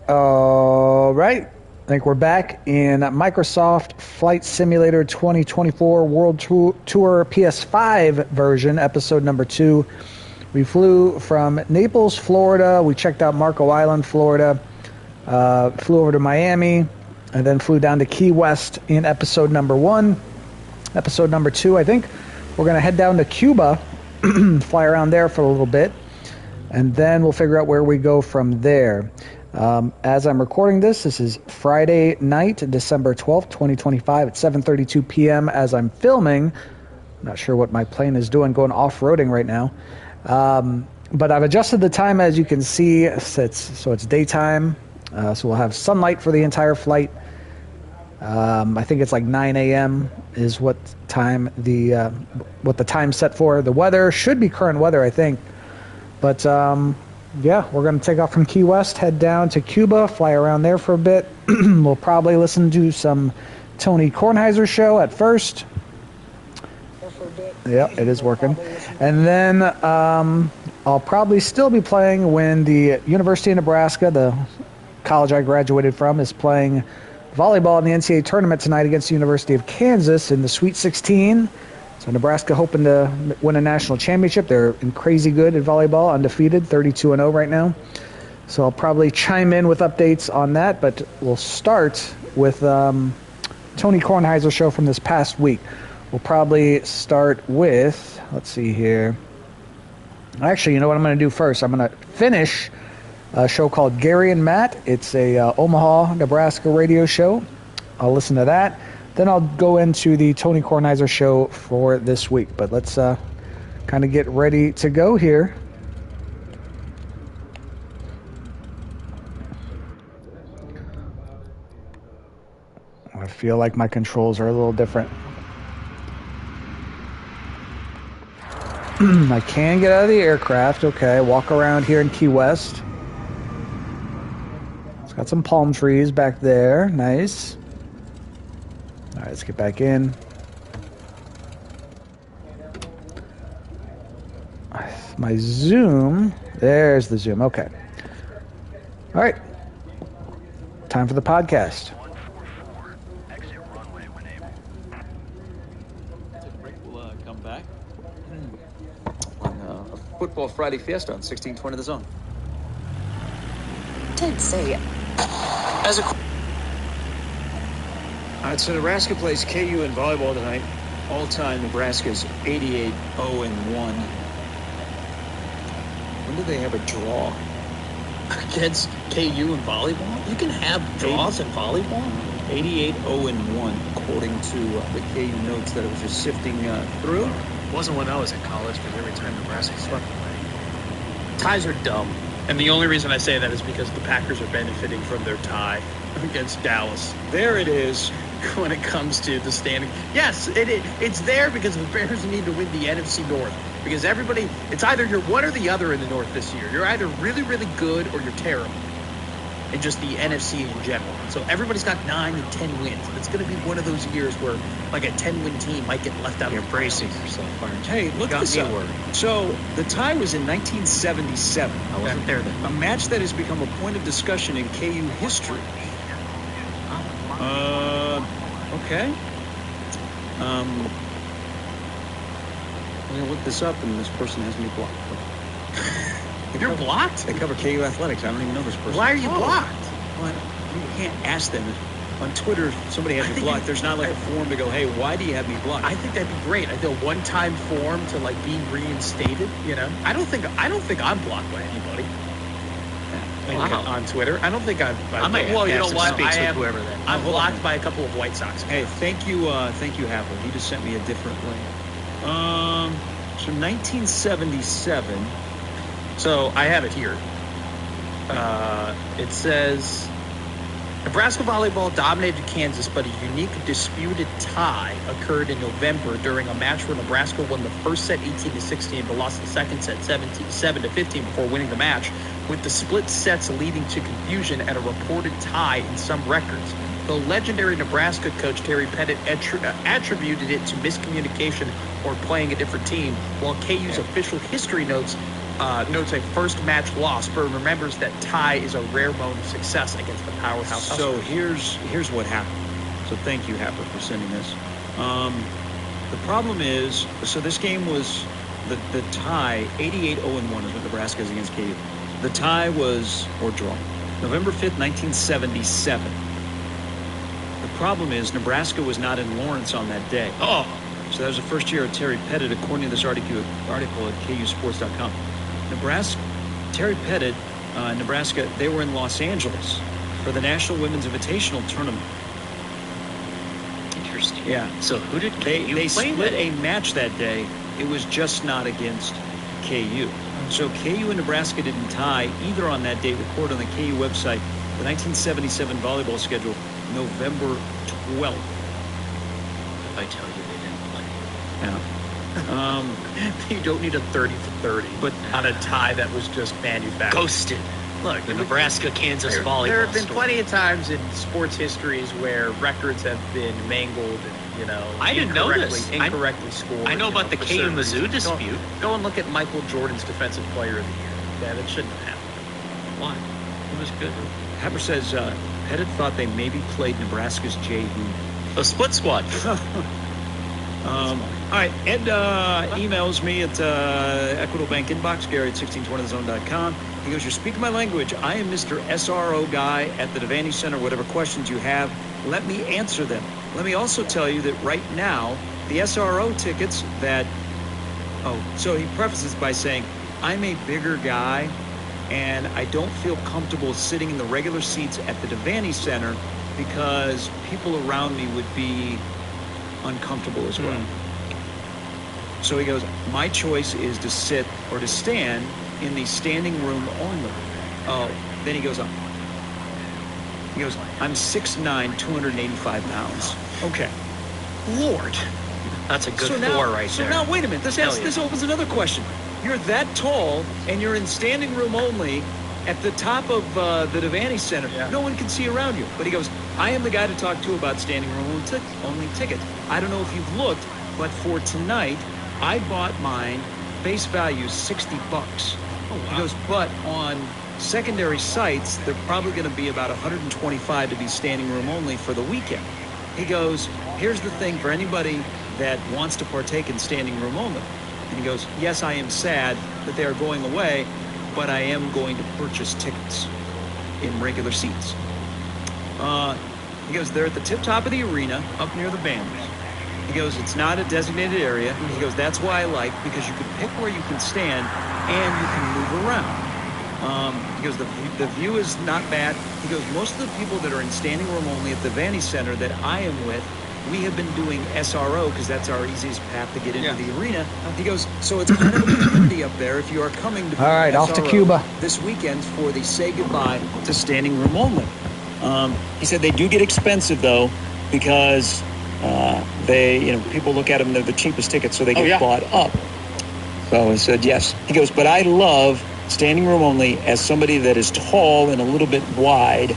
All right. I think we're back in Microsoft Flight Simulator 2024 World Tour PS5 version, episode number 2. We flew from Naples, Florida. We checked out Marco Island, Florida. Flew over to Miami, and then flew down to Key West in episode number 1. Episode number 2, I think we're going to head down to Cuba, fly around there for a little bit, and then we'll figure out where we go from there. As I'm recording this is Friday night, December 12th, 2025 at 7:32 p.m. as I'm filming. I'm not sure what my plane is doing, going off-roading right now. But I've adjusted the time, as you can see, so it's daytime. So we'll have sunlight for the entire flight. I think it's like 9 a.m. is what the time set for. The weather should be current weather, I think. But yeah, we're going to take off from Key West, head down to Cuba, fly around there for a bit. We'll probably listen to some Tony Kornheiser show at first. Yeah, it is working. And then I'll probably still be playing when the University of Nebraska, the college I graduated from, is playing volleyball in the NCAA tournament tonight against the University of Kansas in the Sweet 16. So Nebraska hoping to win a national championship. They're crazy good at volleyball, undefeated, 32-0 right now. So I'll probably chime in with updates on that, but we'll start with Tony Kornheiser show from this past week. We'll probably start with, let's see here. Actually, you know what I'm going to do first? I'm going to finish a show called Gary and Matt. It's a Omaha, Nebraska radio show. I'll listen to that. Then I'll go into the Tony Kornheiser show for this week. But let's kind of get ready to go here. I feel like my controls are a little different. I can get out of the aircraft. Okay, walk around here in Key West. It's got some palm trees back there. Nice. All right, let's get back in. My zoom. There's the zoom. Okay. All right. Time for the podcast. We'll come back on a football Friday fiesta on 1620 The Zone. Did say As a All right, so Nebraska plays KU in volleyball tonight. All-time, Nebraska's 88-0-1. When did they have a draw? Against KU in volleyball? You can have draws in volleyball? 88-0-1, according to the KU notes that I was just sifting through. It wasn't when I was in college, because every time Nebraska swept away. Ties are dumb. And the only reason I say that is because the Packers are benefiting from their tie against Dallas. There it is. When it comes to the standing. Yes, it's there because the Bears need to win the NFC North. Because everybody, it's either you're one or the other in the North this year. You're either really, really good or you're terrible. And just the NFC in general. So everybody's got 9 and 10 wins. And it's going to be one of those years where like a 10-win team might get left out. You're bracing yourself, aren't you? Hey, look this up. So the tie was in 1977. I wasn't there then. A match that has become a point of discussion in KU history. Okay. I'm going to look this up, and this person has me blocked. You're blocked? They cover KU Athletics. I don't even know this person. Why are you blocked? Well, you can't ask them. On Twitter, somebody has me blocked. There's not like a form to go, hey, why do you have me blocked? I think that'd be great. I think a one-time form to like be reinstated, you know? I don't think I'm blocked by anybody. On Twitter. I don't think I've well, you know what? I'm blocked by a couple of White Sox. Hey, thank you, Happel. He just sent me a different link. So 1977. So I have it here. It says Nebraska volleyball dominated Kansas, but a unique disputed tie occurred in November during a match where Nebraska won the first set 18-16, but lost the second set 7-15 before winning the match, with the split sets leading to confusion and a reported tie in some records. The legendary Nebraska coach Terry Pettit attributed it to miscommunication or playing a different team, while KU's official history notes notes a first match loss, but remembers that tie is a rare moment of success against the powerhouse. So here's what happened. So thank you, Happer, for sending this. The problem is, so this game was the tie, 88-0-1 is what Nebraska is against KU. The tie was, or draw, November 5th, 1977. The problem is Nebraska was not in Lawrence on that day. Oh. So that was the first year of Terry Pettit, according to this article at KUSports.com. Terry Pettit, Nebraska, they were in Los Angeles for the National Women's Invitational Tournament. Interesting. Yeah. So who did KU they play split with? a match that day. It was just not against KU. So KU and Nebraska didn't tie either on that date. Recorded on the KU website, the 1977 volleyball schedule, November 12th. If I tell you they didn't play. Yeah. You don't need a 30 for 30, but on a tie that was just manufactured. Ghosted. Look, the Nebraska-Kansas volleyball There have been story. plenty of times in sports histories where records have been mangled and, I didn't know this. incorrectly scored. I know about the for KU certain Mizzou reasons. dispute. Go and look at Michael Jordan's Defensive Player of the Year. Yeah, that shouldn't have happened. Why? It was good. Happer says Pettit thought they maybe played Nebraska's J. Hood. A split squad. All right, Ed emails me at Equitable Bank inbox, Gary at 1620thezone.com. He goes, you're speaking my language. I am Mr. SRO guy at the Devaney Center. Whatever questions you have, let me answer them. Let me also tell you that right now, the SRO tickets that... Oh, so he prefaces by saying, I'm a bigger guy, and I don't feel comfortable sitting in the regular seats at the Devaney Center because people around me would be uncomfortable as well. So he goes, my choice is to sit or to stand in the standing room only. Oh, then he goes on. He goes, I'm 6'9", 285 pounds. Okay. Lord. That's a good So four right so there. now, wait a minute. This opens another question. You're that tall, and you're in standing room only at the top of the Devaney Center. Yeah. No one can see around you. But he goes, I am the guy to talk to about standing room only tickets. I don't know if you've looked, but for tonight, I bought mine, base value $60. Oh, wow. He goes, but on secondary sites, they're probably going to be about $125 to be standing room only for the weekend. He goes, here's the thing for anybody that wants to partake in standing room only. And he goes, yes, I am sad that they are going away, but I am going to purchase tickets in regular seats. He goes, they're at the tip top of the arena, up near the banners. He goes, it's not a designated area. He goes, that's why I like, because you can pick where you can stand and you can move around. He goes, the view is not bad. He goes, most of the people that are in standing room only at the Vanny Center that I am with, we have been doing SRO because that's our easiest path to get into the arena. He goes, so it's kind of a community up there if you are coming to All right, off to SRO Cuba this weekend for the say goodbye to standing room only. He said they do get expensive though because people look at them, they're the cheapest tickets, so they get bought up. So I said yes. He goes, but I love standing room only as somebody that is tall and a little bit wide.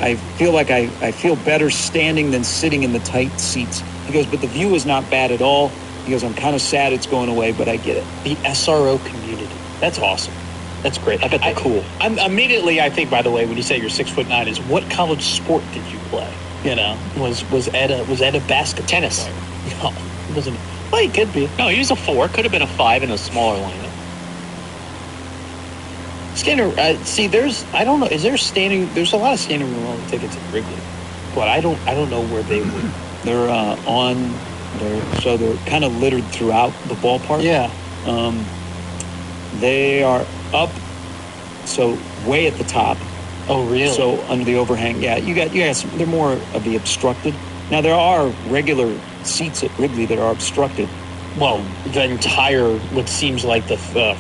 I feel like I feel better standing than sitting in the tight seats. He goes, but the view is not bad at all. He goes, I'm kind of sad it's going away, but I get it. The SRO community. That's awesome. That's great. I bet they're cool. I'm immediately, I think, by the way, when you say you're 6'9", is what college sport did you play? Was Ed a basket Tennis. player? No, it wasn't. Well, he could be. No, he was a 4. Could have been a 5 in a smaller lineup. There's I don't know. Is there there's a lot of standing room only tickets at Wrigley, but I don't know where they would. They're they're kind of littered throughout the ballpark. Yeah. They are up, so way at the top. Oh, really? So under the overhang, you got some, they're more of the obstructed. Now there are regular seats at Wrigley that are obstructed. Well, the entire, what seems like the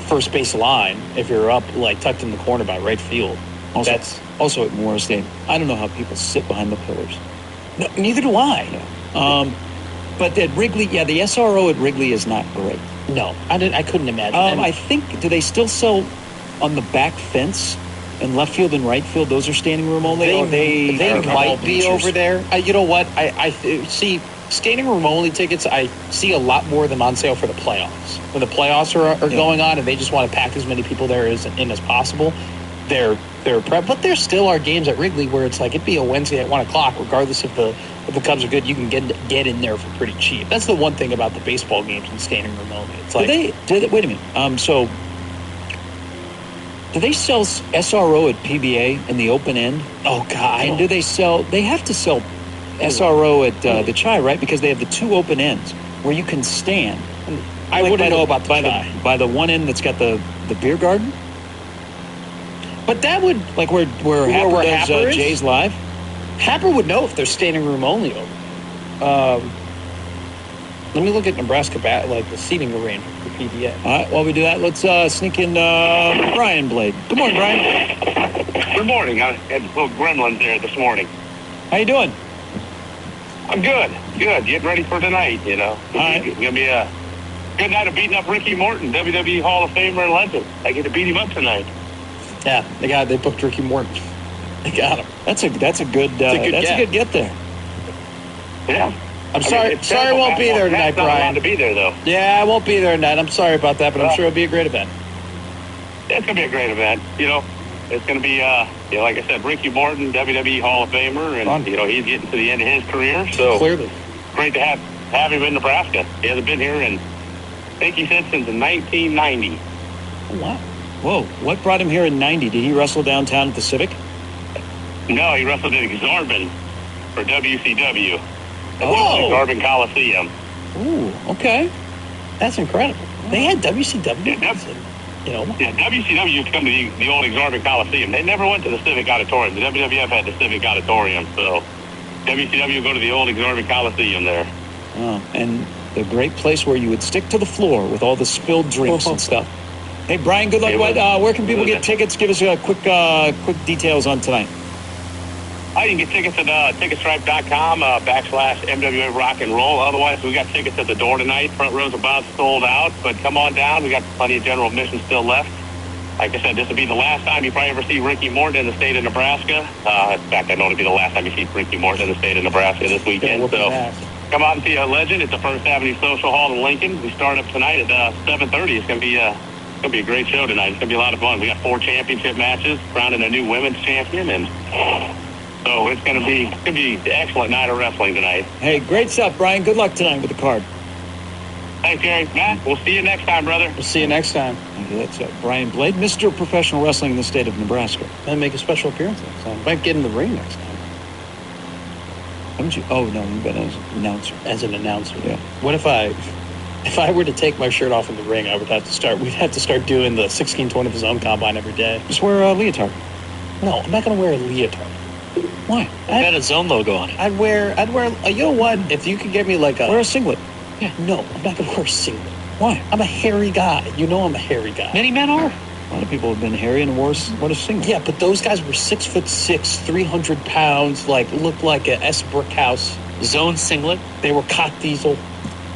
first base line, if you're up, like, tucked in the corner by right field. Also at Morris Day, I don't know how people sit behind the pillars. No, neither do I. But at Wrigley, the SRO at Wrigley is not great. No, I couldn't imagine. I think, do they still sell on the back fence in left field and right field? Those are standing room only? They might be bleachers? over there. You know what? I see. standing room only tickets, I see a lot more of them on sale for the playoffs. When the playoffs are going on and they just want to pack as many people there in as possible, they're prep. But there still are games at Wrigley where it's like it'd be a Wednesday at 1 o'clock, regardless if the Cubs are good, you can get in there for pretty cheap. That's the one thing about the baseball games in standing room only. It's like wait a minute. So do they sell SRO at PBA in the open end? Oh God! And do they sell? They have to sell SRO at the Chai, right? Because they have the 2 open ends where you can stand. I wouldn't know about the Chai. By the one end that's got the beer garden. But that would like where Happer does Happer Jay's Live. Happer would know if they're standing room only over. Let me look at Nebraska like the seating arrangement for PBA. All right, while we do that, let's sneak in Brian Blade. Good morning, Brian. Good morning. I had little gremlins there this morning. How you doing? I'm good. Getting ready for tonight, you know. All right. It's going to be a good night of beating up Ricky Morton, WWE Hall of Famer and legend. I get to beat him up tonight. Yeah, they booked Ricky Morton. They got him. That's a good get there. Yeah. I'm sorry I won't be there tonight, Brian. Brian. Not to be there, though. Yeah, I won't be there tonight. I'm sorry about that, but I'm sure it'll be a great event. It's going to be a great event. You know, it's going to be, like I said, Ricky Morton, WWE Hall of Famer, and, Fun. you know, he's getting to the end of his career. So Clearly. Great to have him in Nebraska. He hasn't been here I think he said since 1990. Oh, wow. Whoa, what brought him here in 90? Did he wrestle downtown at the Civic? No, he wrestled at Exarban for WCW. Oh. Exarban Coliseum. Ooh, okay. That's incredible. They had WCW. Yeah, WCW used to come to the old Exarban Coliseum. They never went to the Civic Auditorium. The WWF had the Civic Auditorium, so WCW would go to the old Exarban Coliseum there. Oh, and the great place where you would stick to the floor with all the spilled drinks and stuff. Hey, Brian, good luck. Where can people get tickets? Give us a quick details on tonight. You can get tickets at ticketstripe.com /MWA Rock and Roll. Otherwise, we got tickets at the door tonight. Front rows about sold out, but come on down. We got plenty of general admission still left. Like I said, this will be the last time you probably ever see Ricky Morton in the state of Nebraska. In fact, I know it'll be the last time you see Ricky Morton in the state of Nebraska this weekend. So come out and see a legend at the First Avenue Social Hall in Lincoln. We start up tonight at 7:30. It's going to be a great show tonight. It's going to be a lot of fun. We got 4 championship matches, crowning a new women's champion, and so it's going to be an excellent night of wrestling tonight. Hey, great stuff, Brian. Good luck tonight with the card. Thanks, Gary. Matt, we'll see you next time, brother. We'll see you next time. That's Brian Blade, Mr. Professional Wrestling in the state of Nebraska. And make a special appearance next time. Might get in the ring next time. Haven't you? Oh, no, you've been as an announcer. As an announcer. Yeah. What if I were to take my shirt off in the ring, we'd have to start doing the 16-20 of his own combine every day. Just wear a leotard. No, I'm not going to wear a leotard. Why? It had a zone logo on it. I'd wear, you know what? If you could get me wear a singlet. Yeah, no, I'm not going to wear a singlet. Why? I'm a hairy guy. You know I'm a hairy guy. Many men are. A lot of people have been hairy and wore a singlet. Yeah, but those guys were 6'6", 300 pounds, looked like a S. Brickhouse. Zone singlet. They were Cot Diesel.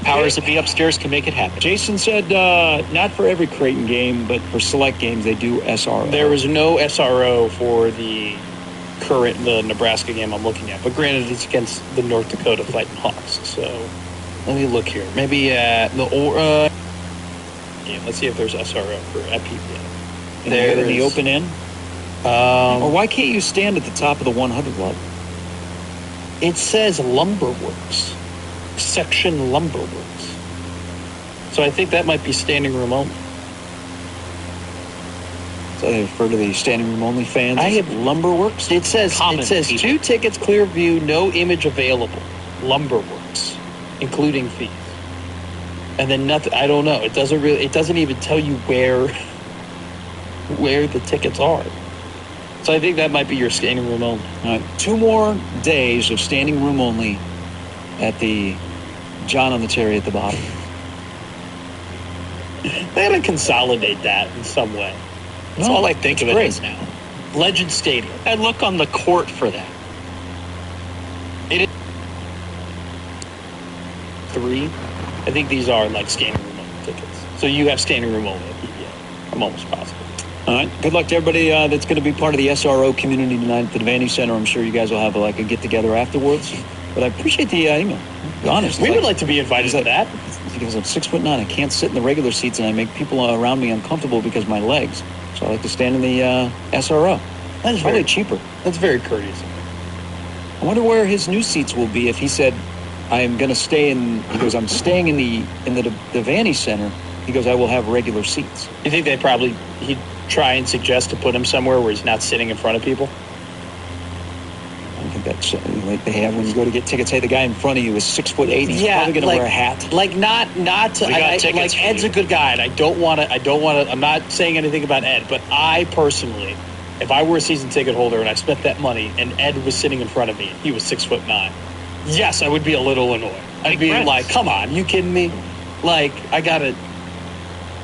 Powers that be upstairs can make it happen. Jason said not for every Creighton game, but for select games they do SRO. There is no SRO for the Nebraska game I'm looking at, but granted it's against the North Dakota Fighting Hawks. So let me look here. Maybe at the game. Let's see if there's SRO at PBA. There in the open end. Or why can't you stand at the top of the 100 level? It says Lumberworks, section Lumberworks. So I think that might be standing room only. So they refer to the standing room only fans. I have Lumberworks. It says people. 2 tickets, clear view, no image available. Lumberworks, including fees. And then nothing. I don't know. It doesn't even tell you where the tickets are. So I think that might be your standing room only. All right, 2 more days of standing room only at the John on the Terry at the bottom. They gotta consolidate that in some way. That's all I think of it as now. Legend Stadium. And look on the court for that. It is 3. I think these are standing room only tickets. So you have standing room only at PBA. I'm almost positive. All right. Good luck to everybody that's going to be part of the SRO community tonight at the Devaney Center. I'm sure you guys will have a get-together afterwards. But I appreciate the email. Be honest. We would like to be invited to that. He goes, I'm 6'9". I can't sit in the regular seats, and I make people around me uncomfortable because of my legs. So I like to stand in the SRO. That's probably cheaper. That's very courteous. I wonder where his new seats will be if he said, I am going to stay in. He goes, I'm staying in the Vanny Center. He goes, I will have regular seats. You think he'd try and suggest to put him somewhere where he's not sitting in front of people? I think that's like they have when you go to get tickets. Hey, the guy in front of you is 6'8". He's probably going to wear a hat. Like not to. Like Ed's a good guy, and I don't want to. I'm not saying anything about Ed, but I personally, if I were a season ticket holder and I spent that money and Ed was sitting in front of me, he was 6'9". Yes, I would be a little annoyed. I'd be like, come on, you kidding me? Like, I got to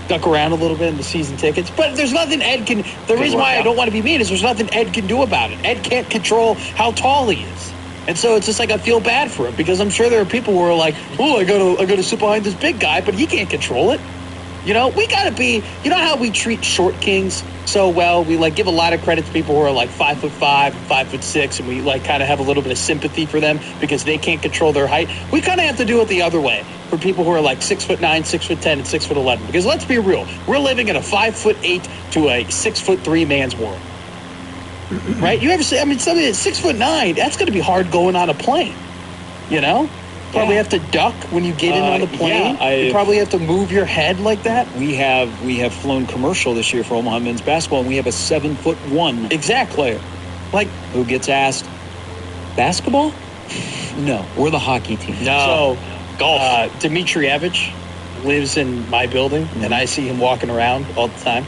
duck around a little bit in the season tickets. But there's nothing Ed can... The reason why I don't want to be mean is there's nothing Ed can do about it. Ed can't control how tall he is. And so it's just like I feel bad for him because I'm sure there are people who are like, oh, I got to sit behind this big guy, but he can't control it. You know, we got to be... You know how we treat short kings so well? We, like, give a lot of credit to people who are, like, 5'5", 5'6", and we, like, kind of have a little bit of sympathy for them because they can't control their height. We kind of have to do it the other way for people who are, like, 6'9", 6'10", and 6'11". Because let's be real. We're living in a 5'8" to a 6'3" man's world. Right? You ever see... I mean, somebody that's 6'9", that's going to be hard going on a plane. You know? Probably have to duck when you get in on the plane. You probably have to move your head like that. We have flown commercial this year for Omaha men's basketball, and we have a 7'1" player, like who gets asked, basketball? No, we're the hockey team. No, so golf. Dimitrievich lives in my building, and I see him walking around all the time.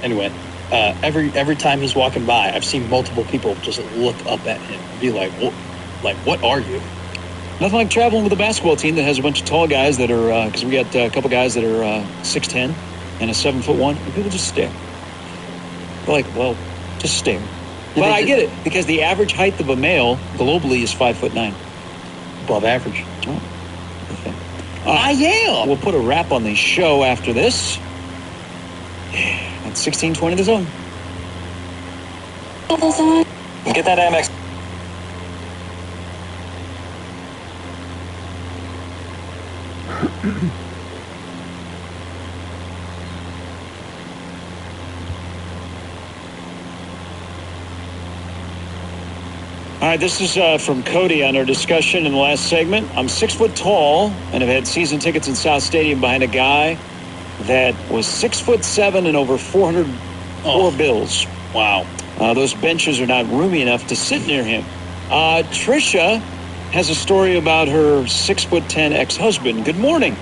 Anyway, every time he's walking by, I've seen multiple people just look up at him and be like, what are you? Nothing like traveling with a basketball team that has a bunch of tall guys that are, because we got a couple guys that are 6'10" and a 7'1", and people just stare. They're like, well, just stare. But I get it, because the average height of a male globally is 5'9". Above average. Oh, okay. I am. We'll put a wrap on the show after this. At 16:20 the zone. Get that Amex. All right, this is from Cody on our discussion in the last segment. I'm 6 foot tall and have had season tickets in South Stadium behind a guy that was 6'7" and over 404 bills. Wow. Those benches are not roomy enough to sit near him. Trisha has a story about her 6'10" ex-husband. Good morning.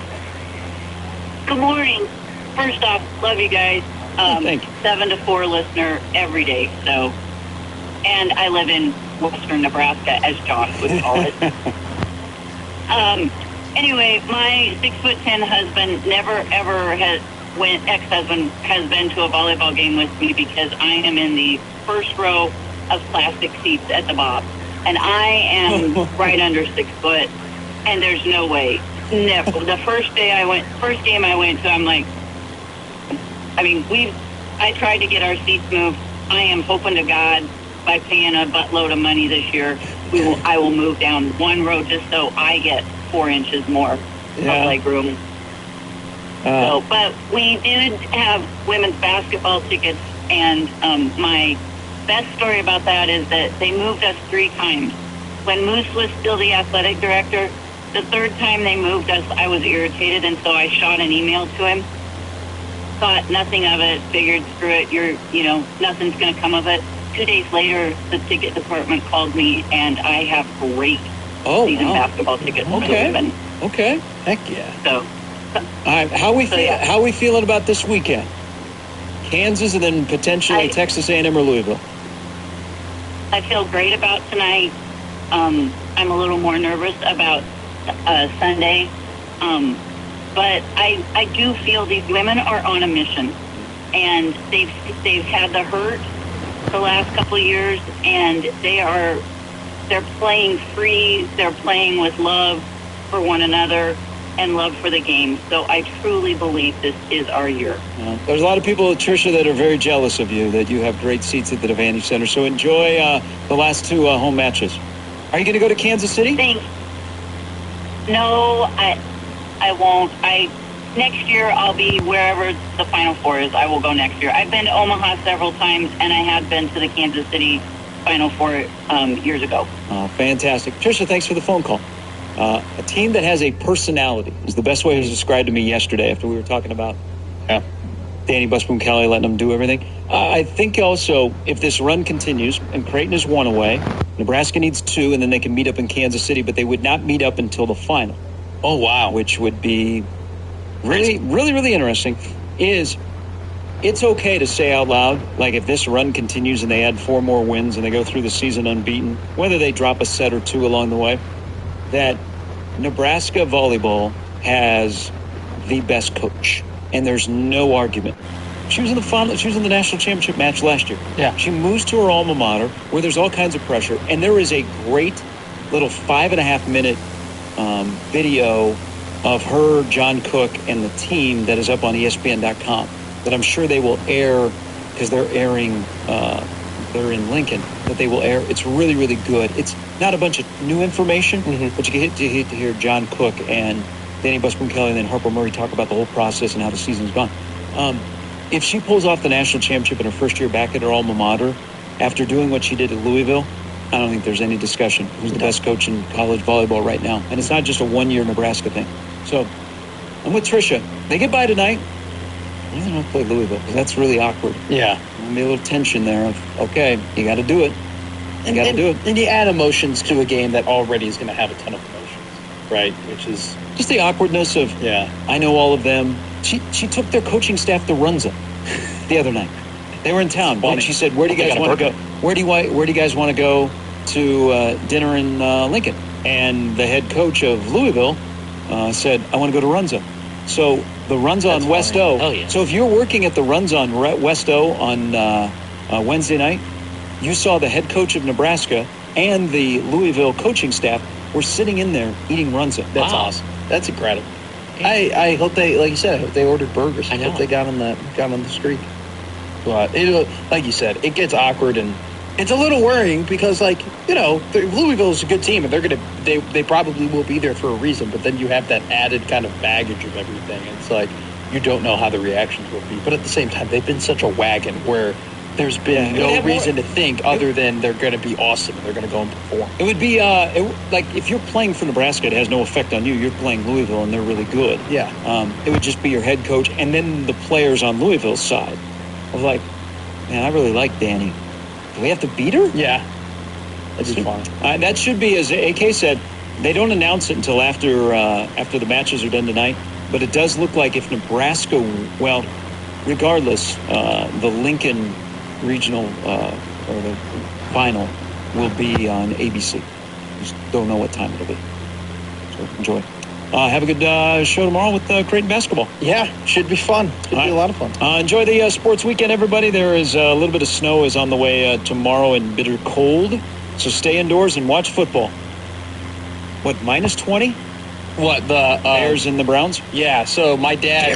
Good morning. First off, love you guys. Thank you. 7 to 4 listener every day. So, and I live in western Nebraska, as John would call it. Anyway, my 6'10" husband never ever ex-husband has been to a volleyball game with me because I am in the first row of plastic seats at the Bob, and I am right under 6 foot, and there's no way. Never. The first game I went to, I'm like, I tried to get our seats moved. I am hoping to God by paying a buttload of money this year, I will move down one row just so I get 4 inches more of leg room. But we did have women's basketball tickets, and my best story about that is that they moved us 3 times. When Moose was still the athletic director, the 3rd time they moved us, I was irritated, and so I shot an email to him. Thought nothing of it, figured, screw it, nothing's going to come of it. 2 days later, the ticket department called me, and I have great season basketball tickets for the women. Okay. Heck yeah. So, all right, how we feeling about this weekend? Kansas and then potentially Texas A&M or Louisville. I feel great about tonight. I'm a little more nervous about Sunday. But I do feel these women are on a mission, and they've had the hurt the last couple of years, and they're playing free. They're playing with love for one another and love for the game. So I truly believe this is our year. There's a lot of people, Tricia, that are very jealous of you, that you have great seats at the Advantage Center. So enjoy the last 2 home matches. Are you going to go to Kansas City? Thanks. No, I won't. Next year I'll be wherever the Final Four is. I will go next year. I've been to Omaha several times, and I have been to the Kansas City Final Four years ago. Oh, fantastic. Tricia, thanks for the phone call. A team that has a personality is the best way it was described to me yesterday after we were talking about Danny Busboom Kelly letting them do everything. I think also if this run continues and Creighton is 1 away, Nebraska needs 2, and then they can meet up in Kansas City, but they would not meet up until the final. Oh, wow. Which would be really, really, really interesting. It's okay to say out loud, like if this run continues and they add 4 more wins and they go through the season unbeaten, whether they drop a set or 2 along the way, that Nebraska volleyball has the best coach, and there's no argument. She was in the final. She was in the national championship match last year. Yeah. She moves to her alma mater where there's all kinds of pressure, and there is a great little 5.5-minute video of her, John Cook, and the team that is up on ESPN.com that I'm sure they will air because they're airing. They're in Lincoln, that they will air. It's really, really good. It's not a bunch of new information, but you get to hear John Cook and Danny Busboom Kelly and then Harper Murray talk about the whole process and how the season's gone. If she pulls off the national championship in her first year back at her alma mater, after doing what she did at Louisville, I don't think there's any discussion who's the best coach in college volleyball right now. And it's not just a one-year Nebraska thing. So I'm with Tricia. They get by tonight. I don't want to play Louisville because that's really awkward. Yeah. There'll be a little tension there of, okay, you got to do it. You got to do it. And you add emotions to a game that already is going to have a ton of emotions, right? Which is just the awkwardness of, I know all of them. She took their coaching staff to Runza the other night. They were in town. And she said, where do you guys want to go? Where do you guys want to go to dinner in Lincoln? And the head coach of Louisville said, I want to go to Runza. So the Runza on West O. Hell yeah. So if you're working at the Runza on West O on Wednesday night, you saw the head coach of Nebraska and the Louisville coaching staff were sitting in there eating Runza. That's awesome. That's incredible. I hope they, like you said, I hope they ordered burgers. I hope they got on the streak. But like you said, it gets awkward and it's a little worrying because, Louisville is a good team and they probably will be there for a reason. But then you have that added kind of baggage of everything. It's like you don't know how the reactions will be. But at the same time, they've been such a wagon where there's been no reason to think other than they're going to be awesome and they're going to go and perform. It would be like if you're playing for Nebraska, it has no effect on you. You're playing Louisville and they're really good. Yeah. It would just be your head coach and then the players on Louisville's side of like, man, I really like Danny. Do we have to beat her? Yeah. That's just fine. That should be, as AK said, they don't announce it until after the matches are done tonight. But it does look like if Nebraska, regardless, the Lincoln regional or the final will be on ABC. Just don't know what time it'll be. So enjoy. Have a good show tomorrow with Creighton basketball. Yeah, should be fun. Should be a lot of fun. Enjoy the sports weekend, everybody. There is a little bit of snow is on the way tomorrow and bitter cold. So stay indoors and watch football. What, minus 20? What, the Bears and the Browns? Yeah, so my dad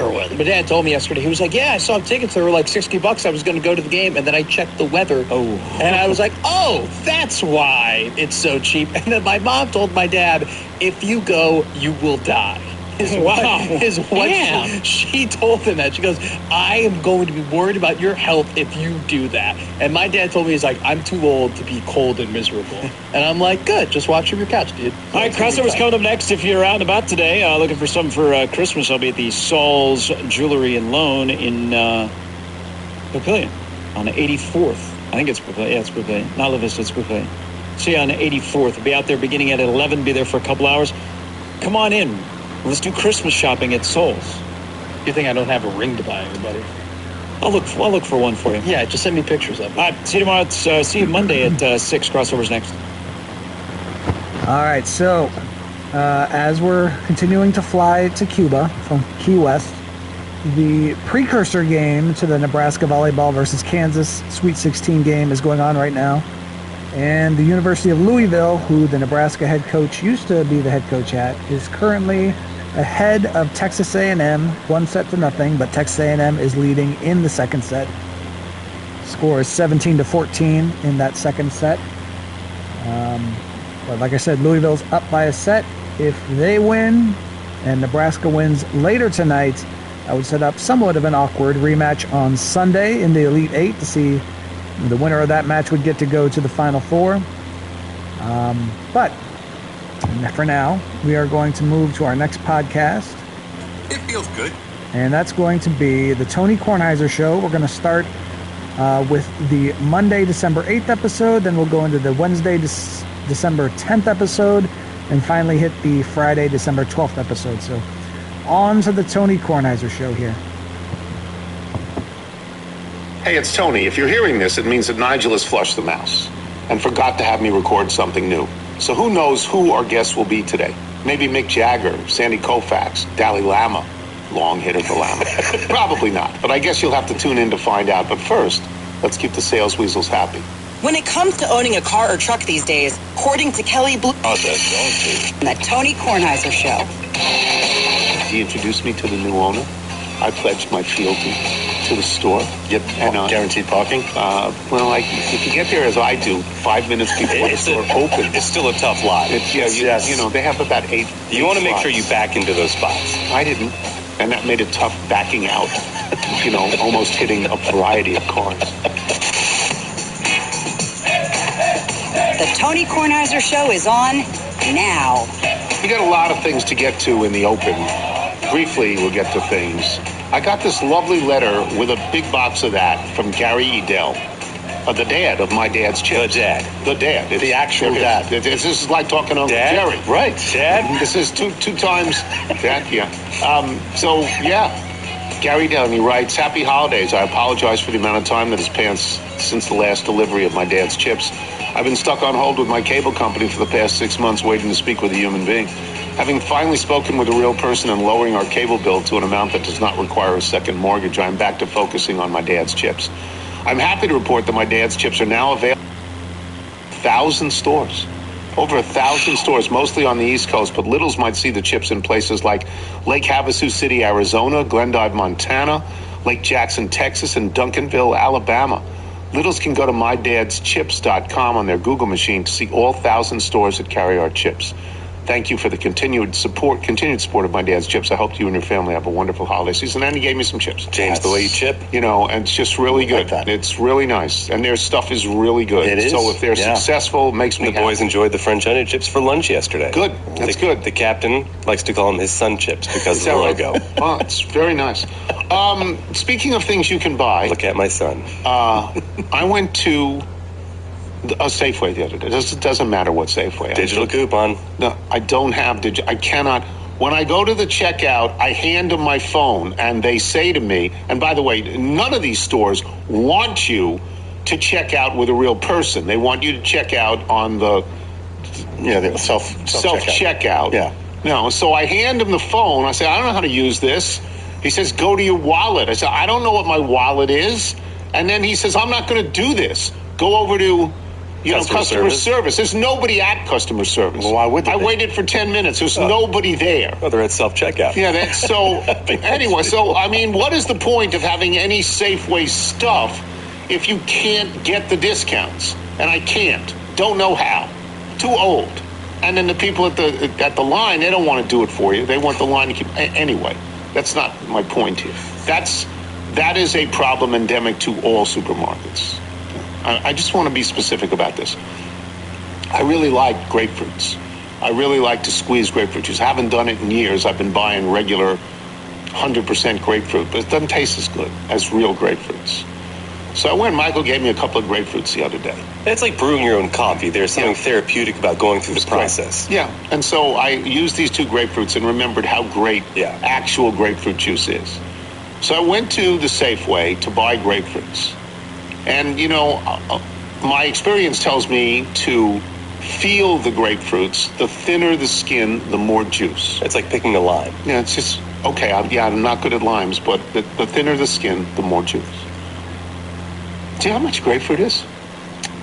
told me yesterday, he was like, yeah, I saw tickets, they were like $60. I was going to go to the game, and then I checked the weather. And I was like, oh, that's why it's so cheap. And then my mom told my dad, if you go, you will die. His wife, she told him that. She goes, I am going to be worried about your health if you do that. And my dad told me, he's like, I'm too old to be cold and miserable. And I'm like, good, just watch from your couch, dude. All right, crossovers coming up next. If you're out and about today, looking for something for Christmas, I'll be at the Saul's Jewelry and Loan in Papillion on the 84th. I think it's Papillion. Yeah, it's Papillion. Not La Vista, it's Papillion. See you on the 84th. I'll be out there beginning at 11, be there for a couple hours. Come on in. Let's do Christmas shopping at Souls. You think I don't have a ring to buy anybody? I'll look for one for you. Yeah, just send me pictures of it. All right, see you tomorrow. See you Monday at 6. Crossovers next. All right, so as we're continuing to fly to Cuba from Key West, the precursor game to the Nebraska volleyball versus Kansas Sweet 16 game is going on right now. And the University of Louisville, who the Nebraska head coach used to be the head coach at, is currently ahead of Texas A&M, 1-0, but Texas A&M is leading in the second set. Score is 17-14 in that second set. But like I said, Louisville's up by a set. If they win and Nebraska wins later tonight, I would set up somewhat of an awkward rematch on Sunday in the Elite Eight to see the winner of that match would get to go to the Final Four. But for now, we are going to move to our next podcast. It feels good. And that's going to be the Tony Kornheiser Show. We're going to start with the Monday, December 8th episode. Then we'll go into the Wednesday, December 10th episode. And finally hit the Friday, December 12th episode. So on to the Tony Kornheiser Show here. Hey, it's Tony. If you're hearing this, it means that Nigel has flushed the mouse and forgot to have me record something new. So who knows who our guests will be today? Maybe Mick Jagger, Sandy Koufax, Dalai Lama. Long hitter for Lama. Probably not, but I guess you'll have to tune in to find out. But first, let's keep the sales weasels happy. When it comes to owning a car or truck these days, according to Kelly Blue, the Tony Kornheiser Show. He introduced me to the new owner. I pledged my fealty to the store. Yep, and guaranteed parking? If you get there as I do, 5 minutes before the store opens. It's still a tough lot. They have about 8. You want to make sure you back into those spots. I didn't. And that made it tough backing out, almost hitting a variety of cars. The Tony Kornheiser Show is on now. We got a lot of things to get to in the open. Briefly, we'll get to things. I got this lovely letter with a big box of that from Gary Edel, the dad of my dad's chips. The dad. The actual dad. This is like talking to Uncle Jerry. Right. Dad. This is two times dad, yeah. Gary Edel, and he writes, "Happy holidays. I apologize for the amount of time that has passed since the last delivery of my dad's chips. I've been stuck on hold with my cable company for the past 6 months waiting to speak with a human being. Having finally spoken with a real person and lowering our cable bill to an amount that does not require a second mortgage, I'm back to focusing on my dad's chips. I'm happy to report that my dad's chips are now available in 1,000 stores. Over 1,000 stores, mostly on the East Coast, but Littles might see the chips in places like Lake Havasu City, Arizona, Glendive, Montana, Lake Jackson, Texas, and Duncanville, Alabama. Littles can go to mydad'schips.com on their Google machine to see all 1,000 stores that carry our chips. Thank you for the continued support of my dad's chips. I hope you and your family have a wonderful holiday season." And he gave me some chips. James, the way you chip. And it's just really good. Like it's really nice. And their stuff is really good. It is. So if they're successful, it makes me happy. The boys enjoyed the French onion chips for lunch yesterday. Good. That's good. The captain likes to call them his sun chips because of the logo. Oh, it's very nice. Speaking of things you can buy. Look at my son. I went to a Safeway the other day. It doesn't matter what Safeway. Digital coupon. No, I don't have digital. I cannot. When I go to the checkout, I hand them my phone, and they say to me, and by the way, none of these stores want you to check out with a real person. They want you to check out on the self-checkout. Yeah. No, so I hand him the phone. I say, "I don't know how to use this." He says, "Go to your wallet." I said, "I don't know what my wallet is." And then he says, "I'm not going to do this. Go over to customer service. There's nobody at customer service. Well, why would they? I waited for 10 minutes. There's nobody there. Oh, they're at self-checkout. Yeah, that's so. Anyway, so, what is the point of having any Safeway stuff if you can't get the discounts? And I can't. Don't know how. Too old. And then the people at the line, they don't want to do it for you. They want the line to keep. Anyway, that's not my point here. That is a problem endemic to all supermarkets. I just want to be specific about this. I really like grapefruits. I really like to squeeze grapefruit juice. I haven't done it in years. I've been buying regular 100% grapefruit, but it doesn't taste as good as real grapefruits. So I went, Michael gave me a couple of grapefruits the other day. It's like brewing your own coffee. There's something therapeutic about going through the process. Yeah, and so I used these 2 grapefruits and remembered how great actual grapefruit juice is. So I went to the Safeway to buy grapefruits. And, my experience tells me to feel the grapefruits. The thinner the skin, the more juice. It's like picking a lime. Yeah, it's just, okay, I'm not good at limes, but the thinner the skin, the more juice. Do you know how much grapefruit is?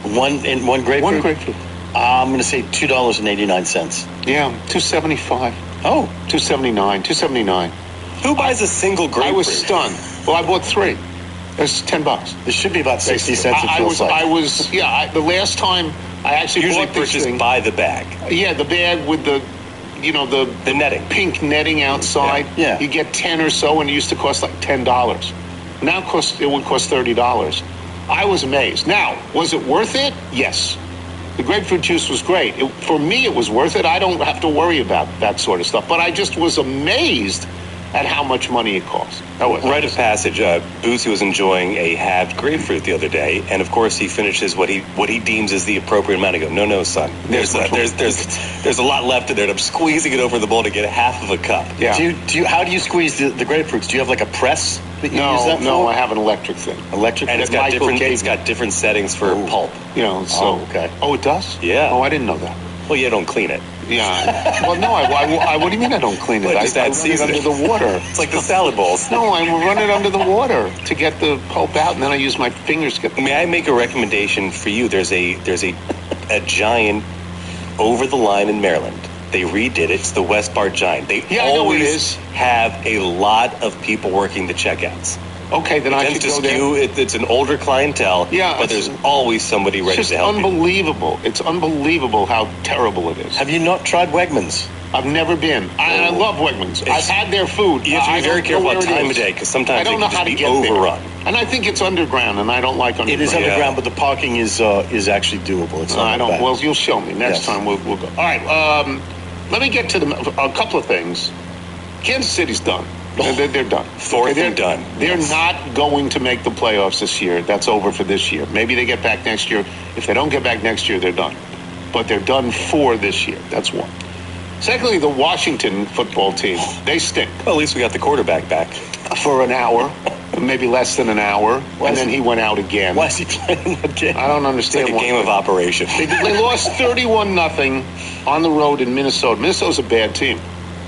One grapefruit? One grapefruit. I'm going to say $2.89. Yeah, $2.75. Oh. $2.79. $2.79. Who buys a single grapefruit? I was stunned. Well, I bought 3. It's $10. It should be about 60 cents. The last time I actually usually bought this purchased thing, by the bag. Yeah, the bag with the netting, pink netting outside. Yeah. You get 10 or so, and it used to cost like $10. Now it would cost $30. I was amazed. Now, was it worth it? Yes. The grapefruit juice was great. For me, it was worth it. I don't have to worry about that sort of stuff. But I just was amazed at how much money it cost. Rite of passage. Boosie was enjoying a halved grapefruit the other day, and of course he finishes what he deems is the appropriate amount. I go, no, son. There's a lot left in there. And I'm squeezing it over the bowl to get half of a cup. Yeah. How do you squeeze the grapefruits? Do you have like a press that you use that for? No, I have an electric thing. Electric, and it's got different settings for pulp. Okay. Oh, it does? Yeah. Oh, I didn't know that. Well, you don't clean it. Yeah. Well, no, what do you mean I don't clean it? Well, I run it under the water. It's like the salad bowls. No, I run it under the water to get the pulp out, and then I use my fingers to get the May I make a recommendation for you? There's a Giant over the line in Maryland. They redid it. It's the West Bar Giant. They always have a lot of people working the checkouts. Okay, then I should go there. It's an older clientele, but there's always somebody ready to help. It's unbelievable. It's unbelievable how terrible it is. Have you not tried Wegmans? I've never been. I love Wegmans. I've had their food. You have to be very careful about time of day, because sometimes it can just be overrun. And I think it's underground, and I don't like underground. It is underground, but the parking is actually doable. It's not bad. Well, you'll show me next time. We'll go. All right. Let me get to a couple of things. Kansas City's done. They're done. They're done. They're not going to make the playoffs this year. That's over for this year. Maybe they get back next year. If they don't get back next year, they're done. But they're done for this year. That's one. Secondly, the Washington football team, they stink. Well, at least we got the quarterback back. For an hour, maybe less than an hour, and then he went out again. Why is he playing again? I don't understand. It's like a game of operation. They lost 31-0 on the road in Minnesota. Minnesota's a bad team.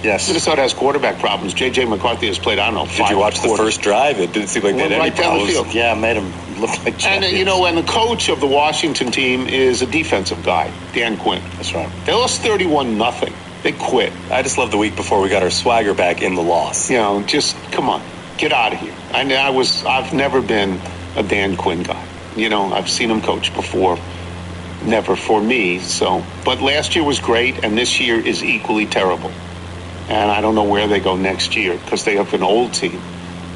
Yes. Minnesota has quarterback problems. J.J. McCarthy has played, 5 Did you watch the first drive? It didn't seem like they had any problems. Down the field. Yeah, made him look like champions. And the coach of the Washington team is a defensive guy, Dan Quinn. That's right. They lost 31-0. They quit. I just love the week before we got our swagger back in the loss. Just come on, get out of here. I've never been a Dan Quinn guy. I've seen him coach before. Never for me. But last year was great, and this year is equally terrible. And I don't know where they go next year because they have an old team.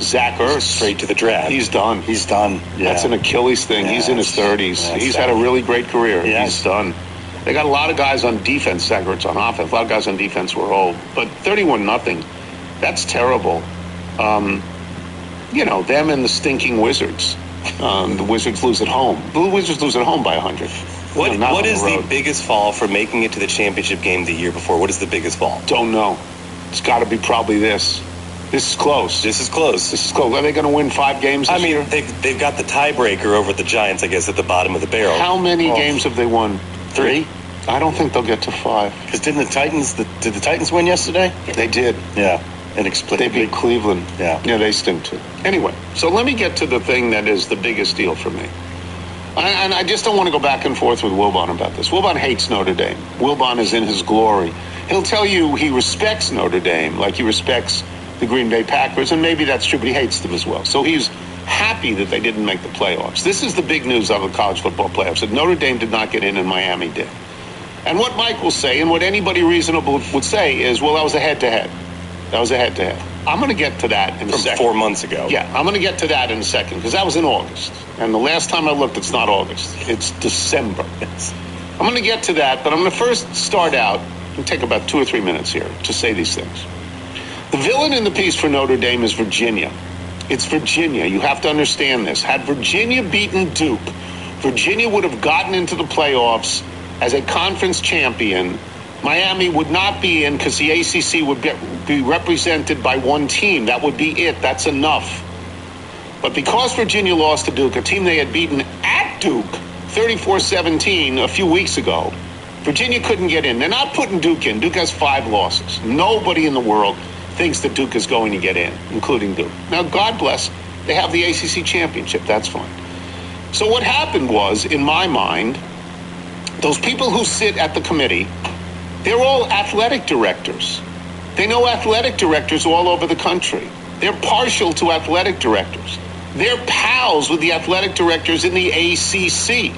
Zach Ertz. Straight to the draft. He's done. Yeah. That's an Achilles thing. Yeah, he's in his 30s. He's had a really great career. Yeah. He's done. They got a lot of guys on defense. Zach Ertz on offense. A lot of guys on defense were old. But 31-0, that's terrible. Them and the stinking Wizards. The Wizards lose at home. The Wizards lose at home by 100. What is the biggest fall for making it to the championship game the year before? What is the biggest fall? Don't know. It's got to be probably this. This is close. Are they going to win 5 games this year? They've got the tiebreaker over the Giants, I guess, at the bottom of the barrel. How many games have they won? 3? I don't think they'll get to 5. Because did the Titans win yesterday? They did. Yeah. Inexplicably. They beat Cleveland. Yeah. Yeah, they stink too. Anyway, so let me get to the thing that is the biggest deal for me. And I just don't want to go back and forth with Wilbon about this. Wilbon hates Notre Dame. Wilbon is in his glory. He'll tell you he respects Notre Dame like he respects the Green Bay Packers, and maybe that's true, but he hates them as well. So he's happy that they didn't make the playoffs. This is the big news of the college football playoffs, that Notre Dame did not get in and Miami did. And what Mike will say, and what anybody reasonable would say, is, well, that was a head-to-head. I'm going to get to that in a second. From 4 months ago. Yeah, I'm going to get to that in a second, because that was in August. And the last time I looked, it's not August. It's December. I'm going to get to that, but I'm going to first start out and take about 2 or 3 minutes here to say these things. The villain in the piece for Notre Dame is Virginia. It's Virginia. You have to understand this. Had Virginia beaten Duke, Virginia would have gotten into the playoffs as a conference champion. Miami would not be in because the ACC would be represented by one team. That would be it. That's enough. But because Virginia lost to Duke, a team they had beaten at Duke 34-17 a few weeks ago, Virginia couldn't get in. They're not putting Duke in. Duke has 5 losses. Nobody in the world thinks that Duke is going to get in, including Duke. Now, God bless, they have the ACC championship. That's fine. So what happened was, in my mind, those people who sit at the committee, they're all athletic directors. They know athletic directors all over the country. They're partial to athletic directors. They're pals with the athletic directors in the ACC.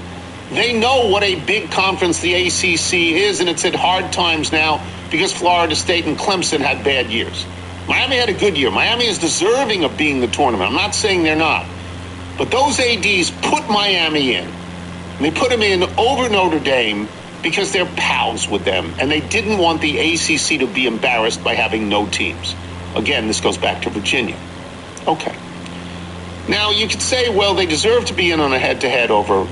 They know what a big conference the ACC is, and it's at hard times now because Florida State and Clemson had bad years. Miami had a good year. Miami is deserving of being the tournament. I'm not saying they're not. But those ADs put Miami in. And they put them in over Notre Dame because they're pals with them, and they didn't want the ACC to be embarrassed by having no teams. Again, this goes back to Virginia. Okay. Now, you could say, well, they deserve to be in on a head-to-head over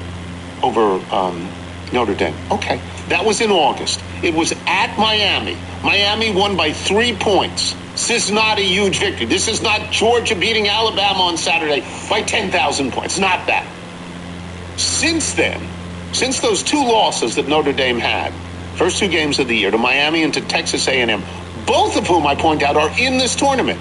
Notre Dame. Okay. That was in August. It was at Miami. Miami won by 3 points. This is not a huge victory. This is not Georgia beating Alabama on Saturday by 10,000 points. Not that. Since then, since those 2 losses that Notre Dame had, first 2 games of the year, to Miami and to Texas A&M, both of whom I point out are in this tournament.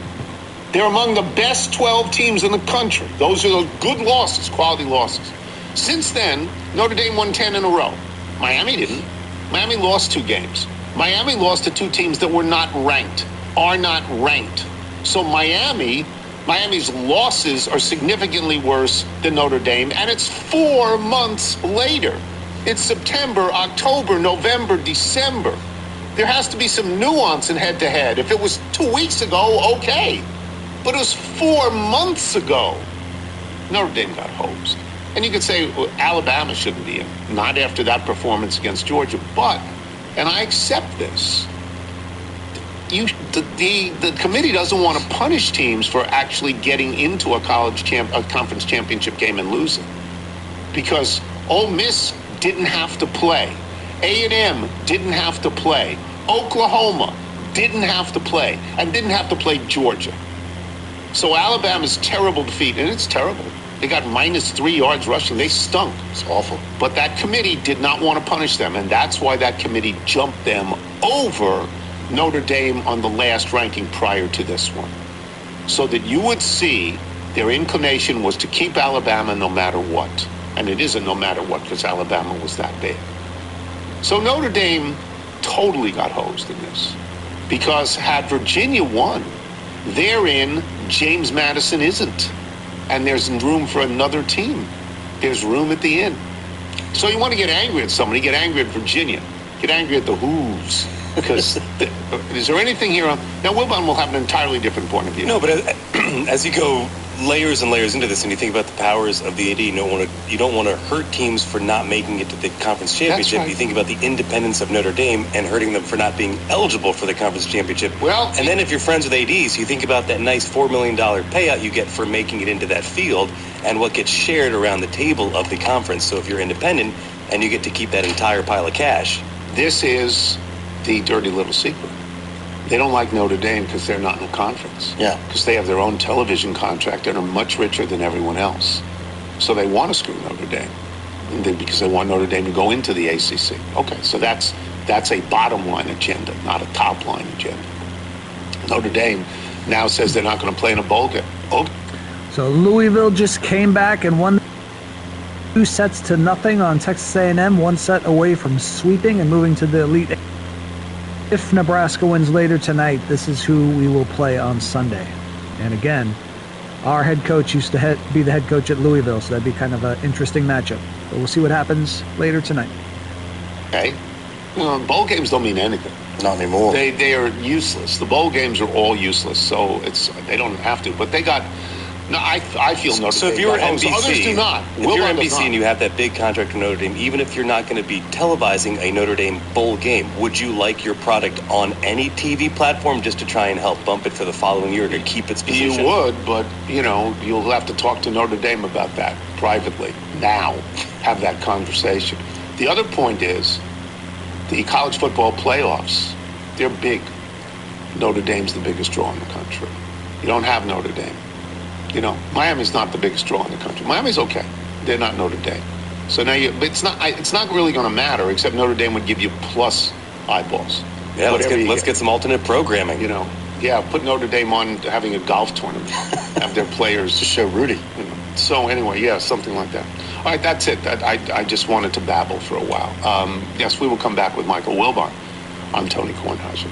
They're among the best 12 teams in the country. Those are the good losses, quality losses. Since then, Notre Dame won 10 in a row. Miami didn't. Miami lost 2 games. Miami lost to 2 teams that were not ranked, are not ranked. So Miami's losses are significantly worse than Notre Dame, and it's 4 months later. It's September, October, November, December. There has to be some nuance in head-to-head. If it was 2 weeks ago, okay. But it was 4 months ago. Notre Dame got hosed. And you could say, well, Alabama shouldn't be in, not after that performance against Georgia. But, and I accept this, the committee doesn't want to punish teams for actually getting into a conference championship game and losing. Because Ole Miss didn't have to play. A&M didn't have to play. Oklahoma didn't have to play. And didn't have to play Georgia. So Alabama's terrible defeat, and it's terrible. They got -3 yards rushing. They stunk. It's awful. But that committee did not want to punish them, and that's why that committee jumped them over Notre Dame on the last ranking prior to this one. So that you would see their inclination was to keep Alabama no matter what. And it isn't no matter what because Alabama was that bad. So Notre Dame totally got hosed in this. Because had Virginia won, they're in, James Madison isn't. And there's room for another team. There's room at the end. So you want to get angry at somebody, get angry at Virginia. Get angry at the Who's. Because is there anything here on... Now, Wilbon will have an entirely different point of view. No, but as you go layers and layers into this and you think about the powers of the AD, you don't want to hurt teams for not making it to the conference championship. Right. You think about the independence of Notre Dame and hurting them for not being eligible for the conference championship. Well, and then if you're friends with ADs, you think about that nice $4 million payout you get for making it into that field and what gets shared around the table of the conference. So if you're independent and you get to keep that entire pile of cash. This is the dirty little secret. They don't like Notre Dame because they're not in the conference. Yeah. Because they have their own television contract and are much richer than everyone else. So they want to screw Notre Dame because they want Notre Dame to go into the ACC. Okay, so that's a bottom line agenda, not a top line agenda. Notre Dame now says they're not going to play in a bowl game. Okay. So Louisville just came back and won 2 sets to nothing on Texas A&M, 1 set away from sweeping and moving to the Elite Eight. If Nebraska wins later tonight, this is who we will play on Sunday. And again, our head coach used to be the head coach at Louisville, so that'd be kind of an interesting matchup. But we'll see what happens later tonight. Okay. Well, bowl games don't mean anything. Not anymore. They are useless. The bowl games are all useless, so they don't have to. But they got... No, I feel Notre Dame. So if you're NBC, others do not. If you're NBC and you have that big contract with Notre Dame, even if you're not going to be televising a Notre Dame bowl game, would you like your product on any TV platform just to try and help bump it for the following year to keep its position? You would, but you'll have to talk to Notre Dame about that privately now. Have that conversation. The other point is the college football playoffs. They're big. Notre Dame's the biggest draw in the country. You don't have Notre Dame. Miami's not the biggest draw in the country. Miami's okay. They're not Notre Dame. So now it's not really going to matter, except Notre Dame would give you plus eyeballs. Yeah, let's get some alternate programming. Yeah, put Notre Dame on having a golf tournament. Have their players to show Rudy. So anyway, yeah, something like that. All right, that's it. I just wanted to babble for a while. Yes, we will come back with Michael Wilbon. I'm Tony Kornheiser.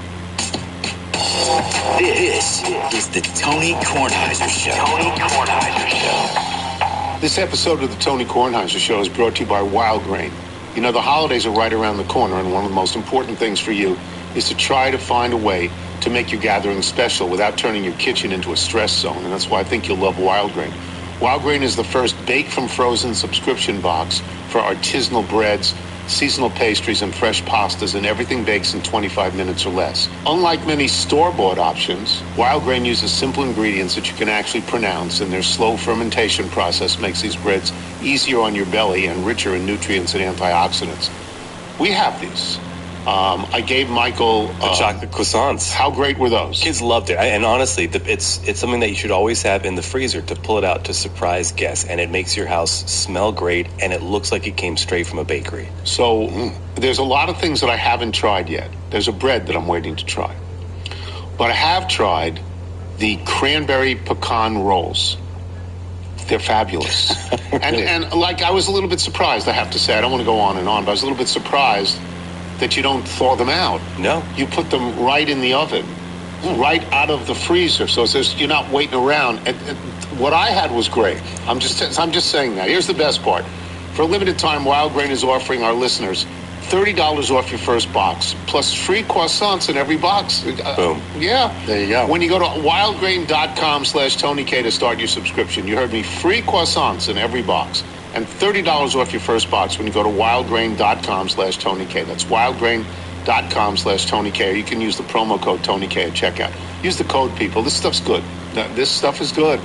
This is the Tony Kornheiser Show. Tony Kornheiser Show. This episode of the Tony Kornheiser Show is brought to you by Wild Grain. You know, the holidays are right around the corner, and one of the most important things for you is to try to find a way to make your gathering special without turning your kitchen into a stress zone, and that's why I think you'll love Wild Grain. Wild Grain is the first bake-from-frozen subscription box for artisanal breads, seasonal pastries, and fresh pastas, and everything bakes in 25 minutes or less. Unlike many store-bought options, Wild Grain uses simple ingredients that you can actually pronounce, and their slow fermentation process makes these breads easier on your belly and richer in nutrients and antioxidants. We have these. I gave Michael the chocolate croissants. How great were those? Kids loved it. And honestly, it's something that you should always have in the freezer to pull it out to surprise guests. And it makes your house smell great, and it looks like it came straight from a bakery. So there's a lot of things that I haven't tried yet. There's a bread that I'm waiting to try. But I have tried the cranberry pecan rolls. They're fabulous. and like, I was a little bit surprised, I have to say. I don't want to go on and on, but I was a little bit surprised that you don't thaw them out. No. You put them right in the oven, right out of the freezer. So you're not waiting around. And what I had was great. I'm just saying that. Here's the best part. For a limited time, Wild Grain is offering our listeners $30 off your first box, plus free croissants in every box. Boom. Yeah. There you go. When you go to wildgrain.com/TonyK to start your subscription, you heard me, free croissants in every box. And $30 off your first box when you go to wildgrain.com/TonyK. That's wildgrain.com/TonyK. Or you can use the promo code TonyK at checkout. Use the code, people. This stuff's good. This stuff is good.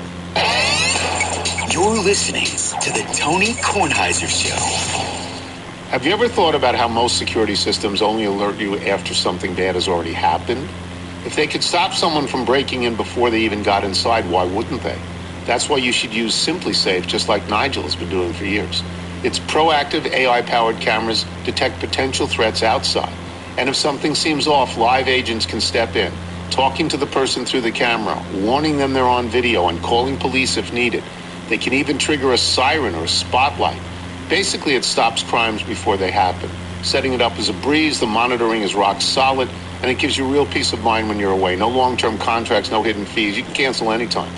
You're listening to the Tony Kornheiser Show. Have you ever thought about how most security systems only alert you after something bad has already happened? If they could stop someone from breaking in before they even got inside, why wouldn't they? That's why you should use Simply Safe, just like Nigel has been doing for years. Its proactive AI-powered cameras detect potential threats outside. And if something seems off, live agents can step in, talking to the person through the camera, warning them they're on video, and calling police if needed. They can even trigger a siren or a spotlight. Basically, it stops crimes before they happen. Setting it up is a breeze, the monitoring is rock solid, and it gives you real peace of mind when you're away. No long-term contracts, no hidden fees. You can cancel anytime.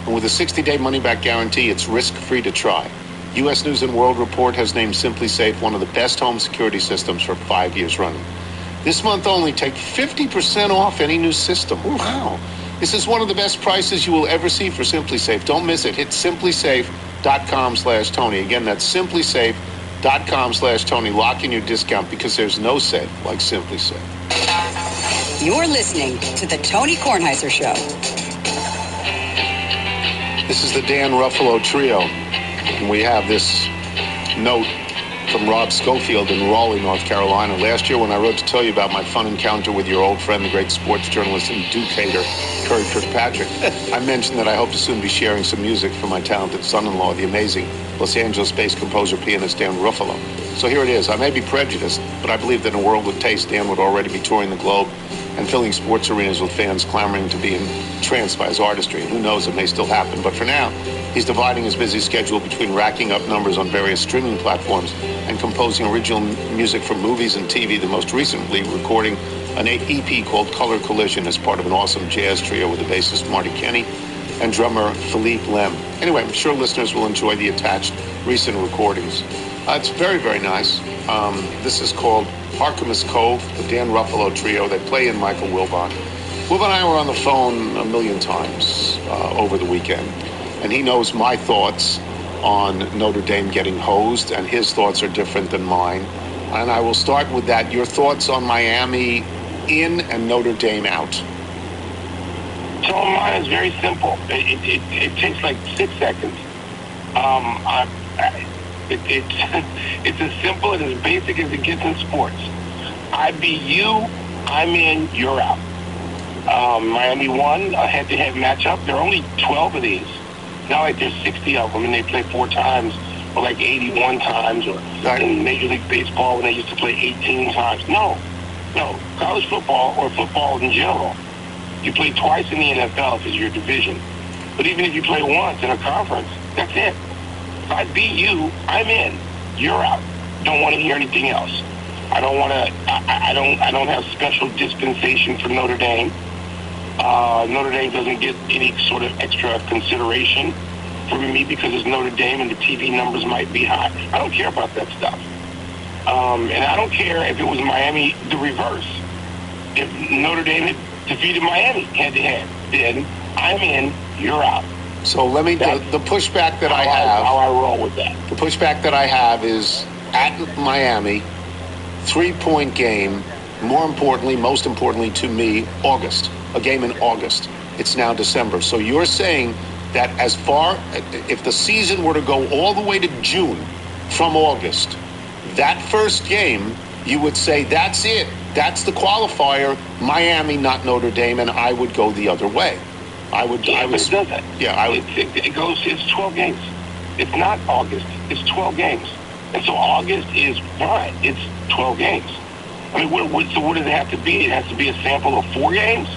And with a 60-day money-back guarantee, it's risk-free to try. U.S. News & World Report has named Simply Safe one of the best home security systems for 5 years running. This month only, take 50% off any new system. Wow. This is one of the best prices you will ever see for Simply Safe. Don't miss it. Hit simplysafe.com/Tony. Again, that's simplysafe.com/Tony. Lock in your discount because there's no safe like Simply Safe. You're listening to the Tony Kornheiser Show. This is the Dan Ruffalo Trio, and we have this note from Rob Schofield in Raleigh, North Carolina. Last year when I wrote to tell you about my fun encounter with your old friend, the great sports journalist and Duke hater, Curry Kirkpatrick, I mentioned that I hope to soon be sharing some music from my talented son-in-law, the amazing Los Angeles-based composer-pianist Dan Ruffalo. So here it is. I may be prejudiced, but I believe that in a world with taste, Dan would already be touring the globe and filling sports arenas with fans clamoring to be entranced by his artistry. And who knows, it may still happen. But for now, he's dividing his busy schedule between racking up numbers on various streaming platforms and composing original music for movies and TV, the most recently recording an EP called Color Collision as part of an awesome jazz trio with the bassist Marty Kenny and drummer Philippe Lem. Anyway, I'm sure listeners will enjoy the attached recent recordings. It's very, very nice. This is called Harkimus Cove, the Dan Ruffalo Trio. They play in Michael Wilbon. Wilbon and I were on the phone a million times over the weekend, and he knows my thoughts on Notre Dame getting hosed, and his thoughts are different than mine. And I will start with that. Your thoughts on Miami in and Notre Dame out? So mine is very simple. It takes like 6 seconds. It's as simple and as basic as it gets in sports. I beat you, I'm in, you're out. Miami won a head-to-head matchup. There are only 12 of these. Not like there's 60 of them, and they play 4 times, or like 81 times, or in Major League Baseball when they used to play 18 times. No. College football, or football in general, you play twice in the NFL if it's your division. But even if you play once in a conference, that's it. If I beat you, I'm in. You're out. Don't want to hear anything else. I don't want to. I don't have special dispensation for Notre Dame. Notre Dame doesn't get any sort of extra consideration from me because it's Notre Dame and the TV numbers might be high. I don't care about that stuff. And I don't care if it was Miami the reverse. If Notre Dame had defeated Miami head-to-head, then I'm in, you're out. So let me, the pushback that I have. How I roll with that. The pushback that I have is at Miami, 3-point game, most importantly to me, August. A game in August. It's now December. So you're saying that if the season were to go all the way to June from August, that first game, you would say that's it. That's the qualifier, Miami, not Notre Dame, and I would go the other way. But it doesn't. Yeah, I would. It's 12 games. It's not August. It's 12 games. And so August is fine. It's 12 games. I mean, what does it have to be? It has to be a sample of 4 games?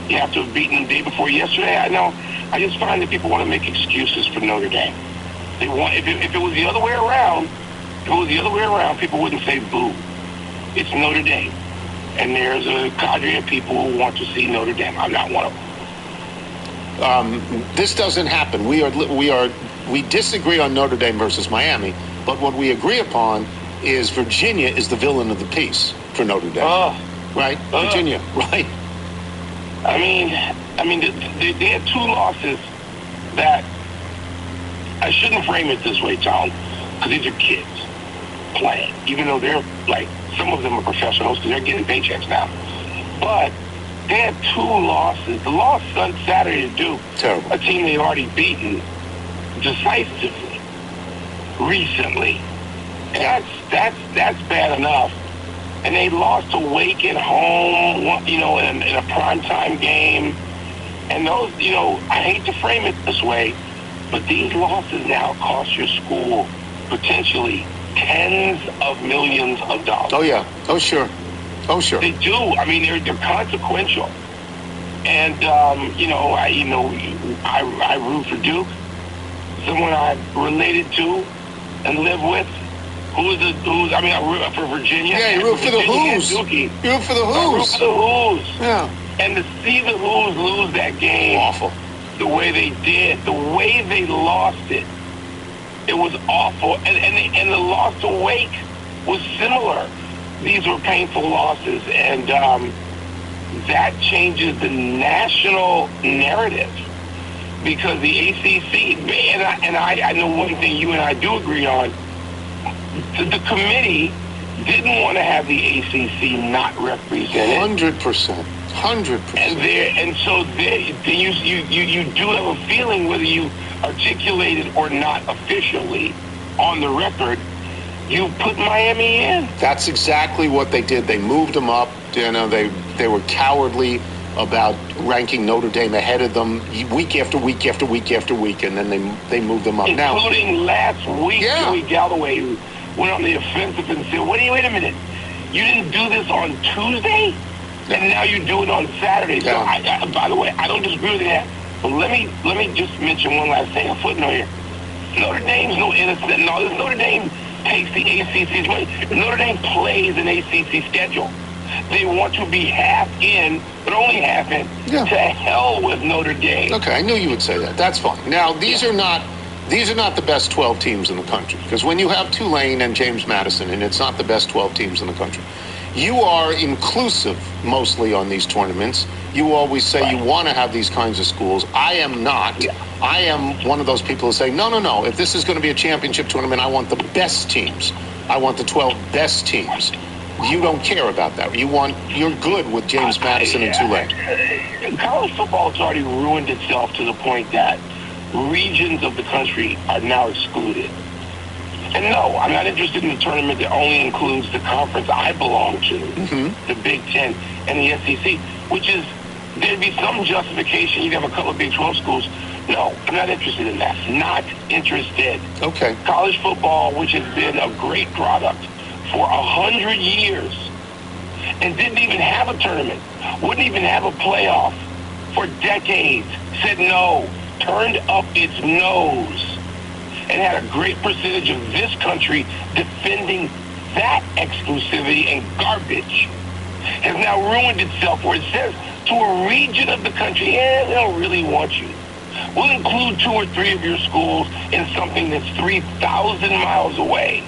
You have to have beaten them the day before yesterday? I know. I just find that people want to make excuses for Notre Dame. They want, if it was the other way around, people wouldn't say boo. It's Notre Dame. And there's a cadre of people who want to see Notre Dame. I'm not one of them. This doesn't happen. We disagree on Notre Dame versus Miami, but what we agree upon is Virginia is the villain of the piece for Notre Dame. Right? Virginia, right? I mean, they had 2 losses that I shouldn't frame it this way, Tom, because these are kids playing, even though they're like, some of them are professionals because they're getting paychecks now. But they had 2 losses. The loss on Saturday to Duke, a team they've already beaten decisively recently. And that's bad enough. And they lost to Wake at home, in a primetime game. And those, I hate to frame it this way, but these losses now cost your school potentially tens of millions of dollars. Oh, yeah. Oh, sure. They do. I mean, they're consequential. And, I root for Duke, someone I'm related to and live with. I root for Virginia. Yeah, you root for the Who's. You root for the Who's. I root for the Who's. Yeah. And to see the Who's lose that game. Awful. The way they did. The way they lost it. It was awful. And the loss to Wake was similar. These were painful losses. And that changes the national narrative. Because the ACC, and I know one thing you and I do agree on, the committee didn't want to have the ACC not represented. 100%. And so you do have a feeling whether you articulate it or not officially on the record, you put Miami in. That's exactly what they did. They moved them up. They were cowardly about ranking Notre Dame ahead of them week after week after week after week, and then they moved them up. Including last week, Joey Galloway went on the offensive and said, wait a minute, you didn't do this on Tuesday? And now you do it on Saturday. So, by the way, I don't disagree with that. But let me just mention one last thing, a footnote here. Notre Dame's no innocent. No, Notre Dame takes the ACC's money. Notre Dame plays an ACC schedule. They want to be half in, but only half in. Yeah. To hell with Notre Dame. Okay, I knew you would say that. That's fine. Now, these are not the best 12 teams in the country. Because when you have Tulane and James Madison, and it's not the best 12 teams in the country, you are inclusive mostly on these tournaments. You always say you want to have these kinds of schools. I am not. Yeah. I am one of those people who say, no. If this is going to be a championship tournament, I want the best teams. I want the 12 best teams. You don't care about that. You're good with James Madison and Tulane. College football has already ruined itself to the point that regions of the country are now excluded. And no, I'm not interested in a tournament that only includes the conference I belong to, the Big Ten and the SEC, which is, there'd be some justification. You'd have a couple of Big 12 schools. No, I'm not interested in that. Not interested. Okay. College football, which has been a great product for 100 years and didn't even have a tournament, wouldn't even have a playoff for decades, said no, turned up its nose, and had a great percentage of this country defending that exclusivity and garbage, has now ruined itself where it says to a region of the country, they don't really want you. We'll include 2 or 3 of your schools in something that's 3,000 miles away.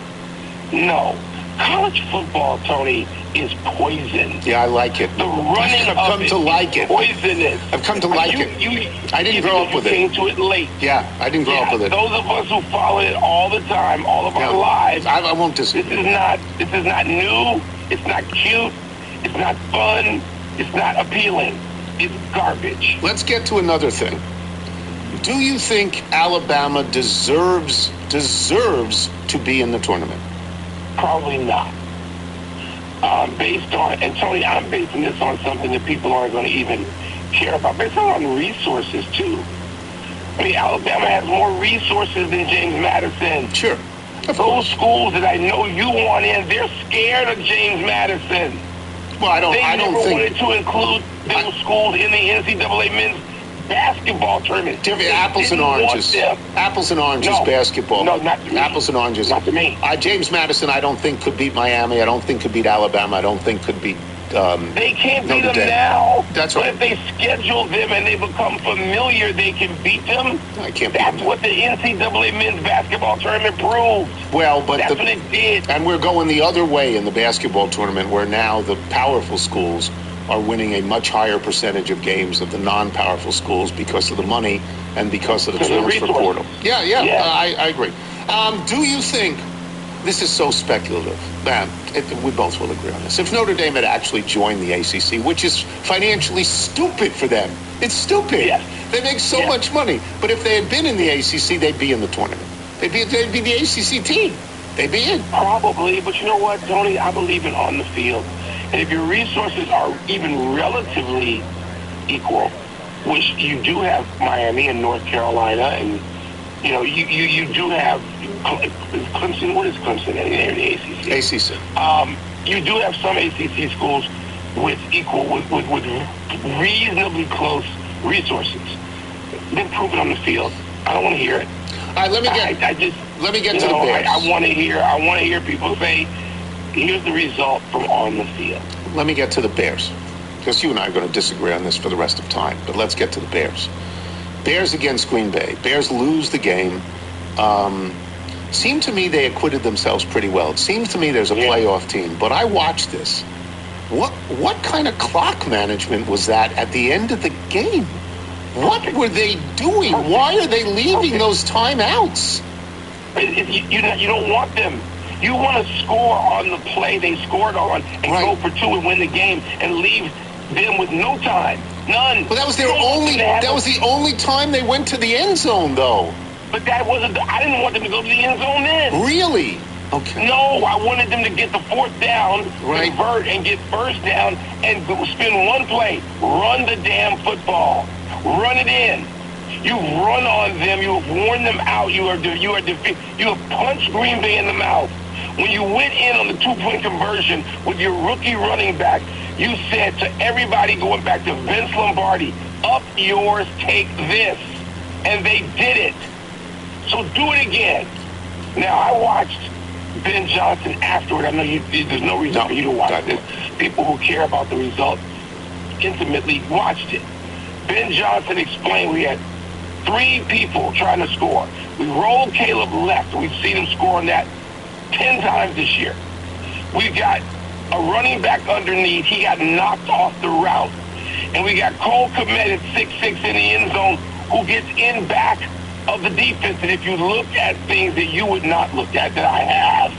No. College football, Tony, is poison. Yeah, I like it. The running I've come to like it. Poisonous. I've come to like it. I didn't grow up with it. You came to it late. Yeah, I didn't grow up with it. Those of us who follow it all the time, all of our lives. I won't disagree. This is not new. It's not cute. It's not fun. It's not appealing. It's garbage. Let's get to another thing. Do you think Alabama deserves to be in the tournament? Probably not. Based on, and Tony, I'm basing this on something that people aren't going to even care about. Based on resources, too. I mean, Alabama has more resources than James Madison. Sure. Those schools that I know you want in, they're scared of James Madison. Well, I don't think... wanted to include those schools in the NCAA men's basketball tournament. Apples and oranges. Apples and oranges basketball. No, not to me. Apples and oranges. Not to me. James Madison, I don't think could beat Miami. I don't think could beat Alabama. I don't think could beat they can't beat them Dame. now. That's right. But if they schedule them and they become familiar, they can beat them. I can't. That's what the NCAA men's basketball tournament proved. Well, but that's what it did. And we're going the other way in the basketball tournament, where now the powerful schools are winning a much higher percentage of games than the non-powerful schools because of the money and because of the transfer portal. Yeah. I agree. Do you think, this is so speculative, man, we both will agree on this, if Notre Dame had actually joined the ACC, which is financially stupid for them, it's stupid. Yes. They make so much money. But if they had been in the ACC, they'd be in the tournament. They'd be the ACC team. They'd be in. Probably, but you know what, Tony? I believe in on the field. And if your resources are even relatively equal, which you do have Miami and North Carolina, and you do have Clemson. What is Clemson in the ACC? ACC. You do have some ACC schools with reasonably close resources. Then prove it on the field. I don't want to hear it. All right, let me get to the Bears. I want to hear people say, here's the result from on the field. Let me get to the Bears, because you and I are going to disagree on this for the rest of time. But let's get to the Bears. Bears against Green Bay. Bears lose the game. Seemed to me they acquitted themselves pretty well. It seems to me there's a playoff team. But I watched this. What kind of clock management was that at the end of the game? What were they doing? Why are they leaving those timeouts? You don't want them. You want to score on the play they scored on and go for 2 and win the game and leave them with no time. None. Well, that was the only time they went to the end zone, though. But I didn't want them to go to the end zone then. Really? Okay. No, I wanted them to get the 4th down, convert, and get first down, and spin one play. Run the damn football. Run it in. You've run on them. You have worn them out. You have punched Green Bay in the mouth. When you went in on the 2-point conversion with your rookie running back, you said to everybody going back to Vince Lombardi, up yours, take this. And they did it. So do it again. Now, I watched Ben Johnson afterward. I know there's no reason for you to watch this. People who care about the result intimately watched it. Ben Johnson explained we had 3 people trying to score. We rolled Caleb left. We've seen him score on that 10 times this year. We've got a running back underneath. He got knocked off the route. And we got Cole Kmet at 6'6" in the end zone who gets in back of the defense. And if you look at things that you would not look at that I have,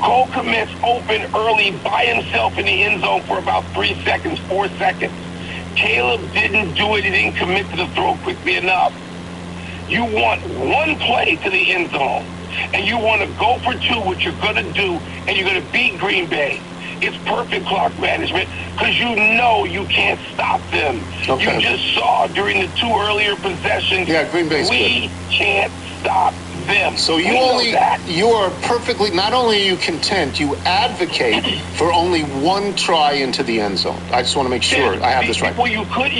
Cole Kmet's open early by himself in the end zone for about 3 seconds, 4 seconds. Caleb didn't do it. He didn't commit to the throw quickly enough. You want one play to the end zone, and you want to go for 2, which you're going to do, and you're going to beat Green Bay. It's perfect clock management because you know you can't stop them. Okay. You just saw during the 2 earlier possessions, Green Bay's we can't stop them. So you are perfectly, not only are you content, you advocate for only 1 try into the end zone. I just want to make sure I have this right. Well, you could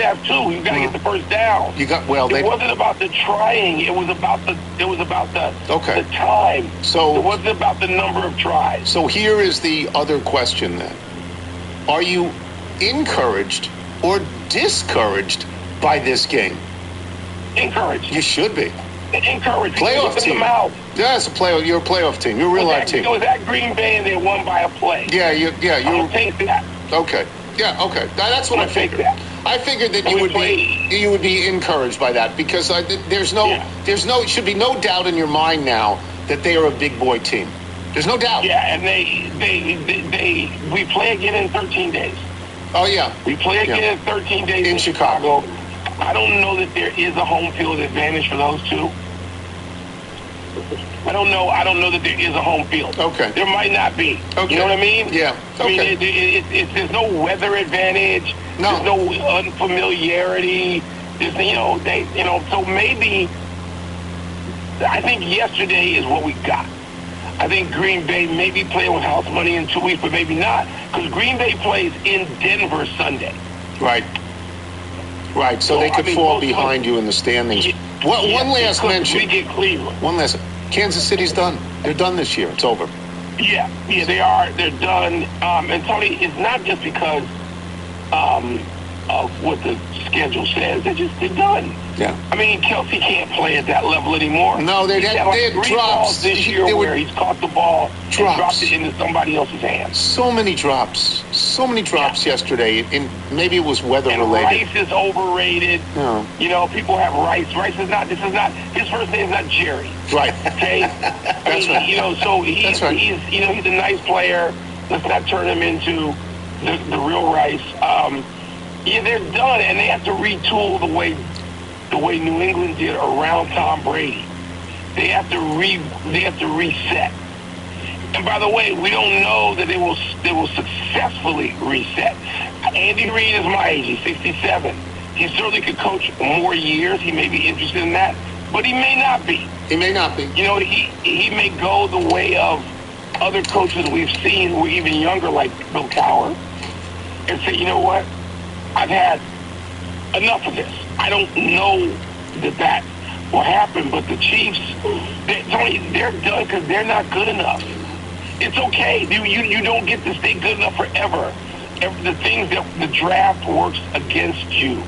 have 2. You got to get the first down. It wasn't about the trying. It was about the time. So it wasn't about the number of tries. So here is the other question then. Are you encouraged or discouraged by this game? Encouraged. You should be. Encouraged. Playoff team. Yeah, it's a playoff. You're a playoff team. You're a real life team. It was at Green Bay and they won by a play. Yeah, I'll take that. Okay. Yeah, okay. That's what I figured. I figured that you would be encouraged by that because there should be no doubt in your mind now that they are a big boy team. There's no doubt. Yeah, and we play again in 13 days. Oh yeah. We play again in 13 days in Chicago. I don't know that there is a home field advantage for those two. I don't know that there is a home field. Okay. There might not be. Okay. You know what I mean? Yeah. Okay. I mean, there's no weather advantage. No. There's no unfamiliarity. So maybe I think yesterday is what we got. I think Green Bay may be playing with house money in 2 weeks, but maybe not. Because Green Bay plays in Denver Sunday. Right. Right, so they could fall behind you in the standings. One last mention. We get Cleveland. One last. Kansas City's done. They're done this year. It's over. Yeah, they are. They're done. And Tony, it's not just because of what the schedule says. They're done. Yeah. I mean, Kelsey can't play at that level anymore. No, they had drops this year where he's caught the ball and dropped it into somebody else's hands. So many drops yesterday, and maybe it was weather related. Rice is overrated. No. You know, people have Rice. Rice is not. This is not. His first name is not Jerry. Right. Okay. That's right. You know, so he's right. he's a nice player. Let's not turn him into the real Rice. They're done, and they have to retool the way New England did around Tom Brady. They have to reset. And by the way, we don't know that they will successfully reset. Andy Reid is my age. He's 67. He certainly could coach more years. He may be interested in that, but he may not be. He may not be. You know, he may go the way of other coaches we've seen who are even younger, like Bill Cowher, and say, you know what? I've had enough of this. I don't know that will happen, but the Chiefs, they're done because they're not good enough. It's okay. You don't get to stay good enough forever. The things that the draft works against you.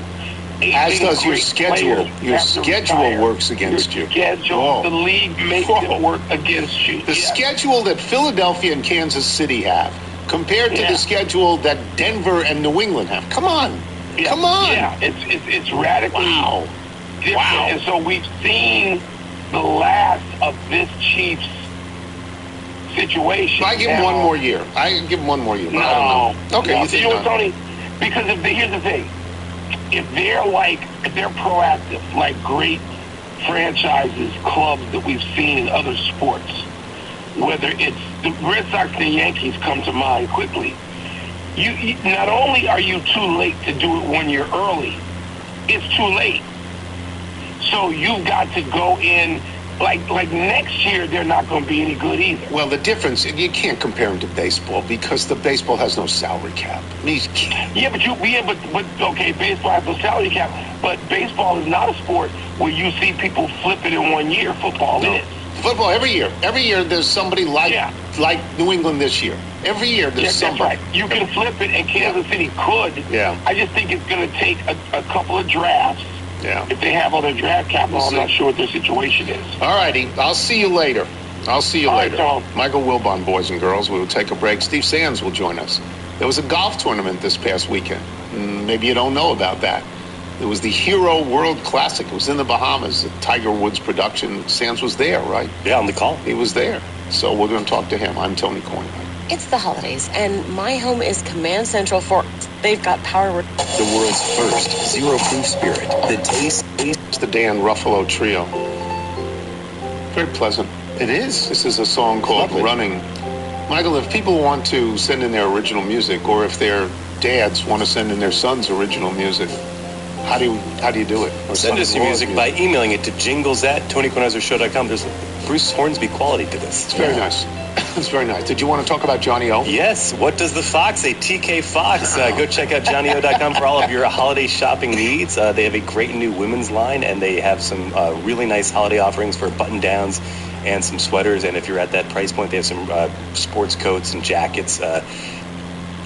As does your schedule. Your schedule works against you. Schedule. The league makes it work against you. The schedule that Philadelphia and Kansas City have compared to the schedule that Denver and New England have. Come on. Come on. Yeah, it's radically different. Wow. And so we've seen the last of this Chiefs situation. I give him one more year. I give him one more year. No. I don't know. Okay. No, you know what, Tony? Because here's the thing. If they're proactive, like great franchises, clubs that we've seen in other sports, whether it's the Red Sox and the Yankees come to mind quickly, you not only are you too late to do it 1 year early, it's too late. So you've got to go in, like next year, they're not going to be any good either. Well, the difference, you can't compare them to baseball because the baseball has no salary cap. Yeah, but okay, baseball has no salary cap, but baseball is not a sport where you see people flip it in 1 year. Football is. Football every year there's somebody like New England this year. Every year there's somebody. That's right. You can flip it, and Kansas City could. Yeah. I just think it's going to take a couple of drafts. Yeah. If they have all their draft capital, I'm not sure what their situation is. All righty. I'll see you later. Right, Michael Wilbon, boys and girls. We will take a break. Steve Sands will join us. There was a golf tournament this past weekend. Maybe you don't know about that. It was the Hero World Classic. It was in the Bahamas. Tiger Woods production. Sands was there, right? Yeah, on the call. He was there. So we're going to talk to him. I'm Tony Cornwell. It's the holidays, and my home is Command Central for they've got power. The world's first zero-proof spirit. The taste. It's the Dan Ruffalo Trio. Very pleasant. It is. This is a song called Running. Michael, if people want to send in their original music, or if their dads want to send in their son's original music, how do you do it? Or send us your music by emailing it to jingles@TonyKornheiserShow.com. There's Bruce Hornsby quality to this. It's very nice. It's very nice. Did you want to talk about Johnny O? Yes. What does the Fox say? TK Fox. Go check out JohnnyO.com for all of your holiday shopping needs. They have a great new women's line, and they have some really nice holiday offerings for button-downs and some sweaters. And if you're at that price point, they have some sports coats and jackets.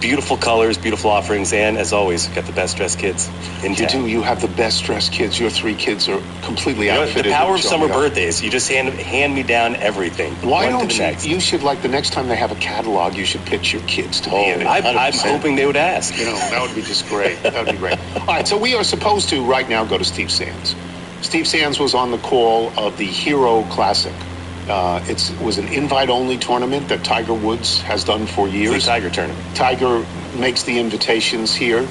beautiful colors, beautiful offerings, and as always, we've got the best dressed kids in town. You do. You have the best dressed kids. Your 3 kids are completely outfitted. The power of summer birthdays. You just hand me down everything. Why don't you should, like, the next time they have a catalog, you should pitch your kids to me. I'm hoping they would ask. That would be just great. That would be great. All right, so we are supposed to right now go to Steve Sands. Steve Sands was on the call of the Hero Classic. It was an invite-only tournament that Tiger Woods has done for years. It's a Tiger tournament. Tiger makes the invitations here,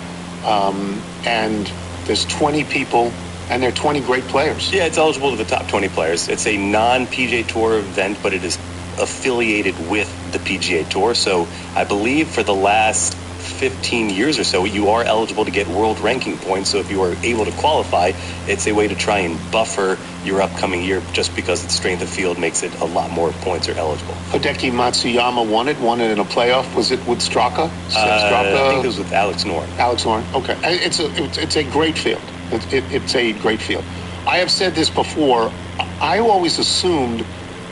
and there's 20 people, and there are 20 great players. Yeah, it's eligible to the top 20 players. It's a non-PGA Tour event, but it is affiliated with the PGA Tour. So I believe for the last 15 years or so, you are eligible to get world ranking points. So if you are able to qualify, it's a way to try and buffer your upcoming year, just because its strength of field makes it a lot more points are eligible. Hideki Matsuyama won it in a playoff. Was it with Straka? I think it was with Alex Noren. Alex Noren, okay. It's a great field. It's a great field. I have said this before. I always assumed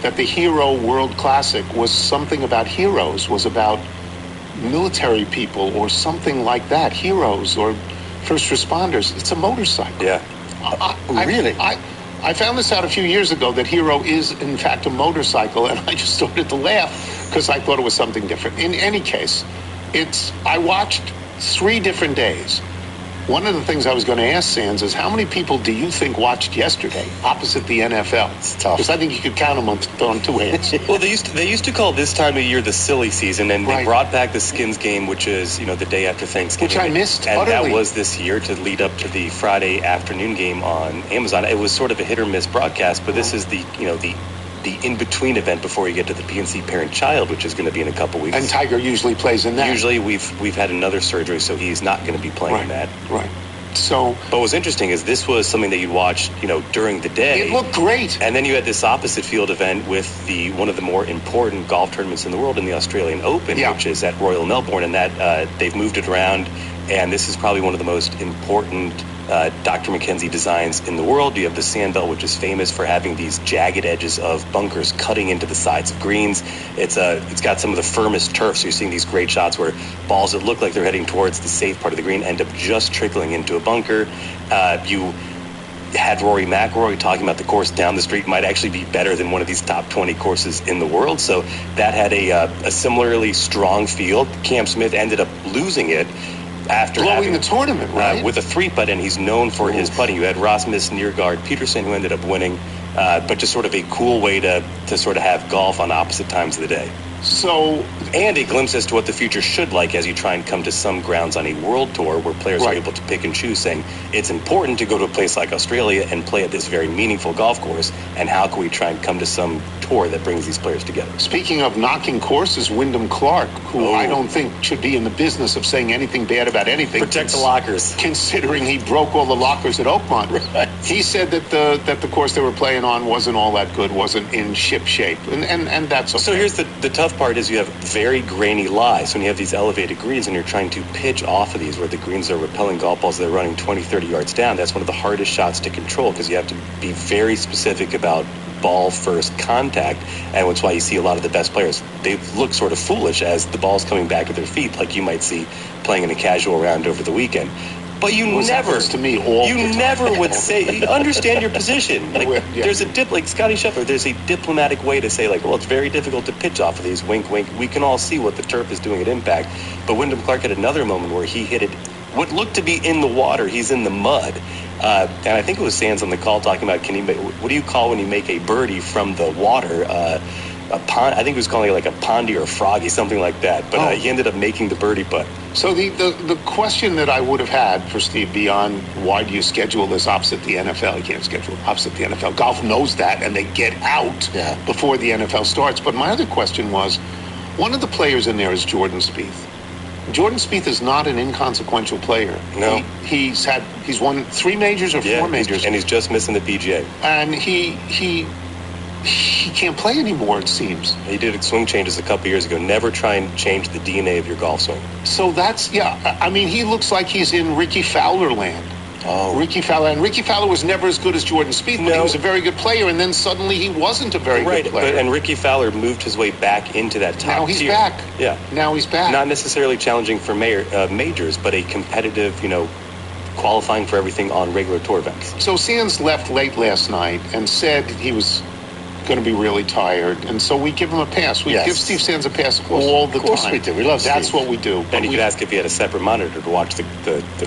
that the Hero World Classic was something about heroes, was about military people or something like that, heroes or first responders. It's a motorcycle. Yeah. Really? I found this out a few years ago, that Hero is in fact a motorcycle, and I just started to laugh because I thought it was something different. In any case, I watched 3 different days. One of the things I was going to ask Sands is, how many people do you think watched yesterday opposite the NFL? It's tough. Because I think you could count them on 2 hands. Well, they used to call this time of year the silly season, and they brought back the Skins game, which is the day after Thanksgiving, which I missed. And utterly. that was this year to lead up to the Friday afternoon game on Amazon. It was sort of a hit or miss broadcast, but this is the in-between event before you get to the PNC Parent-Child, which is going to be in a couple weeks. And Tiger usually plays in that. Usually we've had another surgery, so he's not going to be playing in that. Right. So, but what's interesting is this was something that you'd watch, during the day. It looked great. And then you had this opposite field event with one of the more important golf tournaments in the world, in the Australian Open, which is at Royal Melbourne, and that they've moved it around. And this is probably one of the most important Dr. McKenzie designs in the world. You have the Sandbell, which is famous for having these jagged edges of bunkers cutting into the sides of greens. It's got some of the firmest turf, so you're seeing these great shots where balls that look like they're heading towards the safe part of the green end up just trickling into a bunker. You had Rory McIlroy talking about the course down the street might actually be better than one of these top 20 courses in the world. So that had a similarly strong field. Cam Smith ended up losing it after blowing the tournament, right? With a 3-putt, and he's known for his putting. You had Rasmus Nørgaard Peterson, who ended up winning, but just sort of a cool way to sort of have golf on opposite times of the day. So, and a glimpse as to what the future should like as you try and come to some grounds on a world tour where players are able to pick and choose, saying it's important to go to a place like Australia and play at this very meaningful golf course, and how can we try and come to some tour that brings these players together. Speaking of knocking courses, Wyndham Clark, who I don't think should be in the business of saying anything bad about anything. Protect the lockers. Considering he broke all the lockers at Oakmont. Right. He said that the course they were playing on wasn't all that good, wasn't in ship shape, and that's okay. So here's the tough part is you have very grainy lies. When you have these elevated greens and you're trying to pitch off of these where the greens are repelling golf balls that are running 20, 30 yards down, that's one of the hardest shots to control, because you have to be very specific about ball first contact, and that's why you see a lot of the best players, they look sort of foolish as the ball's coming back at their feet, like you might see playing in a casual round over the weekend. But you never, to me all you never would say, understand your position. Like there's like Scotty Scheffler, there's a diplomatic way to say, like, well, it's very difficult to pitch off of these. Wink, wink. We can all see what the turf is doing at impact. But Wyndham Clark had another moment where he hit it, what looked to be in the water. He's in the mud, and I think it was Sands on the call talking about, what do you call when you make a birdie from the water? A pond, I think he was calling it like a pondy or a froggy, something like that. But he ended up making the birdie putt. So the question that I would have had for Steve, beyond why do you schedule this opposite the NFL? You can't schedule it opposite the NFL. Golf knows that, and they get out before the NFL starts. But my other question was, one of the players in there is Jordan Spieth. Jordan Spieth is not an inconsequential player. No. He's won 3 majors or 4 majors. And he's just missing the PGA. And he can't play anymore, it seems. He did swing changes a couple years ago. Never try and change the DNA of your golf swing. So that's, I mean, he looks like he's in Ricky Fowler land. Ricky Fowler. And Ricky Fowler was never as good as Jordan Spieth, but he was a very good player, and then suddenly he wasn't a very good player. And Ricky Fowler moved his way back into that top Now he's tier. back. Yeah. Now he's back. Not necessarily challenging for majors, but a competitive, qualifying for everything on regular tour events. So Sands left late last night and said he was going to be really tired, and so we give him a pass. We give Steve Sands a pass all the time. Of course we do. We love Steve. That's what we do. And you could ask if he had a separate monitor to watch the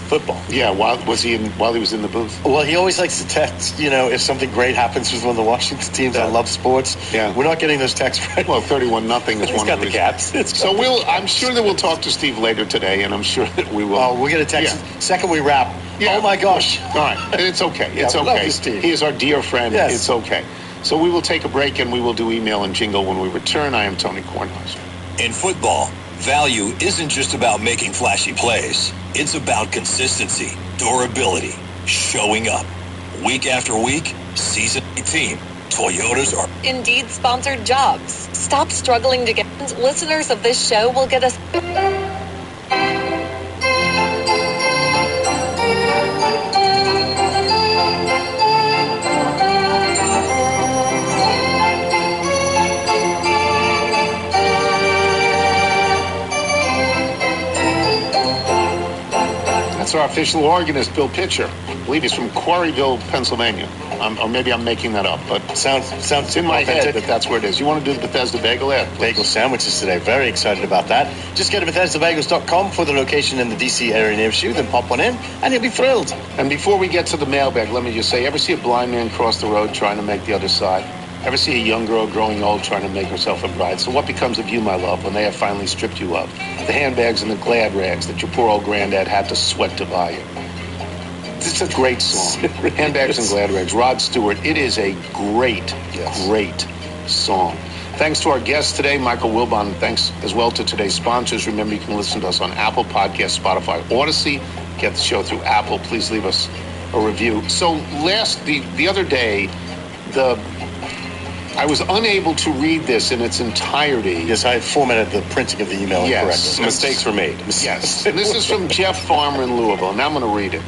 football. Yeah, while he was in the booth. Well, he always likes to text, if something great happens with one of the Washington teams. I love sports. Yeah. We're not getting those texts right. Well, 31-0 is one of the caps. I'm sure that we'll talk to Steve later today, and I'm sure that we will. Oh, we're going to text second we wrap. Yeah. Oh, my gosh. All right. It's okay. It's okay. Love you, Steve. He is our dear friend. Yes. It's okay. So we will take a break, and we will do email and jingle when we return. I am Tony Kornheiser. In football, value isn't just about making flashy plays. It's about consistency, durability, showing up. Week after week, season 18, Toyotas are Indeed sponsored jobs. Stop struggling to get listeners of this show will get us. That's our official organist, Bill Pitcher. I believe he's from Quarryville, Pennsylvania. Or maybe I'm making that up, but sounds in my authentic. head that's where it is. You want to do the Bethesda Bagel ad? Bagel sandwiches today. Very excited about that. Just go to BethesdaBagels.com for the location in the D.C. area nearest you, then pop one in, and you'll be thrilled. And before we get to the mailbag, let me just say, ever see a blind man cross the road trying to make the other side? Ever see a young girl growing old trying to make herself a bride? So what becomes of you, my love, when they have finally stripped you of the handbags and the glad rags that your poor old granddad had to sweat to buy you? It's a great song. Handbags and glad rags. Rod Stewart. It is a great song. Thanks to our guests today, Michael Wilbon. Thanks as well to today's sponsors. Remember, you can listen to us on Apple Podcasts, Spotify, Odyssey. Get the show through Apple. Please leave us a review. So the other day, I was unable to read this in its entirety. Yes, I formatted the printing of the email correctly. Mistakes were made. Yes. And this is from Jeff Farmer in Louisville, and I'm going to read it.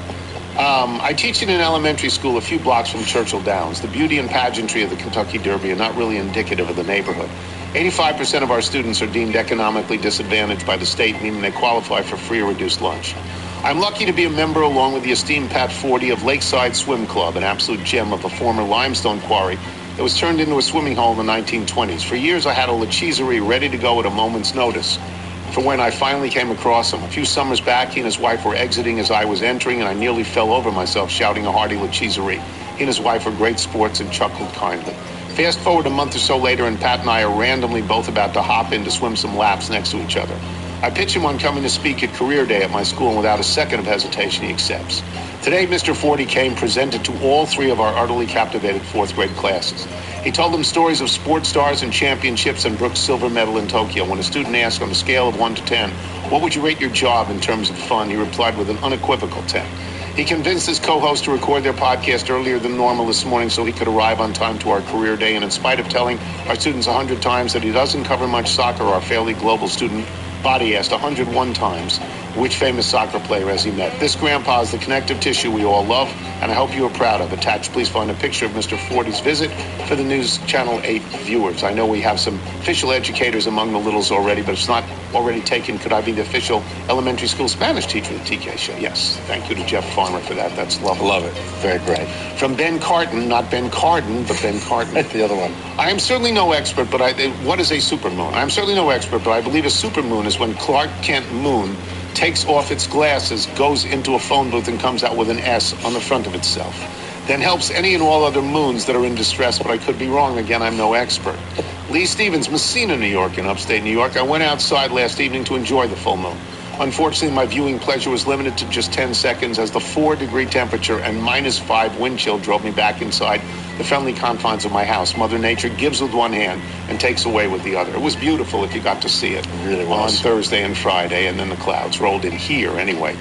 I teach in an elementary school a few blocks from Churchill Downs. The beauty and pageantry of the Kentucky Derby are not really indicative of the neighborhood. 85% of our students are deemed economically disadvantaged by the state, meaning they qualify for free or reduced lunch. I'm lucky to be a member, along with the esteemed Pat Forty, of Lakeside Swim Club, an absolute gem of a former limestone quarry that was turned into a swimming hole in the 1920s. For years, I had a lacheserie ready to go at a moment's notice for when I finally came across him. A few summers back, he and his wife were exiting as I was entering, and I nearly fell over myself shouting a hearty lacheserie. He and his wife were great sports and chuckled kindly. Fast forward a month or so later, and Pat and I are randomly both about to hop in to swim some laps next to each other. I pitch him on coming to speak at Career Day at my school, and without a second of hesitation, he accepts. Today, Mr. Forty came presented to all three of our utterly captivated fourth grade classes. He told them stories of sports stars and championships and Brooks' silver medal in Tokyo. When a student asked on a scale of 1 to 10, what would you rate your job in terms of fun, he replied with an unequivocal 10. He convinced his co-host to record their podcast earlier than normal this morning so he could arrive on time to our Career Day. And in spite of telling our students 100 times that he doesn't cover much soccer, our fairly global student body asked 101 times which famous soccer player has he met. This grandpa is the connective tissue we all love, and I hope you are proud of. Attached, please find a picture of Mr. Forty's visit for the News Channel 8 viewers. I know we have some official educators among the littles already, but if it's not already taken, could I be the official elementary school Spanish teacher of the TK Show? Yes. Thank you to Jeff Farmer for that. That's lovely. Love it. Very great. From Ben Carton, not Ben Carden, but Ben Carton. The other one. I am certainly no expert, but what is a supermoon? I am certainly no expert, but I believe a supermoon is when Clark Kent Moon takes off its glasses, goes into a phone booth, and comes out with an S on the front of itself. Then helps any and all other moons that are in distress, but I could be wrong. Again, I'm no expert. Lee Stevens, Messina, New York, in upstate New York. I went outside last evening to enjoy the full moon. Unfortunately, my viewing pleasure was limited to just 10 seconds as the 4-degree temperature and -5 wind chill drove me back inside the friendly confines of my house. Mother Nature gives with one hand and takes away with the other. It was beautiful if you got to see it. It really was. On Thursday and Friday, and then the clouds rolled in here anyway.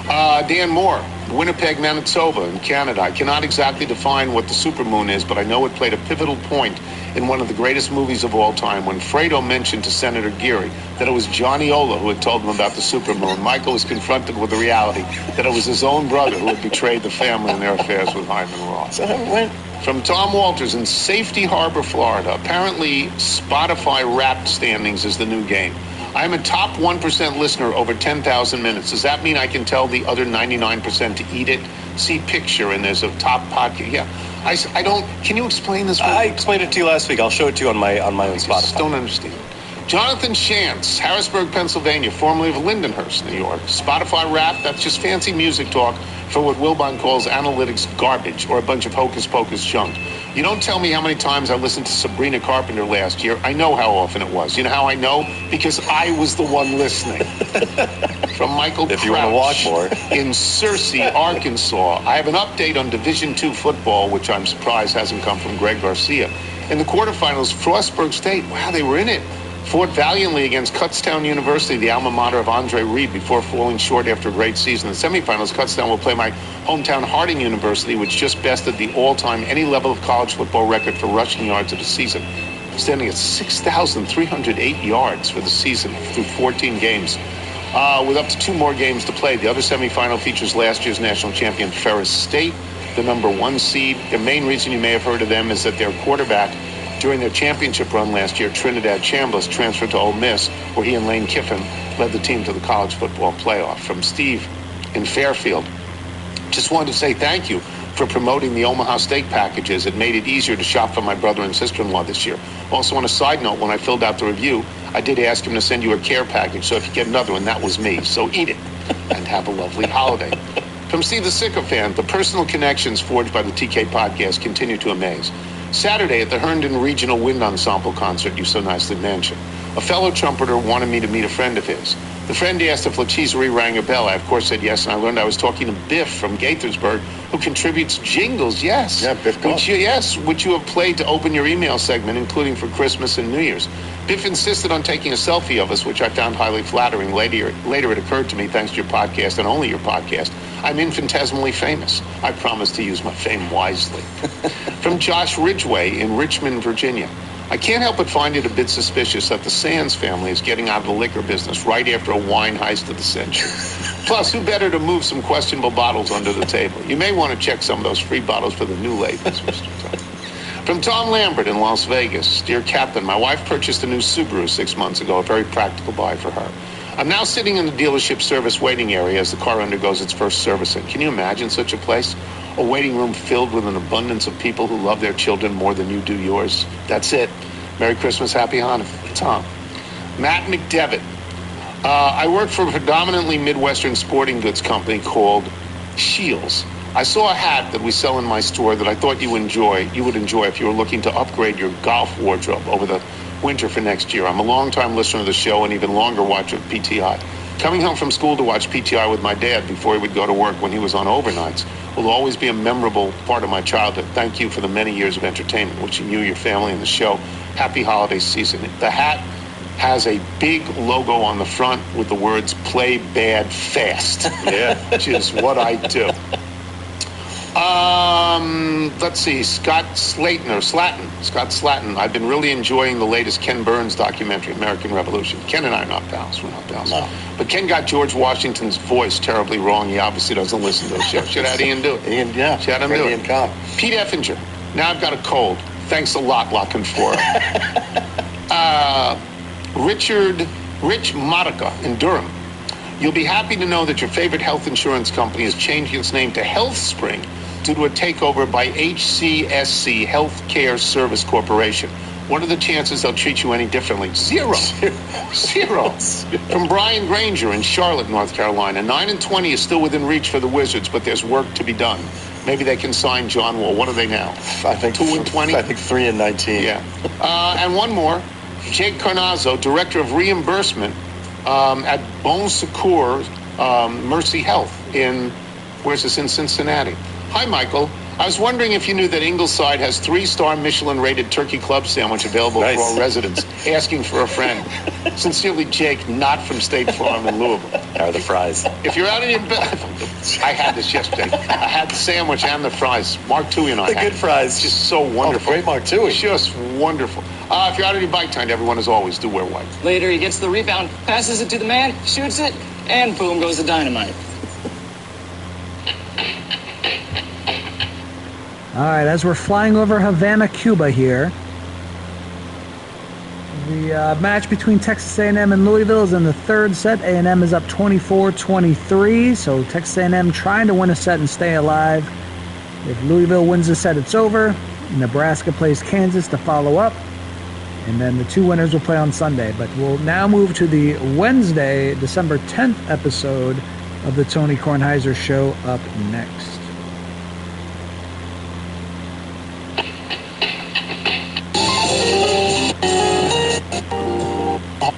Dan Moore, Winnipeg, Manitoba in Canada. I cannot exactly define what the supermoon is, but I know it played a pivotal point in one of the greatest movies of all time when Fredo mentioned to Senator Geary that it was Johnny Ola who had told him about the supermoon. Michael was confronted with the reality that it was his own brother who had betrayed the family in their affairs with Hyman Roth. So that went. From Tom Walters in Safety Harbor, Florida. Apparently, Spotify Wrapped standings is the new game. I'm a top 1% listener over 10,000 minutes. Does that mean I can tell the other 99% to eat it? See picture, and there's a top podcast. Yeah. I don't. Can you explain this? I explained it to you last week. I'll show it to you on my own Spotify. I just don't understand. Jonathan Shantz, Harrisburg, Pennsylvania, formerly of Lindenhurst, New York. Spotify Wrapped, that's just fancy music talk for what Wilbon calls analytics garbage or a bunch of hocus-pocus junk. You don't tell me how many times I listened to Sabrina Carpenter last year. I know how often it was. You know how I know? Because I was the one listening. From Michael If you want to watch more. in Searcy, Arkansas. I have an update on Division II football, which I'm surprised hasn't come from Greg Garcia. In the quarterfinals, Frostburg State, wow, they were in it. Fought valiantly against Kutztown University, the alma mater of Andre Reed, before falling short after a great season. In the semifinals, Kutztown will play my hometown Harding University, which just bested the all-time any level of college football record for rushing yards of the season, standing at 6,308 yards for the season through 14 games. With up to 2 more games to play. The other semifinal features last year's national champion Ferris State, the number 1 seed. The main reason you may have heard of them is that their quarterback during their championship run last year, Trinidad Chambliss, transferred to Ole Miss, where he and Lane Kiffin led the team to the college football playoff. From Steve in Fairfield, just wanted to say thank you for promoting the Omaha Steak packages. It made it easier to shop for my brother and sister-in-law this year. Also, on a side note, when I filled out the review, I did ask him to send you a care package, so if you get another one, that was me. So eat it and have a lovely holiday. From Steve the Sycophant, the personal connections forged by the TK podcast continue to amaze. Saturday at the Herndon Regional Wind Ensemble concert you so nicely mentioned, a fellow trumpeter wanted me to meet a friend of his. The friend asked if Lacheserie rang a bell. I, of course, said yes, and I learned I was talking to Biff from Gaithersburg, who contributes jingles, yes. Yeah, Biff. Which you have played to open your email segment, including for Christmas and New Year's. Biff insisted on taking a selfie of us, which I found highly flattering. Later it occurred to me, thanks to your podcast and only your podcast, I'm infinitesimally famous. I promise to use my fame wisely. From Josh Ridgway in Richmond, Virginia. I can't help but find it a bit suspicious that the Sands family is getting out of the liquor business right after a wine heist of the century. Plus, who better to move some questionable bottles under the table? You may want to check some of those free bottles for the new labels, Mr. Tom. From Tom Lambert in Las Vegas. Dear Captain, my wife purchased a new Subaru 6 months ago, a very practical buy for her. I'm now sitting in the dealership service waiting area as the car undergoes its first servicing. Can you imagine such a place? A waiting room filled with an abundance of people who love their children more than you do yours. That's it. Merry Christmas, Happy Hanukkah. Tom. Matt McDevitt. I work for a predominantly Midwestern sporting goods company called Shields. I saw a hat that we sell in my store that I thought you would enjoy if you were looking to upgrade your golf wardrobe over the winter for next year. I'm a longtime listener of the show and even longer watcher of PTI. Coming home from school to watch PTI with my dad before he would go to work when he was on overnights will always be a memorable part of my childhood. Thank you for the many years of entertainment. Wishing you, your family, and the show happy holiday season. The hat has a big logo on the front with the words "Play Bad Fast," which is what I do. Let's see, Scott Slatton. I've been really enjoying the latest Ken Burns documentary, American Revolution. Ken and I are not pals. We're not pals. No. But Ken got George Washington's voice terribly wrong. He obviously doesn't listen to the show. Should have Ian do it. Ian, yeah. Should have him do it. Pete Effinger. Now I've got a cold. Thanks a lot, Lockenfora. Rich Modica in Durham. You'll be happy to know that your favorite health insurance company is changing its name to HealthSpring due to a takeover by HCSC Healthcare Service Corporation. What are the chances they'll treat you any differently? Zero. From Brian Granger in Charlotte, North Carolina. 9-20 is still within reach for the Wizards, but there's work to be done. Maybe they can sign John Wall. What are they now? I think 2-20. I think 3-19. Yeah. And one more. Jake Carnazzo, Director of Reimbursement at Bon Secours Mercy Health in Cincinnati. Hi, Michael. I was wondering if you knew that Ingleside has 3-star Michelin-rated turkey club sandwich available for all residents. Asking for a friend. Sincerely, Jake, not from State Farm in Louisville. How are the fries? If you're out in your I had this yesterday. I had the sandwich and the fries. Mark Tui and I The good fries. Just so wonderful. Great Mark Tui. Just wonderful. If you're out on your bike time, everyone, as always, do wear white. Later, he gets the rebound, passes it to the man, shoots it, and boom goes the dynamite. All right, as we're flying over Havana, Cuba here, the match between Texas A&M and Louisville is in the third set. A&M is up 24-23, so Texas A&M trying to win a set and stay alive. If Louisville wins the set, it's over. Nebraska plays Kansas to follow up, and then the two winners will play on Sunday. But we'll now move to the Wednesday, December 10th episode of the Tony Kornheiser Show up next.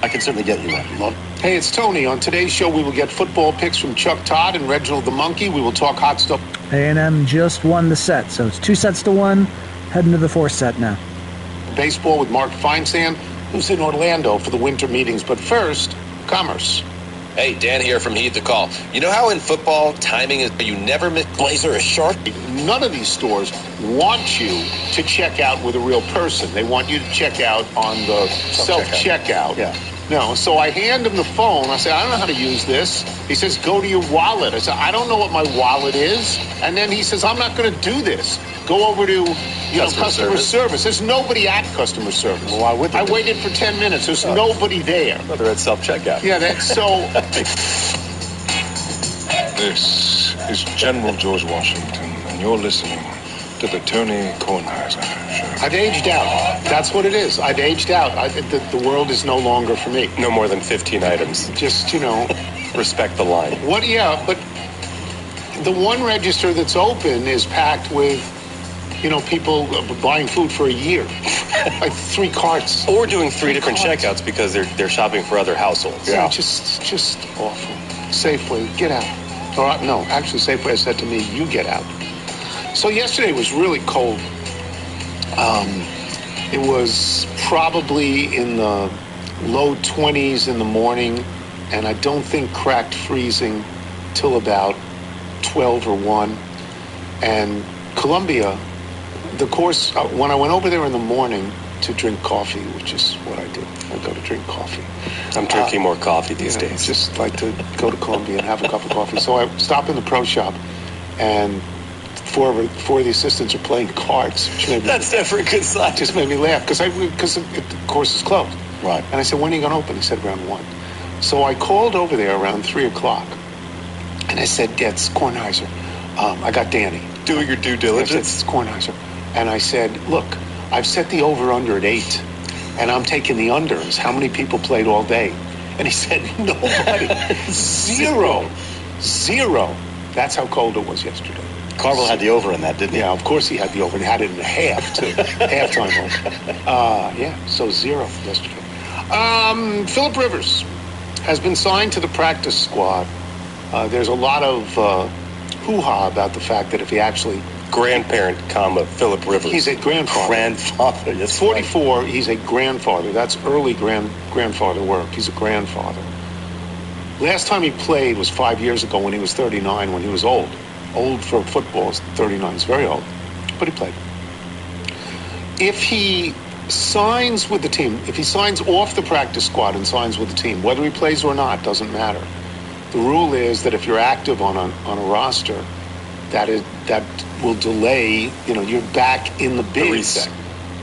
I can certainly get you that. Hey, it's Tony. On today's show, we will get football picks from Chuck Todd and Reginald the Monkey. We will talk hot stuff. A&M just won the set, so it's 2-1, heading to the fourth set now. Baseball with Mark Feinsand, who's in Orlando for the winter meetings. But first, commerce. Hey, Dan here from Heed the Call. You know how in football, timing is you never miss Blazer a shark? None of these stores want you to check out with a real person. They want you to check out on the self-checkout. Yeah. No, so I hand him the phone. I say, I don't know how to use this. He says, go to your wallet. I said, I don't know what my wallet is. And then he says, I'm not going to do this. Go over to customer service. There's nobody at customer service. Well, why would they? I waited for 10 minutes. There's nobody there. Well, they're at self-checkout. Yeah, that's so... This is General George Washington, and you're listening to the Tony Kornheiser Show. I've aged out. That's what it is. I've aged out. The world is no longer for me. No more than 15 items. Just, Respect the line. What? Yeah, but the one register that's open is packed with, people buying food for a year. Like 3 carts. Or doing 3 different checkouts because they're shopping for other households. Yeah, just awful. Safeway, get out. Or, no, actually, Safeway said to me, you get out. So yesterday was really cold. It was probably in the low 20s in the morning, and I don't think cracked freezing till about 12 or 1. And Columbia, the course, when I went over there in the morning to drink coffee, which is what I do, I go to drink coffee. I'm drinking more coffee these days. Just like to go to Columbia and have a cup of coffee. So I stop in the pro shop, and 4 of the assistants are playing cards. That's never a good sign. Just made me laugh because the course is closed. Right. And I said, when are you going to open? He said, around 1. So I called over there around 3 o'clock, and I said, yeah, it's Kornheiser. I got Danny. Doing your due diligence. It's Kornheiser. And I said, look, I've set the over-under at 8, and I'm taking the unders. How many people played all day? And he said, nobody. Zero. That's how cold it was yesterday. Carvel had the over in that, didn't he? Yeah, of course he had the over. He had it in the half, too. Halftime over. So 0 yesterday. Philip Rivers has been signed to the practice squad. There's a lot of hoo-ha about the fact that if he actually... Grandparent, Philip Rivers. He's a grandfather. Grandfather, yes. 44, he's a grandfather. That's early grandfather work. He's a grandfather. Last time he played was 5 years ago when he was 39, when he was old. Old for football, 39 is very old. But he played. If he signs with the team, if he signs off the practice squad and signs with the team, whether he plays or not, doesn't matter. The rule is that if you're active on a roster, that will delay, you're back in the bigs.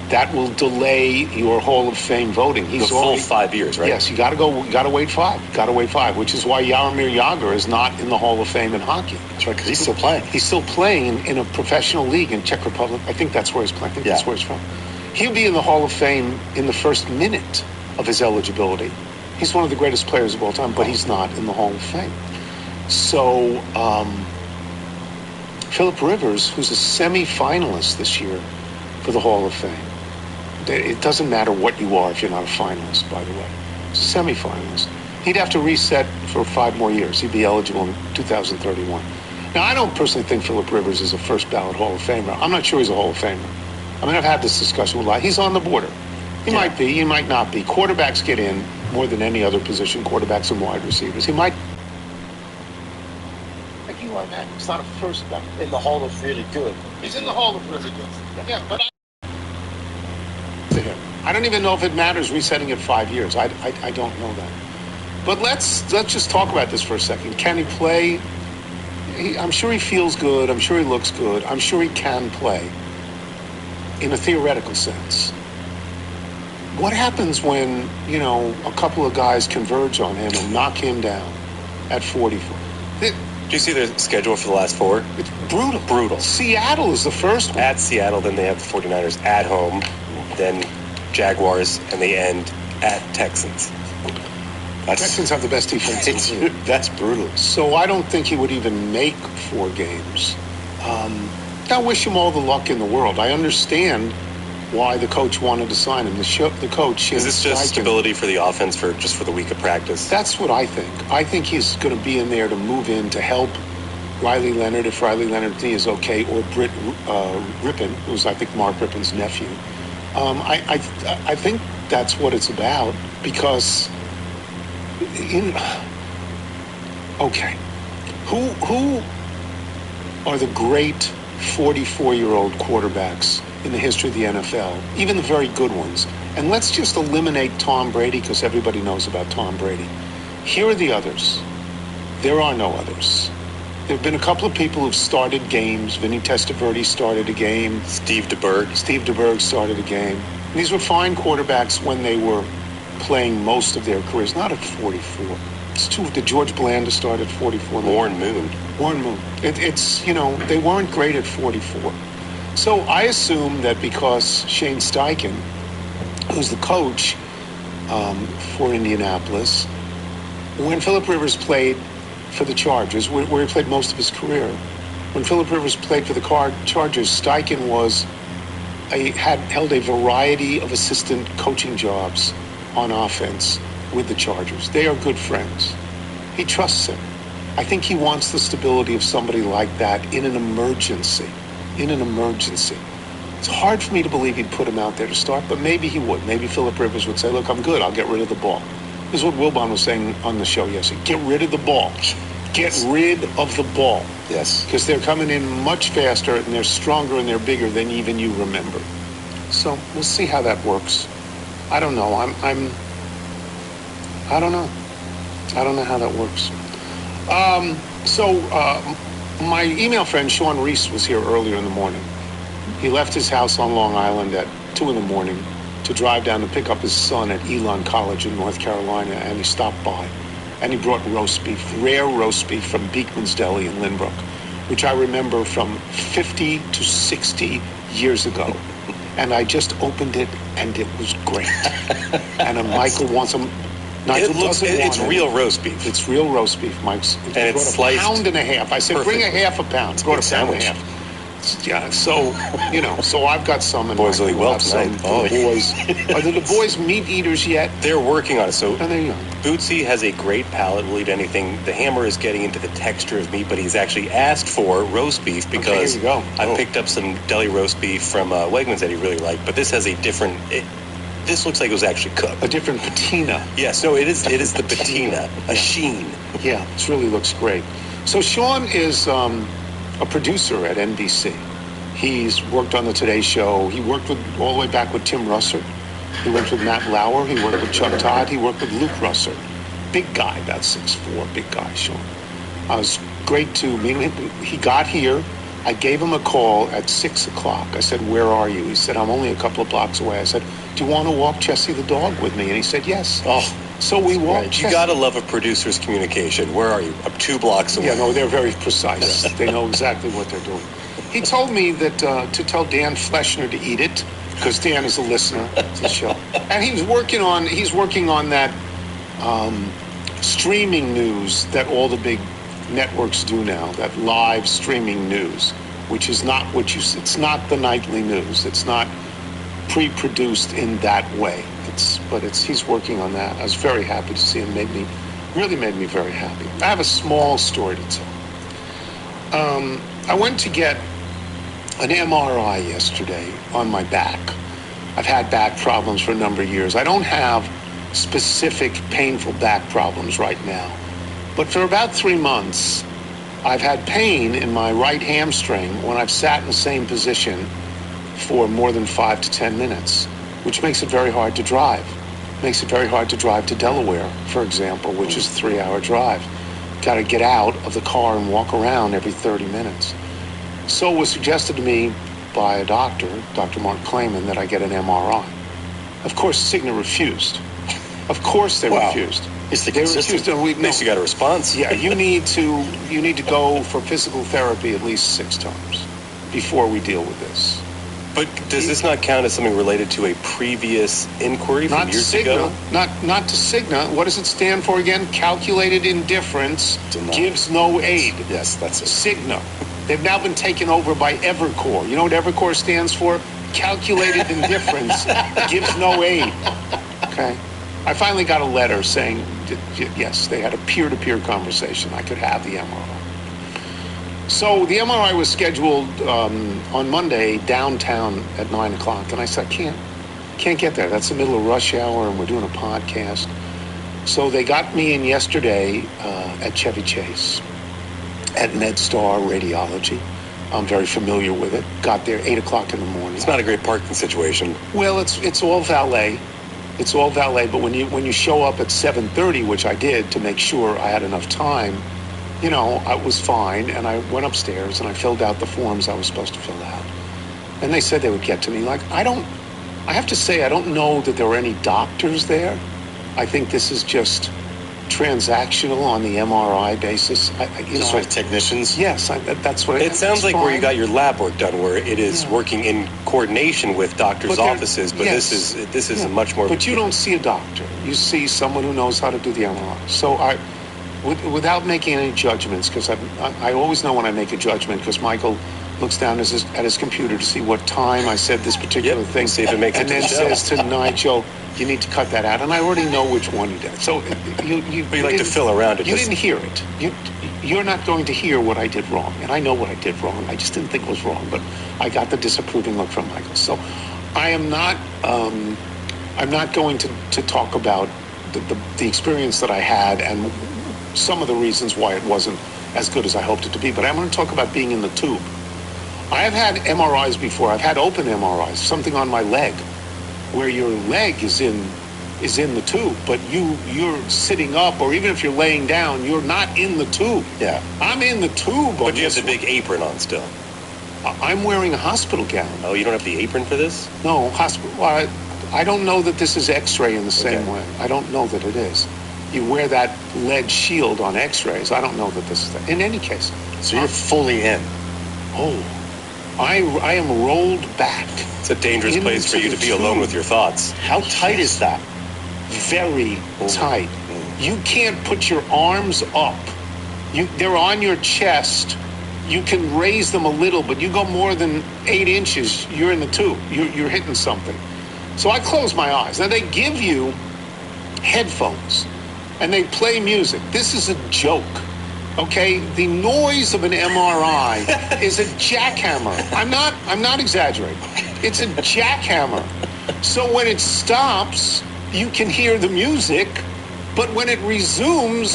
That will delay your Hall of Fame voting. He's the full 5 years, right? Yes, you got to wait 5. Which is why Jaromir Jagr is not in the Hall of Fame in hockey. That's right, because he's still playing. He's still playing in a professional league in Czech Republic. I think that's where he's playing. That's where he's from. He'll be in the Hall of Fame in the first minute of his eligibility. He's one of the greatest players of all time, but he's not in the Hall of Fame. So, Philip Rivers, who's a semi-finalist this year for the Hall of Fame. It doesn't matter what you are if you're not a finalist, by the way. Semi-finalist. He'd have to reset for 5 more years. He'd be eligible in 2031. Now, I don't personally think Philip Rivers is a first ballot Hall of Famer. I'm not sure he's a Hall of Famer. I mean, I've had this discussion with a lot. He's on the border. He might be, he might not be. Quarterbacks get in more than any other position, quarterbacks and wide receivers. He might. Like you on that. It's not a first ballot. In the Hall of Really Good. He's in the Hall of Really Good. Yeah, but I don't even know if it matters resetting it 5 years. I don't know that. But let's just talk about this for a second. Can he play? I'm sure he feels good. I'm sure he looks good. I'm sure he can play in a theoretical sense. What happens when, a couple of guys converge on him and knock him down at 44? Do you see the schedule for the last 4? It's brutal. Brutal. Seattle is the first one. At Seattle, then they have the 49ers at home, then Jaguars, and they end at Texans. Texans have the best defense. That's brutal. So I don't think he would even make 4 games. I wish him all the luck in the world. I understand why the coach wanted to sign him. The coach is this just stability for the offense for the week of practice? That's what I think. I think he's going to be in there to move in to help Riley Leonard if Riley Leonard is okay, or Britt Rippon, who's I think Mark Rippon's nephew. I think that's what it's about because. Who are the great 44-year-old quarterbacks in the history of the NFL, even the very good ones? And let's just eliminate Tom Brady because everybody knows about Tom Brady. Here are the others. There are no others. There have been a couple of people who've started games. Vinny Testaverde started a game. Steve DeBerg started a game. And these were fine quarterbacks when they were playing most of their careers, not at 44. It's too. Did George Blanda start at 44? Warren Moon. It's they weren't great at 44. So I assume that because Shane Steichen, who's the coach for Indianapolis, when Philip Rivers played for the Chargers, where he played most of his career, when Philip Rivers played for the Chargers, Steichen held a variety of assistant coaching jobs on offense with the Chargers. They are good friends. He trusts him. I think he wants the stability of somebody like that in an emergency. It's hard for me to believe he'd put him out there to start, but maybe he would. Maybe Philip Rivers would say, look, I'm good. I'll get rid of the ball. This is what Wilbon was saying on the show yesterday. Get rid of the ball. Get rid of the ball. Yes. Because they're coming in much faster and they're stronger and they're bigger than even you remember. So we'll see how that works. I don't know. I don't know. I don't know how that works. My email friend Sean Reese was here earlier in the morning. He left his house on Long Island at 2 in the morning to drive down to pick up his son at Elon College in North Carolina, and he stopped by. And he brought roast beef, rare roast beef from Beekman's Deli in Lynbrook, which I remember from 50 to 60 years ago. And I just opened it, and it was great. And Michael wants some. It's real roast beef. It's real roast beef, Mike's. And it's sliced. A pound and a half. I said, perfectly. Bring a half a pound. Brought a pound and a half. Yeah, so I've got some. And boys will eat well tonight. The boys. Are the boys meat eaters yet? They're working on it. So there you go. Bootsy has a great palate, will eat anything. The Hammer is getting into the texture of meat, but he's actually asked for roast beef because I picked up some deli roast beef from Wegmans that he really liked. But this has a different. This looks like it was actually cooked. A different patina. Yes, no, it is the patina, a sheen. Yeah, it really looks great. So Sean is a producer at NBC. He's worked on the Today Show. He worked all the way back with Tim Russert. He worked with Matt Lauer. He worked with Chuck Todd. He worked with Luke Russert. Big guy, about 6'4", big guy, Sean. It was great to meet him. He got here. I gave him a call at 6 o'clock. I said, where are you? He said, I'm only a couple of blocks away. I said, do you want to walk Chessie the dog with me? And he said, yes. Oh, so we walked. You got to love a producer's communication. Where are you? I'm 2 blocks away. Yeah, no, they're very precise. They know exactly what they're doing. He told me that to tell Dan Fleshner to eat it, because Dan is a listener to the show. And he's working on that streaming news that all the big networks do now, that live streaming news, which is not it's not the nightly news. It's not pre-produced in that way. He's working on that. I was very happy to see him. Really made me very happy. I have a small story to tell. I went to get an MRI yesterday on my back. I've had back problems for a number of years. I don't have specific painful back problems right now. But for about 3 months, I've had pain in my right hamstring when I've sat in the same position for more than 5 to 10 minutes, which makes it very hard to drive. Makes it very hard to drive to Delaware, for example, which is a 3-hour drive. Got to get out of the car and walk around every 30 minutes. So it was suggested to me by a doctor, Dr. Mark Clayman, that I get an MRI. Of course, Cigna refused. Of course they refused. They refused. At least you got a response. Yeah, you need to go for physical therapy at least 6 times before we deal with this. But does this not count as something related to a previous inquiry from years ago? Not to Cigna. What does it stand for again? Calculated indifference gives no aid. Yes, that's it. Cigna. They've now been taken over by Evercore. You know what Evercore stands for? Calculated indifference gives no aid. Okay. I finally got a letter saying, yes, they had a peer-to-peer conversation. I could have the MRI. So the MRI was scheduled on Monday downtown at 9 o'clock. And I said, I can't get there. That's the middle of rush hour and we're doing a podcast. So they got me in yesterday at Chevy Chase at MedStar Radiology. I'm very familiar with it. Got there 8 o'clock in the morning. It's not a great parking situation. Well, it's all valet. It's all valet. But when you show up at 7:30, which I did to make sure I had enough time, you know, I was fine, and I went upstairs and I filled out the forms I was supposed to fill out. And they said they would get to me. Like, I have to say, I don't know that there were any doctors there. I think this is just transactional on the MRI basis. Just like technicians? Yes, that's what it sounds like. Where you got your lab work done, where it is working in coordination with doctors' offices, but this is a much more. But you don't see a doctor. You see someone who knows how to do the MRI. So without making any judgments, because I always know when I make a judgment, because Michael looks down at his computer to see what time I said this particular thing, see if it makes and then says to Nigel, you need to cut that out, and I already know which one he did. So you like to fill around it. You didn't hear it. You're not going to hear what I did wrong, and I know what I did wrong. I just didn't think it was wrong, but I got the disapproving look from Michael. So I am not. I'm not going to talk about the experience that I had and some of the reasons why it wasn't as good as I hoped it to be. But I'm going to talk about being in the tube. I have had MRIs before. I've had open MRIs, something on my leg, where your leg is in the tube, but you're sitting up, or even if you're laying down, you're not in the tube. Yeah. I'm in the tube. But you have the big apron on still. I'm wearing a hospital gown. Oh, you don't have the apron for this? No, hospital. Well, I don't know that this is X-ray in the same way. I don't know that it is. You wear that lead shield on X-rays. I don't know that this is that. In any case. So you're fully in. Oh, I am rolled back. It's a dangerous place for you to be alone with your thoughts. How tight is that? Very tight. You can't put your arms up. They're on your chest. You can raise them a little, but you go more than 8 inches, you're in the tube. You're hitting something. So I close my eyes. Now, they give you headphones, and they play music. This is a joke, okay? The noise of an MRI is a jackhammer. I'm not exaggerating. It's a jackhammer. So when it stops, you can hear the music, but when it resumes,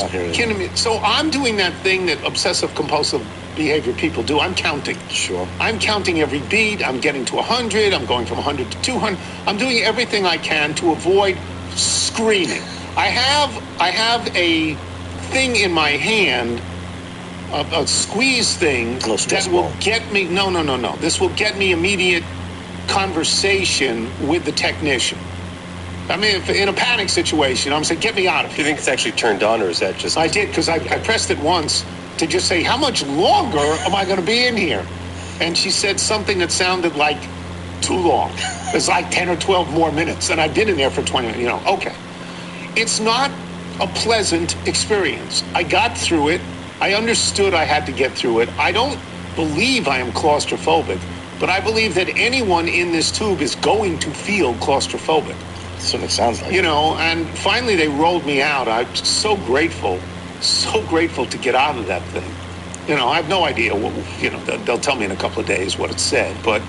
so I'm doing that thing that obsessive-compulsive behavior people do. I'm counting. Sure. I'm counting every beat. I'm getting to 100. I'm going from 100 to 200. I'm doing everything I can to avoid screaming. I have a thing in my hand, a squeeze thing that will get me. No. This will get me immediate conversation with the technician. I mean, if in a panic situation, I'm saying, get me out of here. Do you think it's actually turned on, or is that just... I did, because I pressed it once to just say, how much longer am I going to be in here? And she said something that sounded like too long. It's like 10 or 12 more minutes, and I've been in there for 20 minutes, okay. It's not a pleasant experience. I got through it. I understood I had to get through it. I don't believe I am claustrophobic, but I believe that anyone in this tube is going to feel claustrophobic. That's what it sounds like. And finally they rolled me out. I'm so grateful to get out of that thing. You know, I have no idea what, you know, they'll tell me in a couple of days what it said, but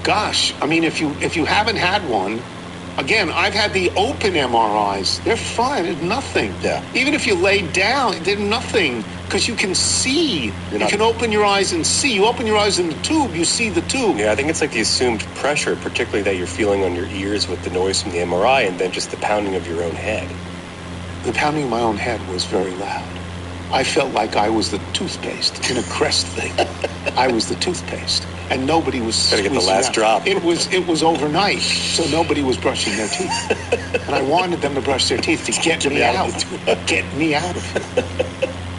gosh, I mean, if you haven't had one, again, I've had the open MRIs. They're fine. It's nothing. Yeah. Even if you lay down, they're nothing because you can see. You can open your eyes and see. You open your eyes in the tube, you see the tube. Yeah, I think it's like the assumed pressure, particularly that you're feeling on your ears with the noise from the MRI and then just the pounding of your own head. The pounding of my own head was very loud. I felt like I was the toothpaste in a Crest thing. I was the toothpaste, and nobody was. Gotta get the last drop. It was overnight, so nobody was brushing their teeth, and I wanted them to brush their teeth to get me out. Get me out of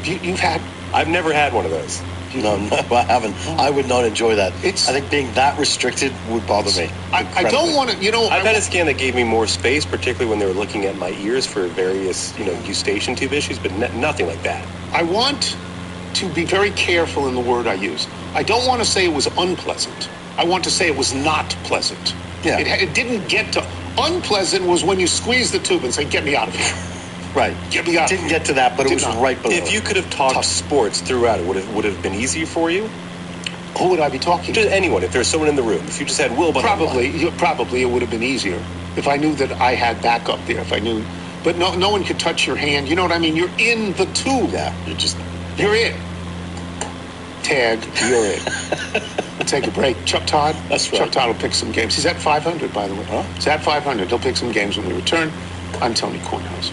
here. You've had? I've never had one of those. No, I haven't. I would not enjoy that. I think being that restricted would bother me. I don't want to, you know. I've had a scan that gave me more space, particularly when they were looking at my ears for various, eustachian tube issues, but nothing like that. I want to be very careful in the word I use. I don't want to say it was unpleasant. I want to say it was not pleasant. Yeah. It didn't get to... Unpleasant was when you squeeze the tube and say, get me out of here. Right. Get me out. Didn't get to that, but it was right below. If you could have talked sports throughout, would it have been easier for you? Who would I be talking to? Just anyone. If there's someone in the room. If you just had Will, probably it would have been easier if I knew that I had backup there. If I knew, but no one could touch your hand. You know what I mean? You're in the tube. Yeah. You're in. Tag. You're in. We'll take a break. Chuck Todd. That's right. Chuck Todd will pick some games. He's at 500, by the way. Huh? He's at 500. He'll pick some games when we return. I'm Tony Kornheiser.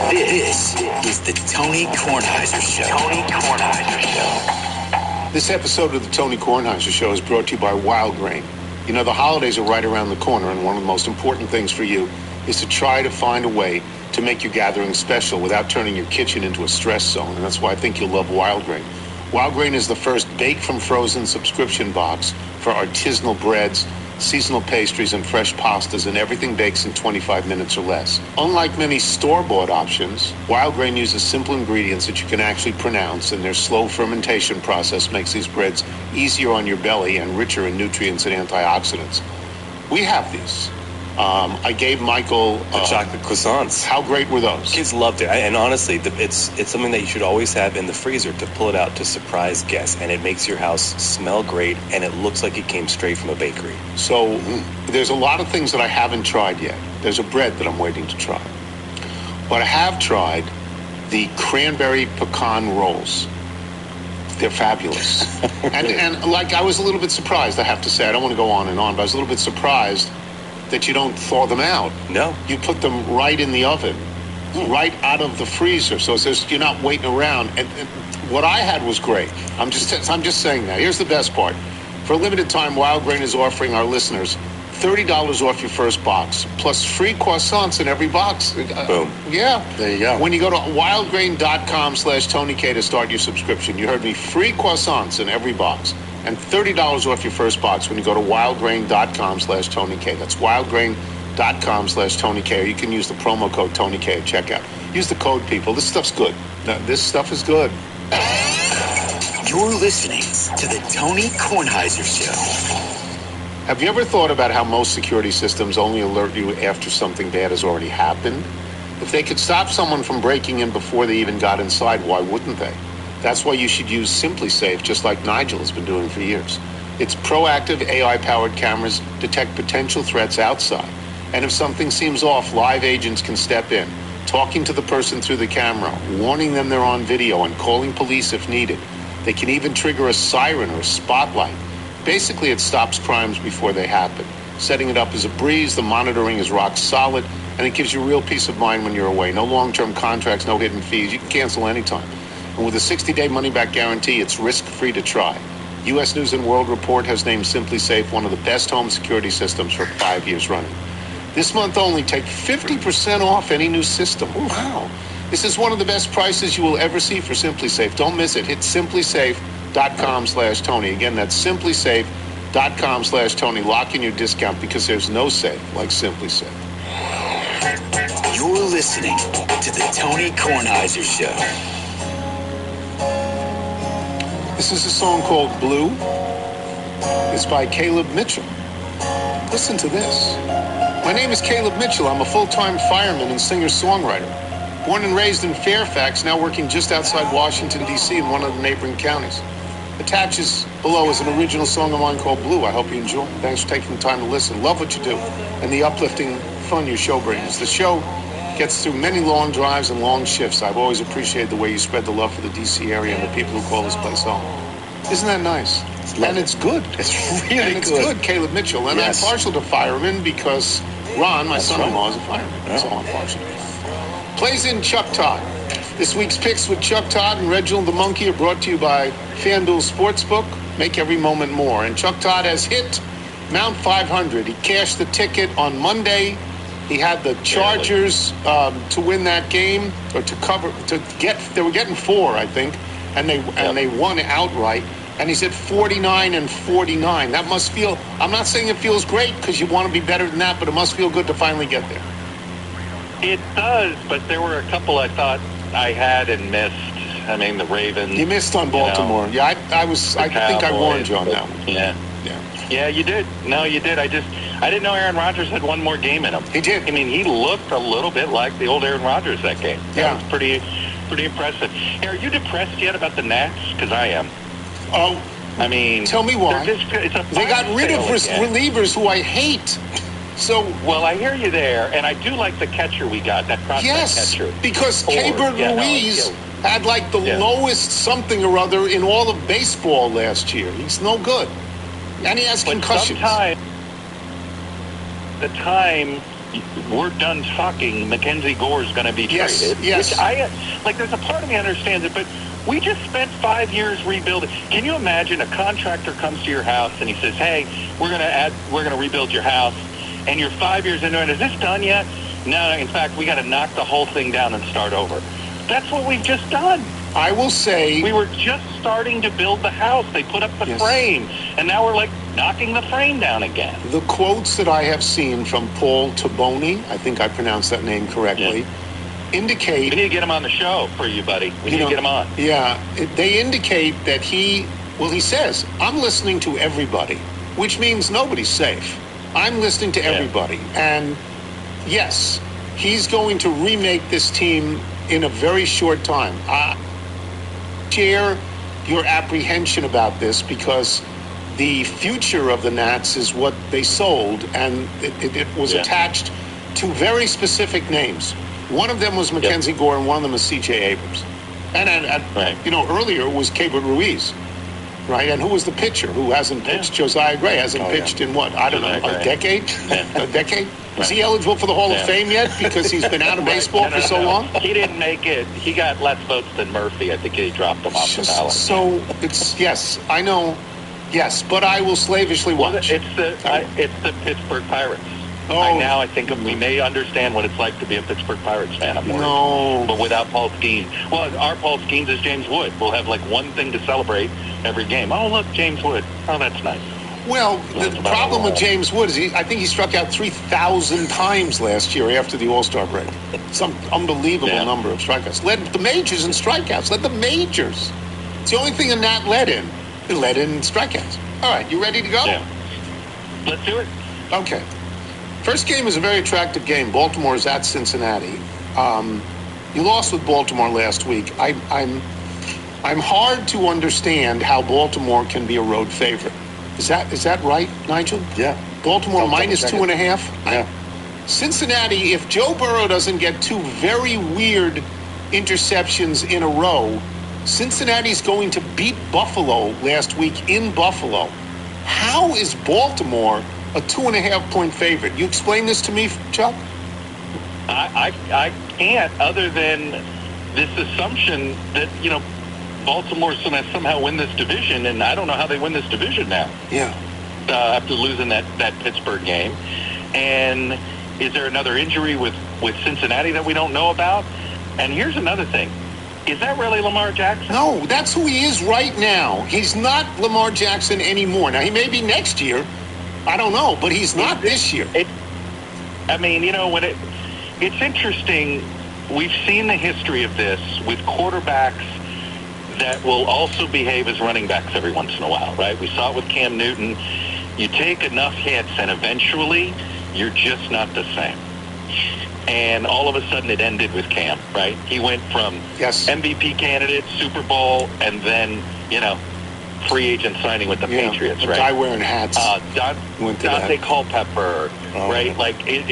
This is the Tony Kornheiser Show. Tony Kornheiser Show. This episode of the Tony Kornheiser Show is brought to you by Wild Grain. You know, the holidays are right around the corner, and one of the most important things for you is to try to find a way to make your gathering special without turning your kitchen into a stress zone, and that's why I think you'll love Wild Grain. Wild Grain is the first bake-from-frozen subscription box for artisanal breads, seasonal pastries, and fresh pastas, and everything bakes in 25 minutes or less. Unlike many store-bought options, Wild Grain uses simple ingredients that you can actually pronounce, and their slow fermentation process makes these breads easier on your belly and richer in nutrients and antioxidants. We have these. I gave Michael the chocolate croissants. How great were those? Kids loved it, and honestly, it's something that you should always have in the freezer to pull it out to surprise guests, and it makes your house smell great, and it looks like it came straight from a bakery. So there's a lot of things that I haven't tried yet. There's a bread that I'm waiting to try, but I have tried the cranberry pecan rolls. They're fabulous, and like I was a little bit surprised. I have to say, I don't want to go on and on, but I was a little bit surprised that you don't thaw them out. No. You put them right in the oven, right out of the freezer. So it's just, you're not waiting around. And what I had was great. I'm just saying that. Here's the best part. For a limited time, Wild Grain is offering our listeners $30 off your first box, plus free croissants in every box. Boom. Yeah. There you go. When you go to wildgrain.com/TonyK to start your subscription, you heard me, free croissants in every box. And $30 off your first box when you go to wildgrain.com/TonyK. That's wildgrain.com/TonyK. Or you can use the promo code TonyK at checkout. Use the code, people. This stuff's good. This stuff is good. You're listening to the Tony Kornheiser Show. Have you ever thought about how most security systems only alert you after something bad has already happened? If they could stop someone from breaking in before they even got inside, why wouldn't they? That's why you should use SimpliSafe, just like Nigel has been doing for years. Its proactive AI-powered cameras detect potential threats outside. And if something seems off, live agents can step in, talking to the person through the camera, warning them they're on video, and calling police if needed. They can even trigger a siren or a spotlight. Basically, it stops crimes before they happen. Setting it up is a breeze, the monitoring is rock solid, and it gives you real peace of mind when you're away. No long-term contracts, no hidden fees. You can cancel anytime. And with a 60-day money-back guarantee, it's risk-free to try. U.S. News & World Report has named SimpliSafe one of the best home security systems for 5 years running. This month only, take 50% off any new system. Oh, wow. This is one of the best prices you will ever see for SimpliSafe. Don't miss it. Hit SimpliSafe.com/Tony. Again, that's SimpliSafe.com/Tony. Lock in your discount because there's no safe like SimpliSafe. You're listening to the Tony Kornheiser Show. This is a song called Blue. It's by Caleb Mitchell. Listen to this. My name is Caleb Mitchell. I'm a full-time fireman and singer-songwriter. Born and raised in Fairfax, now working just outside Washington, D.C. in one of the neighboring counties. Attaches below is an original song of mine called Blue. I hope you enjoy. Thanks for taking the time to listen. Love what you do and the uplifting fun your show brings. The show gets through many long drives and long shifts. I've always appreciated the way you spread the love for the D.C. area and the people who call this place home. Isn't that nice? And it's good. It's really good. And it's good, Caleb Mitchell. And Yes. I'm partial to firemen because Ron, my son-in-law, is a fireman. That's all I'm partial to. Plays in Chuck Todd. This week's picks with Chuck Todd and Reginald the Monkey are brought to you by FanDuel Sportsbook. Make every moment more. And Chuck Todd has hit Mount 500. He cashed the ticket on Monday. He had the Chargers to win that game, or they were getting 4, I think, and they won outright. And he's at 49-49. That must feel, I'm not saying it feels great because you want to be better than that, but it must feel good to finally get there. It does, but there were a couple I thought I had and missed. I mean, the Ravens. You missed on Baltimore. You know, I think I warned you on that one. Yeah, you did. No, you did. I didn't know Aaron Rodgers had one more game in him. He did. I mean, he looked a little bit like the old Aaron Rodgers that game. That was pretty impressive. Hey, are you depressed yet about the Nats? Because I am. Oh, I mean, tell me why. They got rid of relievers who I hate. So well, I hear you there, and I do like the catcher we got, that prospect catcher. Because Keibert Ruiz had like the lowest something or other in all of baseball last year. He's no good, and he has concussions. The time we're done talking, Mackenzie Gore is going to be traded. Yes. Which there's a part of me understands it, but we just spent 5 years rebuilding. Can you imagine a contractor comes to your house and he says, "Hey, we're going to rebuild your house," and you're 5 years into it. Is this done yet? No. In fact, we got to knock the whole thing down and start over. That's what we've just done. I will say we were just starting to build the house. They put up the frame, and now we're knocking the frame down again. The quotes that I have seen from Paul Taboni, I think I pronounced that name correctly, indicate... We need to get him on the show for you, buddy. We need to get him on. Yeah, they indicate that he says, I'm listening to everybody, which means nobody's safe. I'm listening to everybody. And yes, he's going to remake this team in a very short time. I share your apprehension about this because the future of the Nats is what they sold, and it was attached to very specific names. One of them was Mackenzie Gore, and one of them was C.J. Abrams. And earlier was Keibert Ruiz, right? And who was the pitcher who hasn't pitched? Josiah Gray hasn't pitched in what? I don't know, a decade? A decade? Is he eligible for the Hall of Fame yet because he's been out of baseball for so long? He didn't make it. He got less votes than Murphy. I think he dropped him off the ballot. So it's I know. Yes, but I will slavishly watch. It's the Pittsburgh Pirates. I think we may understand what it's like to be a Pittsburgh Pirates fan. But without Paul Skeens. Well, our Paul Skeens is James Wood. We'll have one thing to celebrate every game. Oh, look, James Wood. Oh, that's nice. Well, the problem with James Wood is I think he struck out 3,000 times last year after the All-Star break. Some unbelievable number of strikeouts. Led the majors in strikeouts. Led the majors. It's the only thing a Nat led in. It led in strikeouts. All right, you ready to go? Yeah. Let's do it. Okay. First game is a very attractive game. Baltimore is at Cincinnati. You lost with Baltimore last week. I'm hard to understand how Baltimore can be a road favorite. Is that right, Nigel? Yeah. Baltimore minus 2.5? Yeah. Cincinnati, if Joe Burrow doesn't get two very weird interceptions in a row, Cincinnati's going to beat Buffalo last week in Buffalo. How is Baltimore a 2.5-point favorite? You explain this to me, Chuck? I can't, other than this assumption that, Baltimore's going to somehow win this division, and I don't know how they win this division now. Yeah. After losing that Pittsburgh game. And is there another injury with Cincinnati that we don't know about? And here's another thing. Is that really Lamar Jackson? No, that's who he is right now. He's not Lamar Jackson anymore. Now, he may be next year. I don't know, but he's not this year. It's interesting. We've seen the history of this with quarterbacks that will also behave as running backs every once in a while, right? We saw it with Cam Newton. You take enough hits, and eventually, you're just not the same. and all of a sudden it ended with Cam, right? He went from MVP candidate, Super Bowl, and then, free agent signing with the Patriots, right? Guy wearing hats. Dante Culpepper, right? Like, I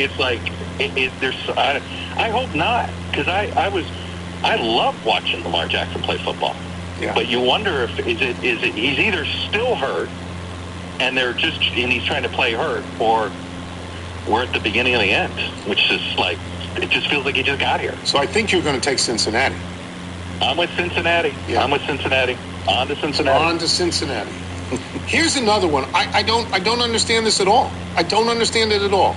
hope not, because I love watching Lamar Jackson play football. Yeah. But you wonder if he's either still hurt and he's trying to play hurt, or we're at the beginning of the end, which is like, it just feels like he just got here. So I think you're going to take Cincinnati. I'm with Cincinnati. Yeah. I'm with Cincinnati. On to Cincinnati. Here's another one. I don't understand this at all. I don't understand it at all.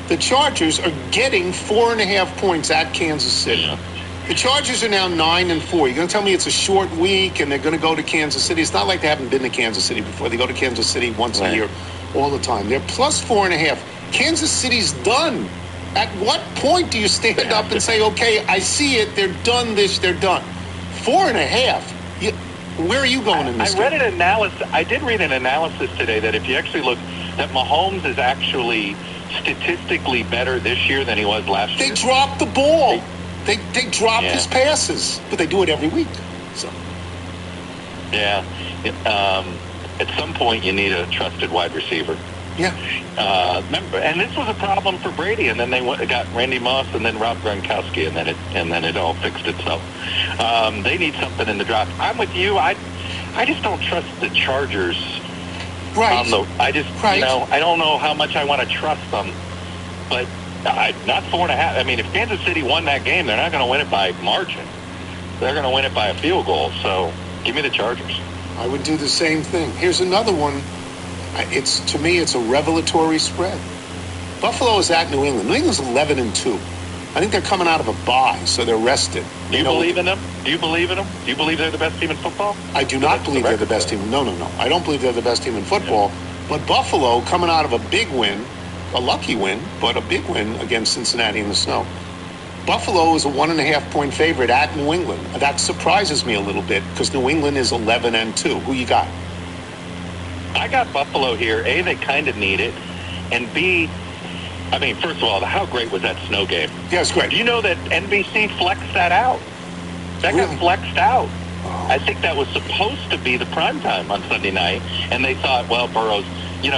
The Chargers are getting 4.5 points at Kansas City. Yeah. The Chargers are now 9-4. You're going to tell me it's a short week and they're going to go to Kansas City? It's not like they haven't been to Kansas City before. They go to Kansas City once a year all the time. They're plus 4.5. Kansas City's done. At what point do you stand up and say, okay, I see it, they're done they're done? 4.5. Where are you going in this game? I did read an analysis today that if you actually look, that Mahomes is actually statistically better this year than he was last year. They dropped the ball. They dropped his passes, but they do it every week. So. Yeah. At some point, you need a trusted wide receiver. Yeah. Remember, and this was a problem for Brady, and then they got Randy Moss and then Rob Gronkowski, and then it all fixed itself. They need something in the draft. I'm with you. I just don't trust the Chargers. Right. I don't know how much I want to trust them, but not 4.5. I mean, if Kansas City won that game, they're not going to win it by margin. They're going to win it by a field goal. So give me the Chargers. I would do the same thing. Here's another one. To me, it's a revelatory spread. Buffalo is at New England. New England's 11-2. I think they're coming out of a bye, so they're rested. Do you believe in them? Do you believe in them? Do you believe they're the best team in football? I do not believe they're the best team. No. I don't believe they're the best team in football. But Buffalo, coming out of a big win, a lucky win, but a big win against Cincinnati in the snow. Buffalo is a 1.5-point favorite at New England. That surprises me a little bit because New England is 11-2. Who you got? I got Buffalo here. A, they kind of need it. And B, I mean, first of all, how great was that snow game? Yeah, it's great. Do you know that NBC flexed that out? That got flexed out. I think that was supposed to be the primetime on Sunday night. And they thought, well, Burrow's, they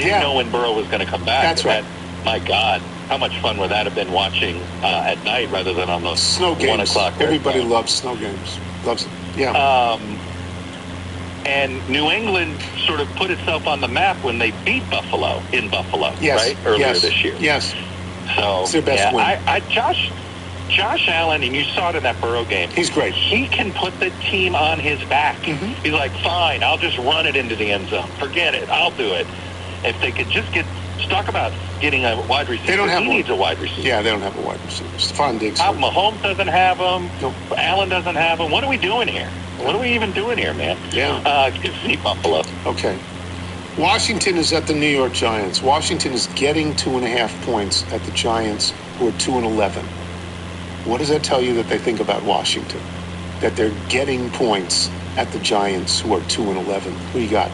didn't know when Burrow was going to come back. That's right. My God, how much fun would that have been watching at night rather than on those snow games? 1 o'clock. Everybody loves snow games. Loves it. Yeah. And New England sort of put itself on the map when they beat Buffalo in Buffalo, right? Earlier this year. Yes. So it's their best win. Josh Allen, and you saw it in that Burrow game. He's great. He can put the team on his back. Mm-hmm. He's like, fine, I'll just run it into the end zone. Forget it. I'll do it. If they could just talk about getting a wide receiver. They don't have he needs a wide receiver. Yeah, they don't have a wide receiver. Stephon Diggs. Mahomes doesn't have him. Nope. Allen doesn't have him. What are we doing here? What are we even doing here, man? Yeah. Give me Buffalo. Okay. Washington is at the New York Giants. Washington is getting 2.5 points at the Giants, who are 2-11. What does that tell you that they think about Washington? That they're getting points at the Giants, who are 2-11. Who you got?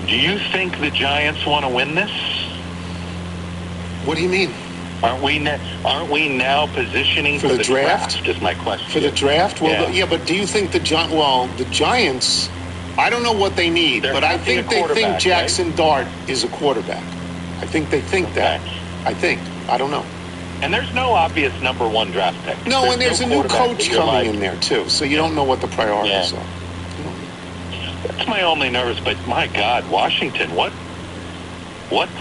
Do you think the Giants want to win this? What do you mean? Aren't we now positioning for the draft? Is my question. For the draft? Well, yeah, but do you think the Giants? I don't know what they need, but I think they think Jackson Dart is a quarterback. I think they think that. I think. I don't know. And there's no obvious number one draft pick. No, and there's a new coach coming in there too, so you don't know what the priorities are. That's my only nervous. But my God, Washington, what's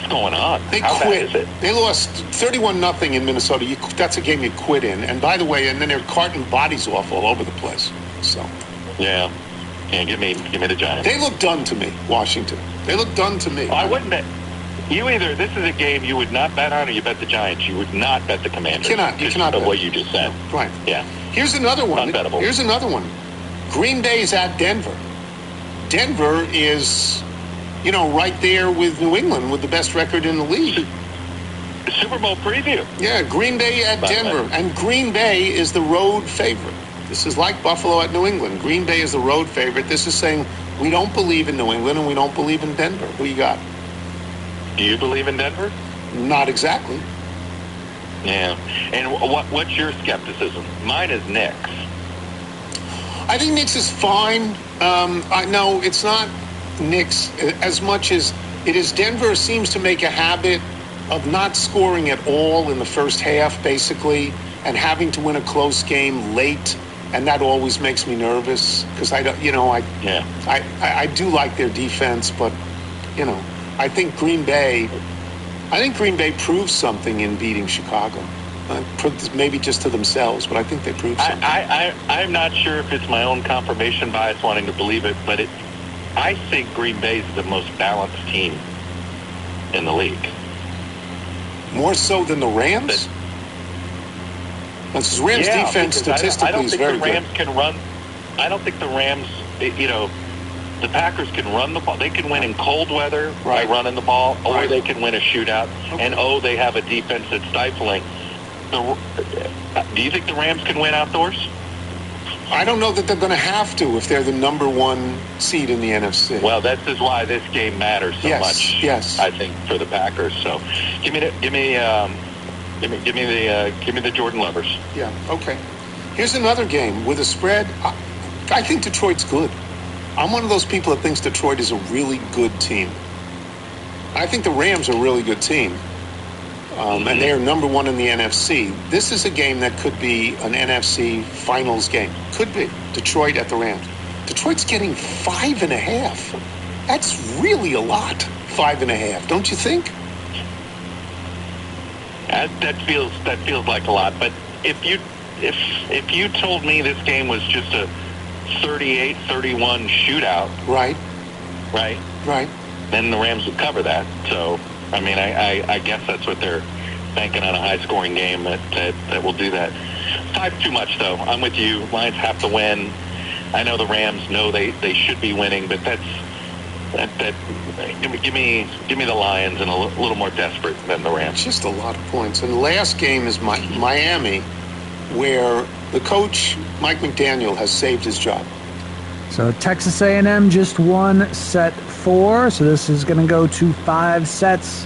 going on? They How quit. bad is it? They lost 31-0 in Minnesota. That's a game you quit in. And by the way, and then they're carting bodies off all over the place. So. Yeah. Give me the Giants. They look done to me, Washington. They look done to me. I wouldn't bet. This is a game you would not bet on, or you bet the Giants. You would not bet the Commanders. You cannot bet. What you just said. Right. Yeah. Here's another one. Unbettable. Here's another one. Green Bay's at Denver. Denver is, right there with New England with the best record in the league. Super Bowl preview. Yeah, Green Bay at Denver. And Green Bay is the road favorite. This is like Buffalo at New England. Green Bay is the road favorite. This is saying we don't believe in New England and we don't believe in Denver. Who you got? Do you believe in Denver? Not exactly. Yeah. And what's your skepticism? Mine is Knicks. I think Knicks is fine. I know it's not Knicks as much as it is. Denver seems to make a habit of not scoring at all in the first half, basically, and having to win a close game late, and that always makes me nervous because I do like their defense, but I think Green Bay proves something in beating Chicago. Maybe just to themselves, but I think they proved something. I'm not sure if it's my own confirmation bias wanting to believe it, but I think Green Bay is the most balanced team in the league. More so than the Rams? Because Rams defense statistically is very good. I don't think the Rams, the Packers can run the ball. They can win in cold weather by running the ball, or they can win a shootout. Okay. And, they have a defense that's stifling. Do you think the Rams can win outdoors? I don't know that they're going to have to if they're the number one seed in the NFC. Well, this is why this game matters so much. Yes, I think for the Packers. So, give me the Jordan Lovers. Yeah. Okay. Here's another game with a spread. I think Detroit's good. I'm one of those people that thinks Detroit is a really good team. I think the Rams are a really good team. And they are number one in the NFC. This is a game that could be an NFC finals game. Could be. Detroit at the Rams. Detroit's getting 5.5. That's really a lot. 5.5, don't you think? That feels like a lot. But if you told me this game was just a 38-31 shootout, right, then the Rams would cover that. So. I mean, I guess that's what they're banking on, a high-scoring game that will do that. 5 too much, though. I'm with you. Lions have to win. I know the Rams know they should be winning, but give me the Lions and a little more desperate than the Rams. Just a lot of points. And the last game is Miami, where the coach Mike McDaniel has saved his job. So Texas A&M just won set 4, so this is going to go to 5 sets.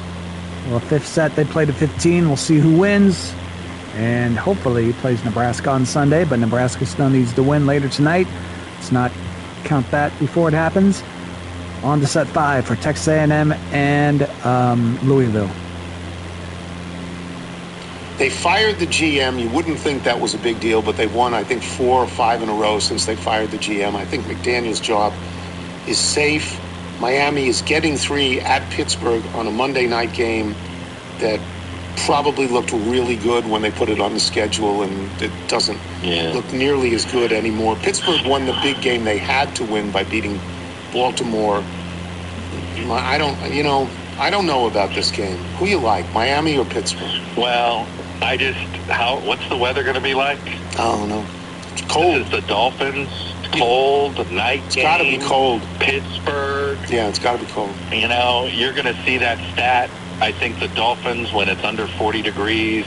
Well, 5th set they play to 15. We'll see who wins, and hopefully plays Nebraska on Sunday, but Nebraska still needs to win later tonight. Let's not count that before it happens. On to set 5 for Texas A&M and Louisville. They fired the GM. You wouldn't think that was a big deal, but they've won, I think, 4 or 5 in a row since they fired the GM. I think McDaniel's job is safe. Miami is getting 3 at Pittsburgh on a Monday night game that probably looked really good when they put it on the schedule, and it doesn't look nearly as good anymore. Pittsburgh won the big game they had to win by beating Baltimore. I don't know about this game. Who you like, Miami or Pittsburgh? Well, what's the weather going to be like? I don't know. It's cold. This is the Dolphins. Cold, night It's game. got to be cold. Pittsburgh. Yeah, it's got to be cold. You're going to see that stat. I think the Dolphins, when it's under 40 degrees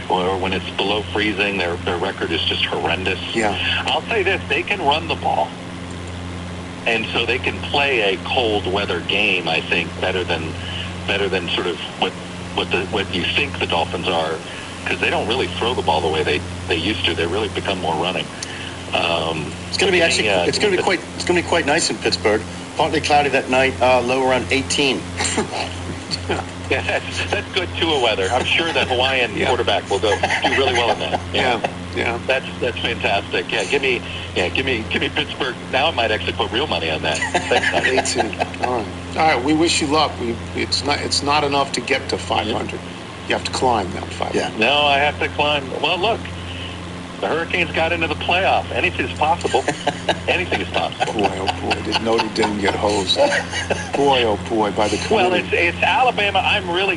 or when it's below freezing, their record is just horrendous. Yeah. I'll say this, they can run the ball. And so they can play a cold weather game, I think, better than sort of what you think the Dolphins are, because they don't really throw the ball the way they used to. They really become more running. It's going to be it's going to be quite nice in Pittsburgh. Partly cloudy that night, low around 18. Yeah, that's good Tua weather. I'm sure that Hawaiian quarterback will do really well in that. Yeah. That's fantastic. Yeah, give me Pittsburgh. Now I might actually put real money on that. 18. All right. We wish you luck. It's not enough to get to 500. You have to climb that 500. Yeah. No, I have to climb. Well, look. The Hurricanes got into the playoff. Anything's possible. Anything is possible. Boy, oh boy, did Notre Dame get hosed. Boy, oh boy, by the committee. Well, it's Alabama.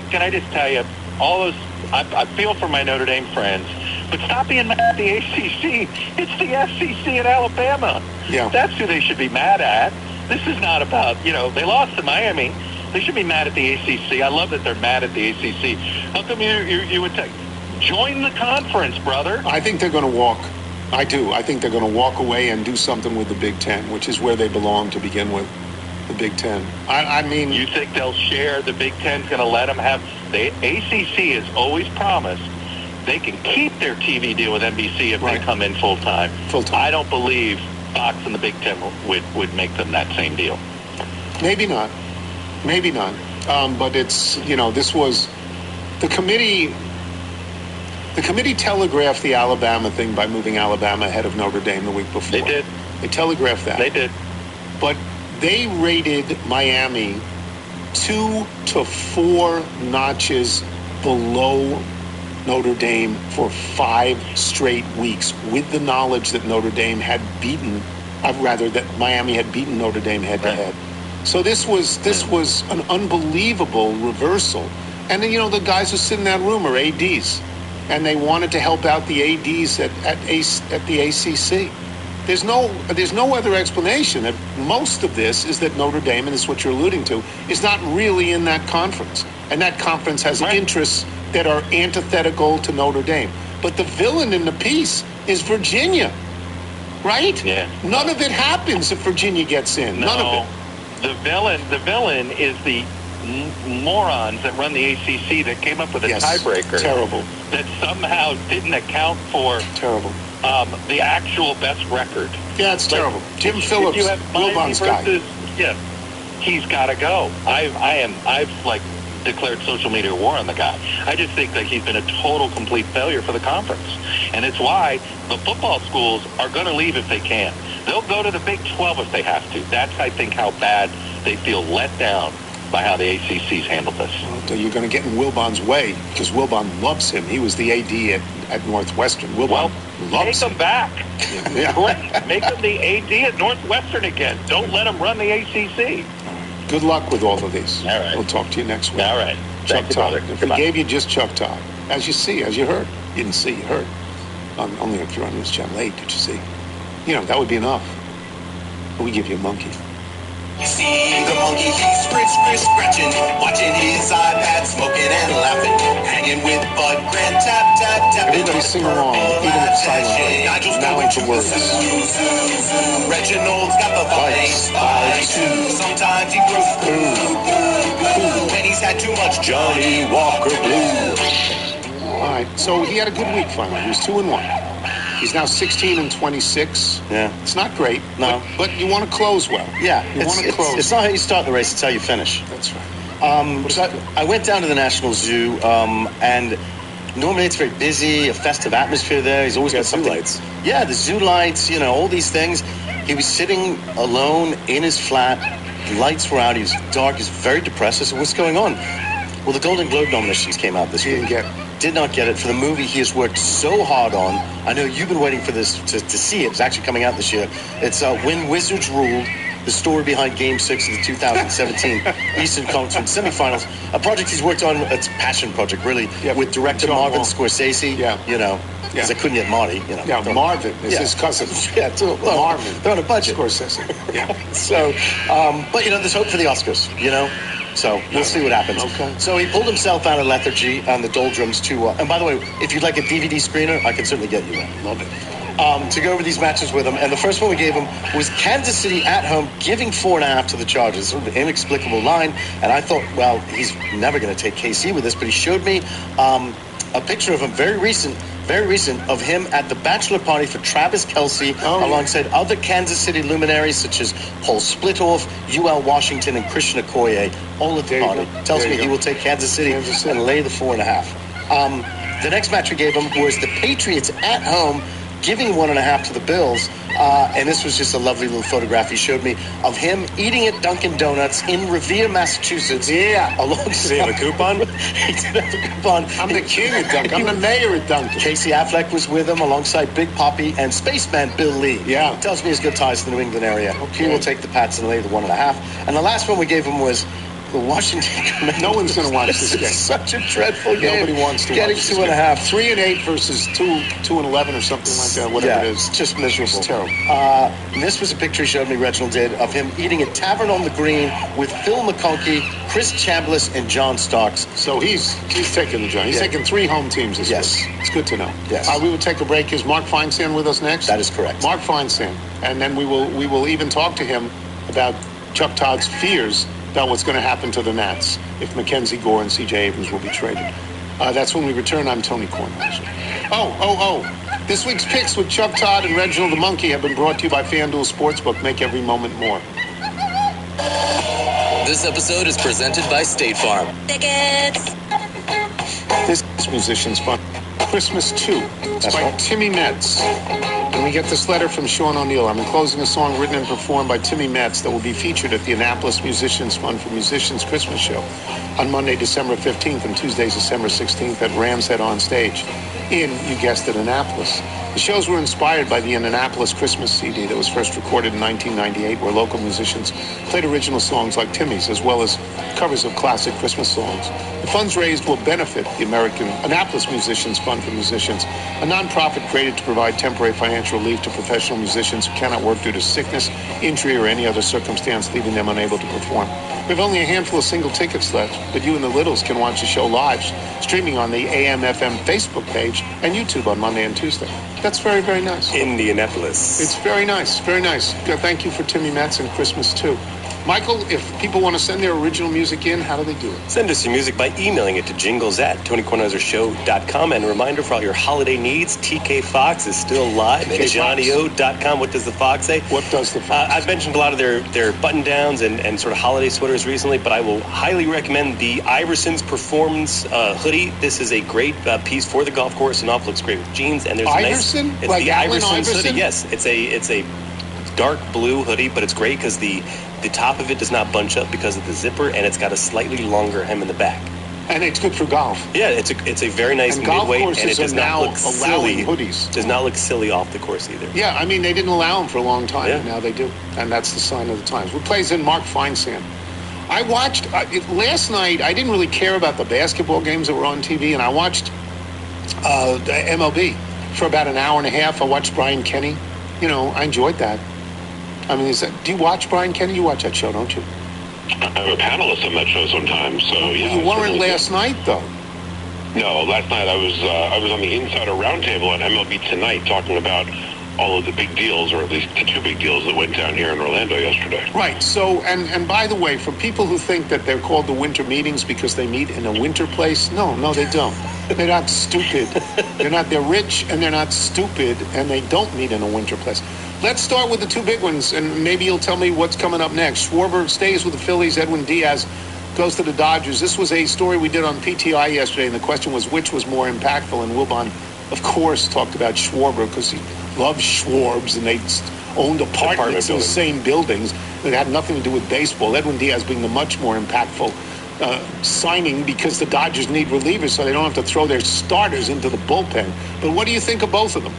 Can I just tell you, all those, I feel for my Notre Dame friends, but stop being mad at the ACC. It's the SEC in Alabama. Yeah. That's who they should be mad at. This is not about, they lost to Miami. They should be mad at the ACC. I love that they're mad at the ACC. How come you would take... Join the conference, brother. I think they're going to walk. I do. I think they're going to walk away and do something with the Big Ten, which is where they belong to begin with, the Big Ten. I mean... You think they'll share? The Big Ten's going to let them have... The ACC has always promised they can keep their TV deal with NBC if they come in full time. I don't believe Fox and the Big Ten would make them that same deal. Maybe not. But it's, this was the committee. The committee telegraphed the Alabama thing by moving Alabama ahead of Notre Dame the week before. They did. They telegraphed that. They did. But they rated Miami 2 to 4 notches below Notre Dame for 5 straight weeks, with the knowledge that Notre Dame had beaten, that Miami had beaten Notre Dame head to head. So this was an unbelievable reversal. And then, the guys who sit in that room are ADs, and they wanted to help out the ADs at the ACC. There's no other explanation. That most of this is that Notre Dame, and this is what you're alluding to, is not really in that conference. And that conference has interests that are antithetical to Notre Dame. But the villain in the piece is Virginia, right? Yeah. None of it happens if Virginia gets in. None of it. The villain is the morons that run the ACC that came up with a tiebreaker. Terrible. That somehow didn't account for the actual best record. Yeah, it's terrible. Jim Phillips, Wilbon's guy. Yeah, he's got to go. I've declared social media war on the guy. I just think that he's been a total, complete failure for the conference. And it's why the football schools are going to leave if they can. They'll go to the Big 12 if they have to. That's, I think, how bad they feel let down by how the ACC's handled this. Well, you're going to get in Wilbon's way, because Wilbon loves him. He was the AD at Northwestern. Wilbon loves him. Make him back. Yeah. Great. Make him the AD at Northwestern again. Don't let him run the ACC. Good luck with all of these. All right. We'll talk to you next week. All right. Chuck Todd. If we Goodbye. gave you just Chuck Todd, as you heard. You didn't see, you heard. Only if you're on News Channel 8 did you see. That would be enough. But we give you a monkey. You see the monkey, he's scratching, watching his iPad, smoking and laughing, hanging with Bud Grant, tap. Everybody sing along, even silently. Now into words. Reginald's got the vice by 2. Sometimes he goes boo. And he's had too much Johnny Walker Blue. All right, so he had a good week finally. He was 2-1. He's now 16-26. Yeah. It's not great. No. But you want to close well. Yeah. You want to close. It's not how you start the race, it's how you finish. That's right. So I went down to the National Zoo, and normally it's very busy, a festive atmosphere there. He's always got something. Zoo lights. Yeah, the zoo lights, all these things. He was sitting alone in his flat. The lights were out. He was dark. He was very depressed. I said, what's going on? Well, the Golden Globe nominations came out this week. Did not get it for the movie he has worked so hard on. I know you've been waiting for this to see it. It's actually coming out this year. It's When Wizards Ruled, the story behind Game 6 of the 2017 Eastern Conference semifinals. A project he's worked on. It's a passion project, really, with director Marvin Scorsese. Because I couldn't get Marty. Marvin is his cousin. Marvin. They're on a budget. Scorsese. Yeah. So, but there's hope for the Oscars. So we'll see what happens. Okay. So he pulled himself out of lethargy on the doldrums to, and by the way, if you'd like a DVD screener, I can certainly get you one. Love it. To go over these matches with him. And the first one we gave him was Kansas City at home, giving 4.5 to the Chargers. Sort of an inexplicable line. And I thought, well, he's never going to take KC with this, but he showed me a picture of him, very recent, of him at the bachelor party for Travis Kelce, alongside other Kansas City luminaries such as Paul Splitoff, UL Washington, and Christian Okoye, all at the party. Tells me he will take Kansas City and lay the 4.5. The next match we gave him was the Patriots at home, giving 1.5 to the Bills. And this was just a lovely little photograph he showed me of him eating at Dunkin' Donuts in Revere, Massachusetts. Yeah. Alongside. Did he have a coupon? He did have a coupon. I'm the king at Dunkin'. I'm the mayor at Dunkin'. Casey Affleck was with him alongside Big Poppy and Spaceman Bill Lee. Yeah. Tells me he's got ties to the New England area. Okay. He will take the Pats and lay the 1.5. And the last one we gave him was the Washington Commanders. No one's going to watch this game. Such a dreadful game. Nobody wants to Getting watch this 2.5. 3-8 versus 2-11 or something like that. Whatever it is. It's just miserable. It's terrible. This was a picture he showed me, Reginald did, of him eating at Tavern on the Green with Phil McConkey, Chris Chambliss, and John Starks. So he's taking the joint. He's taking 3 home teams this week. It's good to know. Yes. We will take a break. Is Mark Feinstein with us next? That is correct. Mark Feinstein. And then we will even talk to him about Chuck Todd's fears about what's going to happen to the Nats if Mackenzie Gore and C.J. Abrams will be traded. That's when we return. I'm Tony Kornheiser. Oh. This week's picks with Chuck Todd and Reginald the Monkey have been brought to you by FanDuel Sportsbook. Make every moment more. This episode is presented by State Farm. Tickets. This musician's fun. Christmas 2. It's by Timmy Metz. And we get this letter from Sean O'Neill. I'm enclosing a song written and performed by Timmy Metz that will be featured at the Annapolis Musicians Fund for Musicians Christmas Show on Monday, December 15th and Tuesday, December 16th at Ram's Head on Stage in, you guessed it, Annapolis. The shows were inspired by the Annapolis Christmas CD that was first recorded in 1998, where local musicians played original songs like Timmy's, as well as covers of classic Christmas songs. The funds raised will benefit the American Annapolis Musicians Fund for Musicians, a nonprofit created to provide temporary financial relief to professional musicians who cannot work due to sickness, injury, or any other circumstance leaving them unable to perform. We have only a handful of single tickets left, but you and the Littles can watch the show live, streaming on the AM/FM Facebook page and YouTube on Monday and Tuesday. That's very, very nice. Indianapolis. It's very nice, very nice. Thank you for Timmy Metz and Christmas 2. Michael, if people want to send their original music in, how do they do it? Send us your music by emailing it to jingles@TonyKornheiserShow.com. And a reminder for all your holiday needs, TK Fox is still live at JohnnyO.com. What does the Fox say? What does the Fox I've mentioned a lot of their button-downs and sort of holiday sweaters recently, but I will highly recommend the Iverson's Performance hoodie. This is a great piece for the golf course and looks great with jeans. And there's Iverson? A nice, it's like the Iverson's hoodie. Yes, it's a dark blue hoodie, but it's great because the top of it does not bunch up because of the zipper, and it's got a slightly longer hem in the back. And it's good for golf. Yeah, it's a very nice midweight, and it does not look silly. Hoodies. Does not look silly off the course either. Yeah, I mean, they didn't allow them for a long time, and now they do. And that's the sign of the times. What plays in Mark Feinsand? I watched, last night, I didn't really care about the basketball games that were on TV, and I watched the MLB for about an hour and a half. I watched Brian Kenny. I enjoyed that. I mean, do you watch Brian Kenny? You watch that show, don't you? I'm a panelist on that show sometimes, so yeah. You weren't last night, though. No, last night I was on the Insider Roundtable at MLB Tonight talking about all of the big deals, or at least the two big deals that went down here in Orlando yesterday. Right. So, and by the way, for people who think that they're called the winter meetings because they meet in a winter place, no, they don't. They're not stupid. They're rich and they're not stupid, and they don't meet in a winter place. Let's start with the two big ones, and maybe you'll tell me what's coming up next. Schwarber stays with the Phillies. Edwin Diaz goes to the Dodgers. This was a story we did on PTI yesterday, and the question was which was more impactful, and Wilbon, of course, talked about Schwarber because he loved Schwarbs, and they owned apartments in the same buildings that had nothing to do with baseball. Edwin Diaz being the much more impactful signing because the Dodgers need relievers, so they don't have to throw their starters into the bullpen. But what do you think of both of them?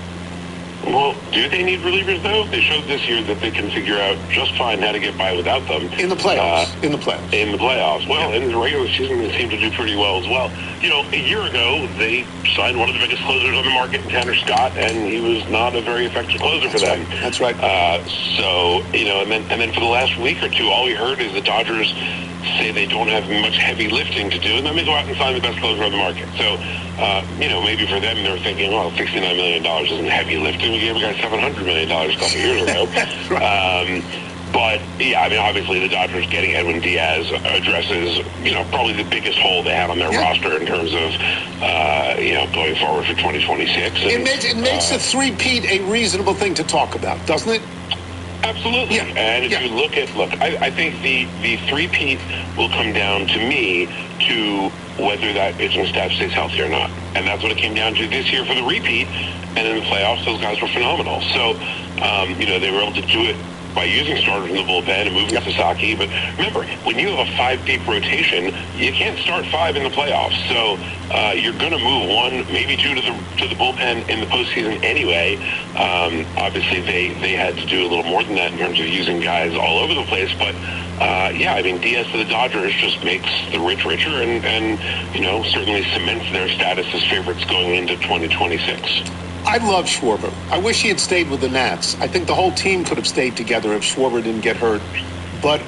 Well, do they need relievers, though? They showed this year that they can figure out just fine how to get by without them. In the playoffs. In the playoffs. Well, in the regular season, they seem to do pretty well as well. A year ago, they signed one of the biggest closers on the market, Tanner Scott, and he was not a very effective closer for them. That's right. And then for the last week or two, all we heard is the Dodgers say they don't have much heavy lifting to do, and then they go out and sign the best closer on the market. So, maybe for them, they're thinking, well, $69 million isn't heavy lifting. We gave a guy $700 million a couple years ago. But, yeah, I mean, obviously the Dodgers getting Edwin Diaz addresses, probably the biggest hole they have on their roster in terms of, going forward for 2026. And, it makes a three-peat a reasonable thing to talk about, doesn't it? Absolutely. Yeah. And if you look, I think the three-peat will come down to me to whether that pitching staff stays healthy or not. And that's what it came down to this year for the repeat. And in the playoffs, those guys were phenomenal. So, they were able to do it by using starters in the bullpen and moving Sasaki. But remember, when you have a 5-deep rotation, you can't start 5 in the playoffs. So you're going to move 1, maybe 2 to the bullpen in the postseason anyway. Obviously, they had to do a little more than that in terms of using guys all over the place. But Diaz to the Dodgers just makes the rich richer and certainly cements their status as favorites going into 2026. I love Schwarber. I wish he had stayed with the Nats. I think the whole team could have stayed together if Schwarber didn't get hurt. But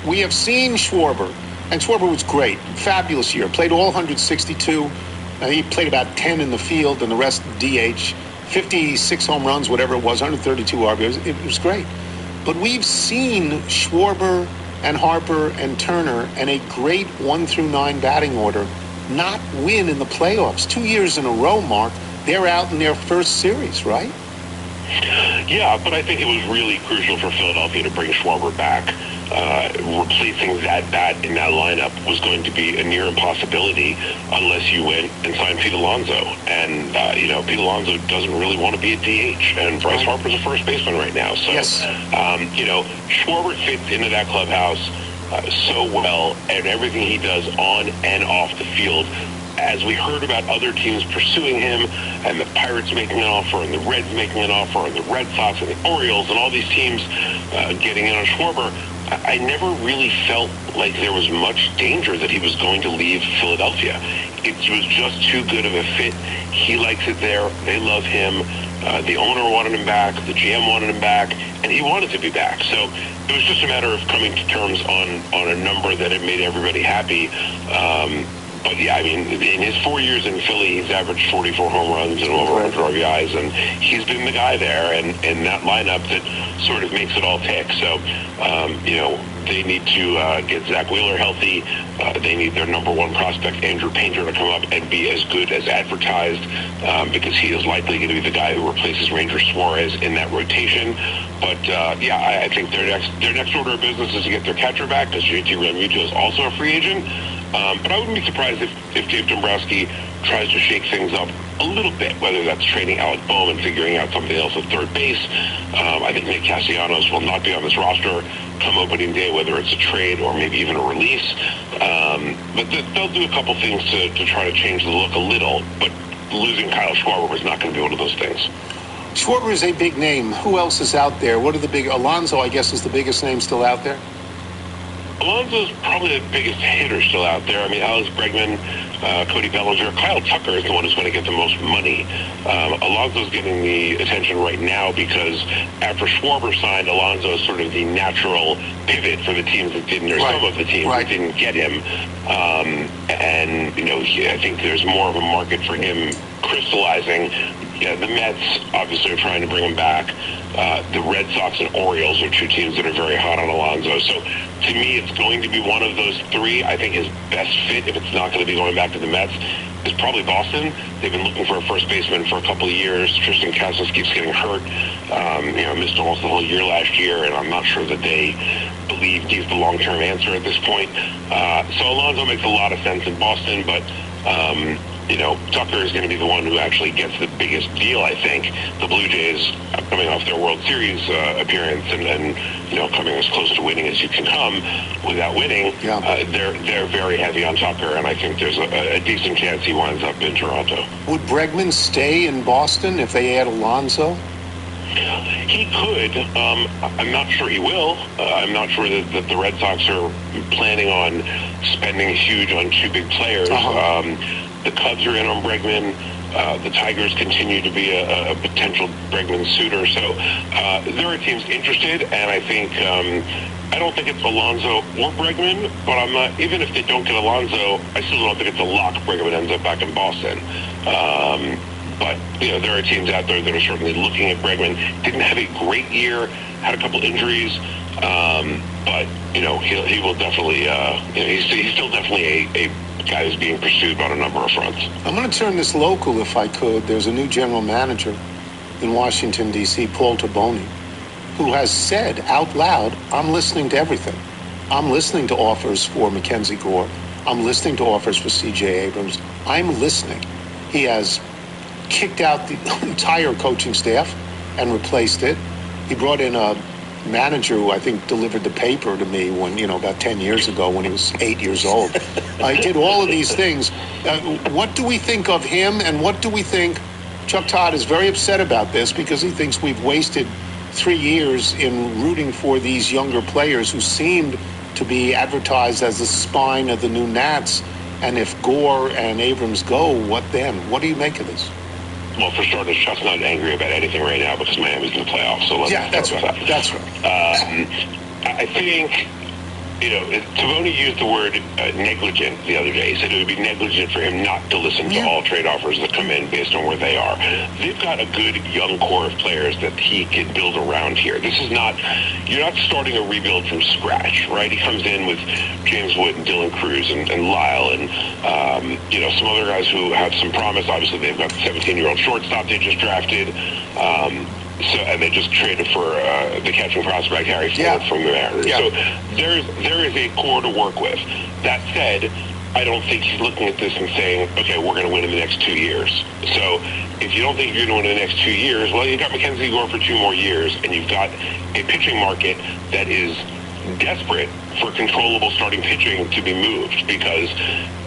we have seen Schwarber, and Schwarber was great. Fabulous year. Played all 162. He played about 10 in the field and the rest DH. 56 home runs, whatever it was, 132 RBIs. It was great. But we've seen Schwarber and Harper and Turner and a great 1 through 9 batting order not win in the playoffs. 2 years in a row, Mark, they're out in their first series, right? Yeah, but I think it was really crucial for Philadelphia to bring Schwarber back. Replacing that bat in that lineup was going to be a near impossibility unless you went and signed Pete Alonso. And, Pete Alonso doesn't really want to be a DH. And Bryce Harper's a first baseman right now. So, Schwarber fits into that clubhouse so well, and everything he does on and off the field. As we heard about other teams pursuing him, and the Pirates making an offer, and the Reds making an offer, and the Red Sox, and the Orioles, and all these teams getting in on Schwarber, I never really felt like there was much danger that he was going to leave Philadelphia. It was just too good of a fit. He likes it there. They love him. The owner wanted him back. The GM wanted him back, and he wanted to be back. So it was just a matter of coming to terms on a number that had made everybody happy. But yeah, I mean, in his 4 years in Philly, he's averaged 44 home runs and over 100 RBIs, and he's been the guy there, and that lineup that sort of makes it all tick. So, they need to get Zach Wheeler healthy. They need their number one prospect, Andrew Painter, to come up and be as good as advertised, because he is likely going to be the guy who replaces Ranger Suarez in that rotation. But I think their next order of business is to get their catcher back, because JT Realmuto is also a free agent. But I wouldn't be surprised if Dave Dombrowski tries to shake things up a little bit, whether that's trading Alec Bohm and figuring out something else at third base. I think Nick Castellanos will not be on this roster come opening day, whether it's a trade or maybe even a release. But they'll do a couple things to try to change the look a little, but losing Kyle Schwarber is not going to be one of those things. Schwarber is a big name. Who else is out there? What are the big... Alonso, I guess, is the biggest name still out there? Alonso's probably the biggest hitter still out there. I mean, Alex Bregman, Cody Bellinger, Kyle Tucker is the one who's going to get the most money. Alonso's getting the attention right now because after Schwarber signed, Alonso is sort of the natural pivot for the teams that didn't, or some of the teams that didn't get him. I think there's more of a market for him crystallizing. Yeah, the Mets obviously are trying to bring him back. The Red Sox and Orioles are two teams that are very hot on Alonso. So to me, it's going to be one of those three. I think his best fit, if it's not going to be going back to the Mets, is probably Boston. They've been looking for a first baseman for a couple of years. Tristan Casas keeps getting hurt. Missed almost the whole year last year, and I'm not sure that they believe he's the long-term answer at this point. So Alonso makes a lot of sense in Boston, but Tucker is going to be the one who actually gets the biggest deal, I think. The Blue Jays, coming off their World Series appearance and coming as close to winning as you can come without winning, they're very heavy on Tucker, and I think there's a decent chance he winds up in Toronto. Would Bregman stay in Boston if they add Alonso? He could. I'm not sure he will. I'm not sure that the Red Sox are planning on spending huge on two big players. The Cubs are in on Bregman. The Tigers continue to be a potential Bregman suitor. So there are teams interested, and I think I don't think it's Alonso or Bregman, but I'm not. Even if they don't get Alonso, I still don't think it's a lock. Bregman ends up back in Boston. But there are teams out there that are certainly looking at Bregman. Didn't have a great year. Had a couple injuries. But he will definitely. He's still definitely a guy who's being pursued on a number of fronts. I'm going to turn this local, if I could. There's a new general manager in Washington, D.C., Paul Taboni, who has said out loud, I'm listening to everything. I'm listening to offers for Mackenzie Gore. I'm listening to offers for C.J. Abrams. I'm listening. He has kicked out the entire coaching staff and replaced it. He brought in a manager who I think delivered the paper to me when, about 10 years ago when he was 8 years old. I did all of these things. What do we think of him, and what do we think? Chuck Todd is very upset about this because he thinks we've wasted 3 years in rooting for these younger players who seemed to be advertised as the spine of the new Nats. And if Gore and Abrams go, what then? What do you make of this? Well, for starters, Chuck's not angry about anything right now because Miami's in the playoffs. So that's right. That's right. I think Taboni used the word negligent the other day. He said it would be negligent for him not to listen to all trade offers that come in based on where they are. They've got a good young core of players that he can build around here. This is not, you're not starting a rebuild from scratch, right? He comes in with James Wood and Dylan Cruz and Lyle and, some other guys who have some promise. Obviously, they've got the 17-year-old shortstop they just drafted. And they just traded for the catching prospect Harry Ford from the Mariners. So there is a core to work with. That said, I don't think he's looking at this and saying, okay, we're going to win in the next 2 years. So if you don't think you're going to win in the next 2 years, well, you've got Mackenzie Gore for 2 more years, and you've got a pitching market that is desperate for controllable starting pitching to be moved because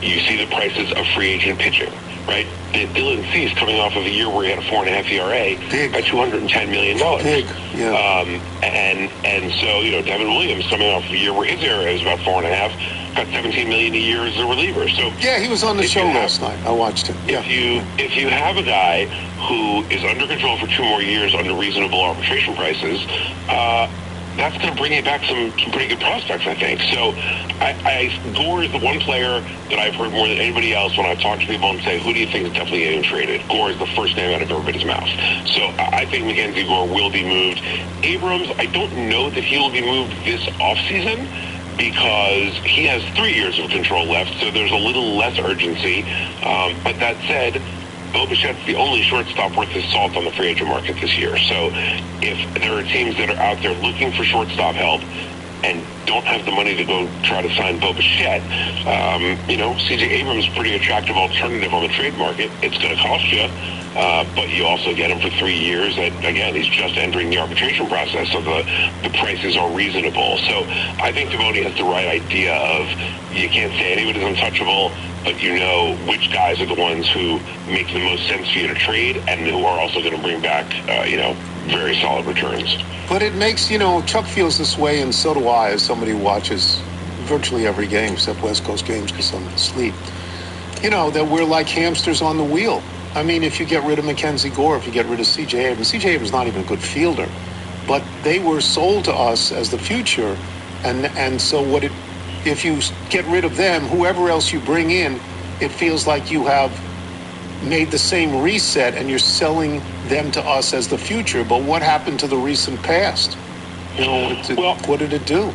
you see the prices of free agent pitching. Right, Dylan Cease coming off of a year where he had a 4.5 ERA at $210 million. Big, yeah. And so Devin Williams coming off of a year where his ERA was about 4.5, got $17 million a year as a reliever. So yeah, he was on the show last night. I watched him. If you have a guy who is under control for 2 more years under reasonable arbitration prices, that's going to bring you back some pretty good prospects, I think. So Gore is the one player that I've heard more than anybody else when I've talked to people and say, who do you think is definitely getting traded? Gore is the first name out of everybody's mouth. So I think Mackenzie Gore will be moved. Abrams, I don't know that he will be moved this offseason because he has 3 years of control left, so there's a little less urgency. But that said, Bo Bichette's the only shortstop worth his salt on the free agent market this year. So if there are teams that are out there looking for shortstop help and don't have the money to go try to sign Bo Bichette, C.J. Abrams is a pretty attractive alternative on the trade market. It's going to cost you, but you also get him for 3 years. And again, he's just entering the arbitration process, so the prices are reasonable. So I think Taboni has the right idea of you can't say anybody's untouchable, but which guys are the ones who make the most sense for you to trade and who are also going to bring back, very solid returns. But it makes, Chuck feels this way, and so do I, as somebody who watches virtually every game except West Coast games because I'm asleep. That we're like hamsters on the wheel. I mean, if you get rid of Mackenzie Gore, if you get rid of C.J. Abrams, C.J. Abrams is not even a good fielder, but they were sold to us as the future, and so if you get rid of them, whoever else you bring in, it feels like you have made the same reset and you're selling them to us as the future. But what happened to the recent past? What did it do?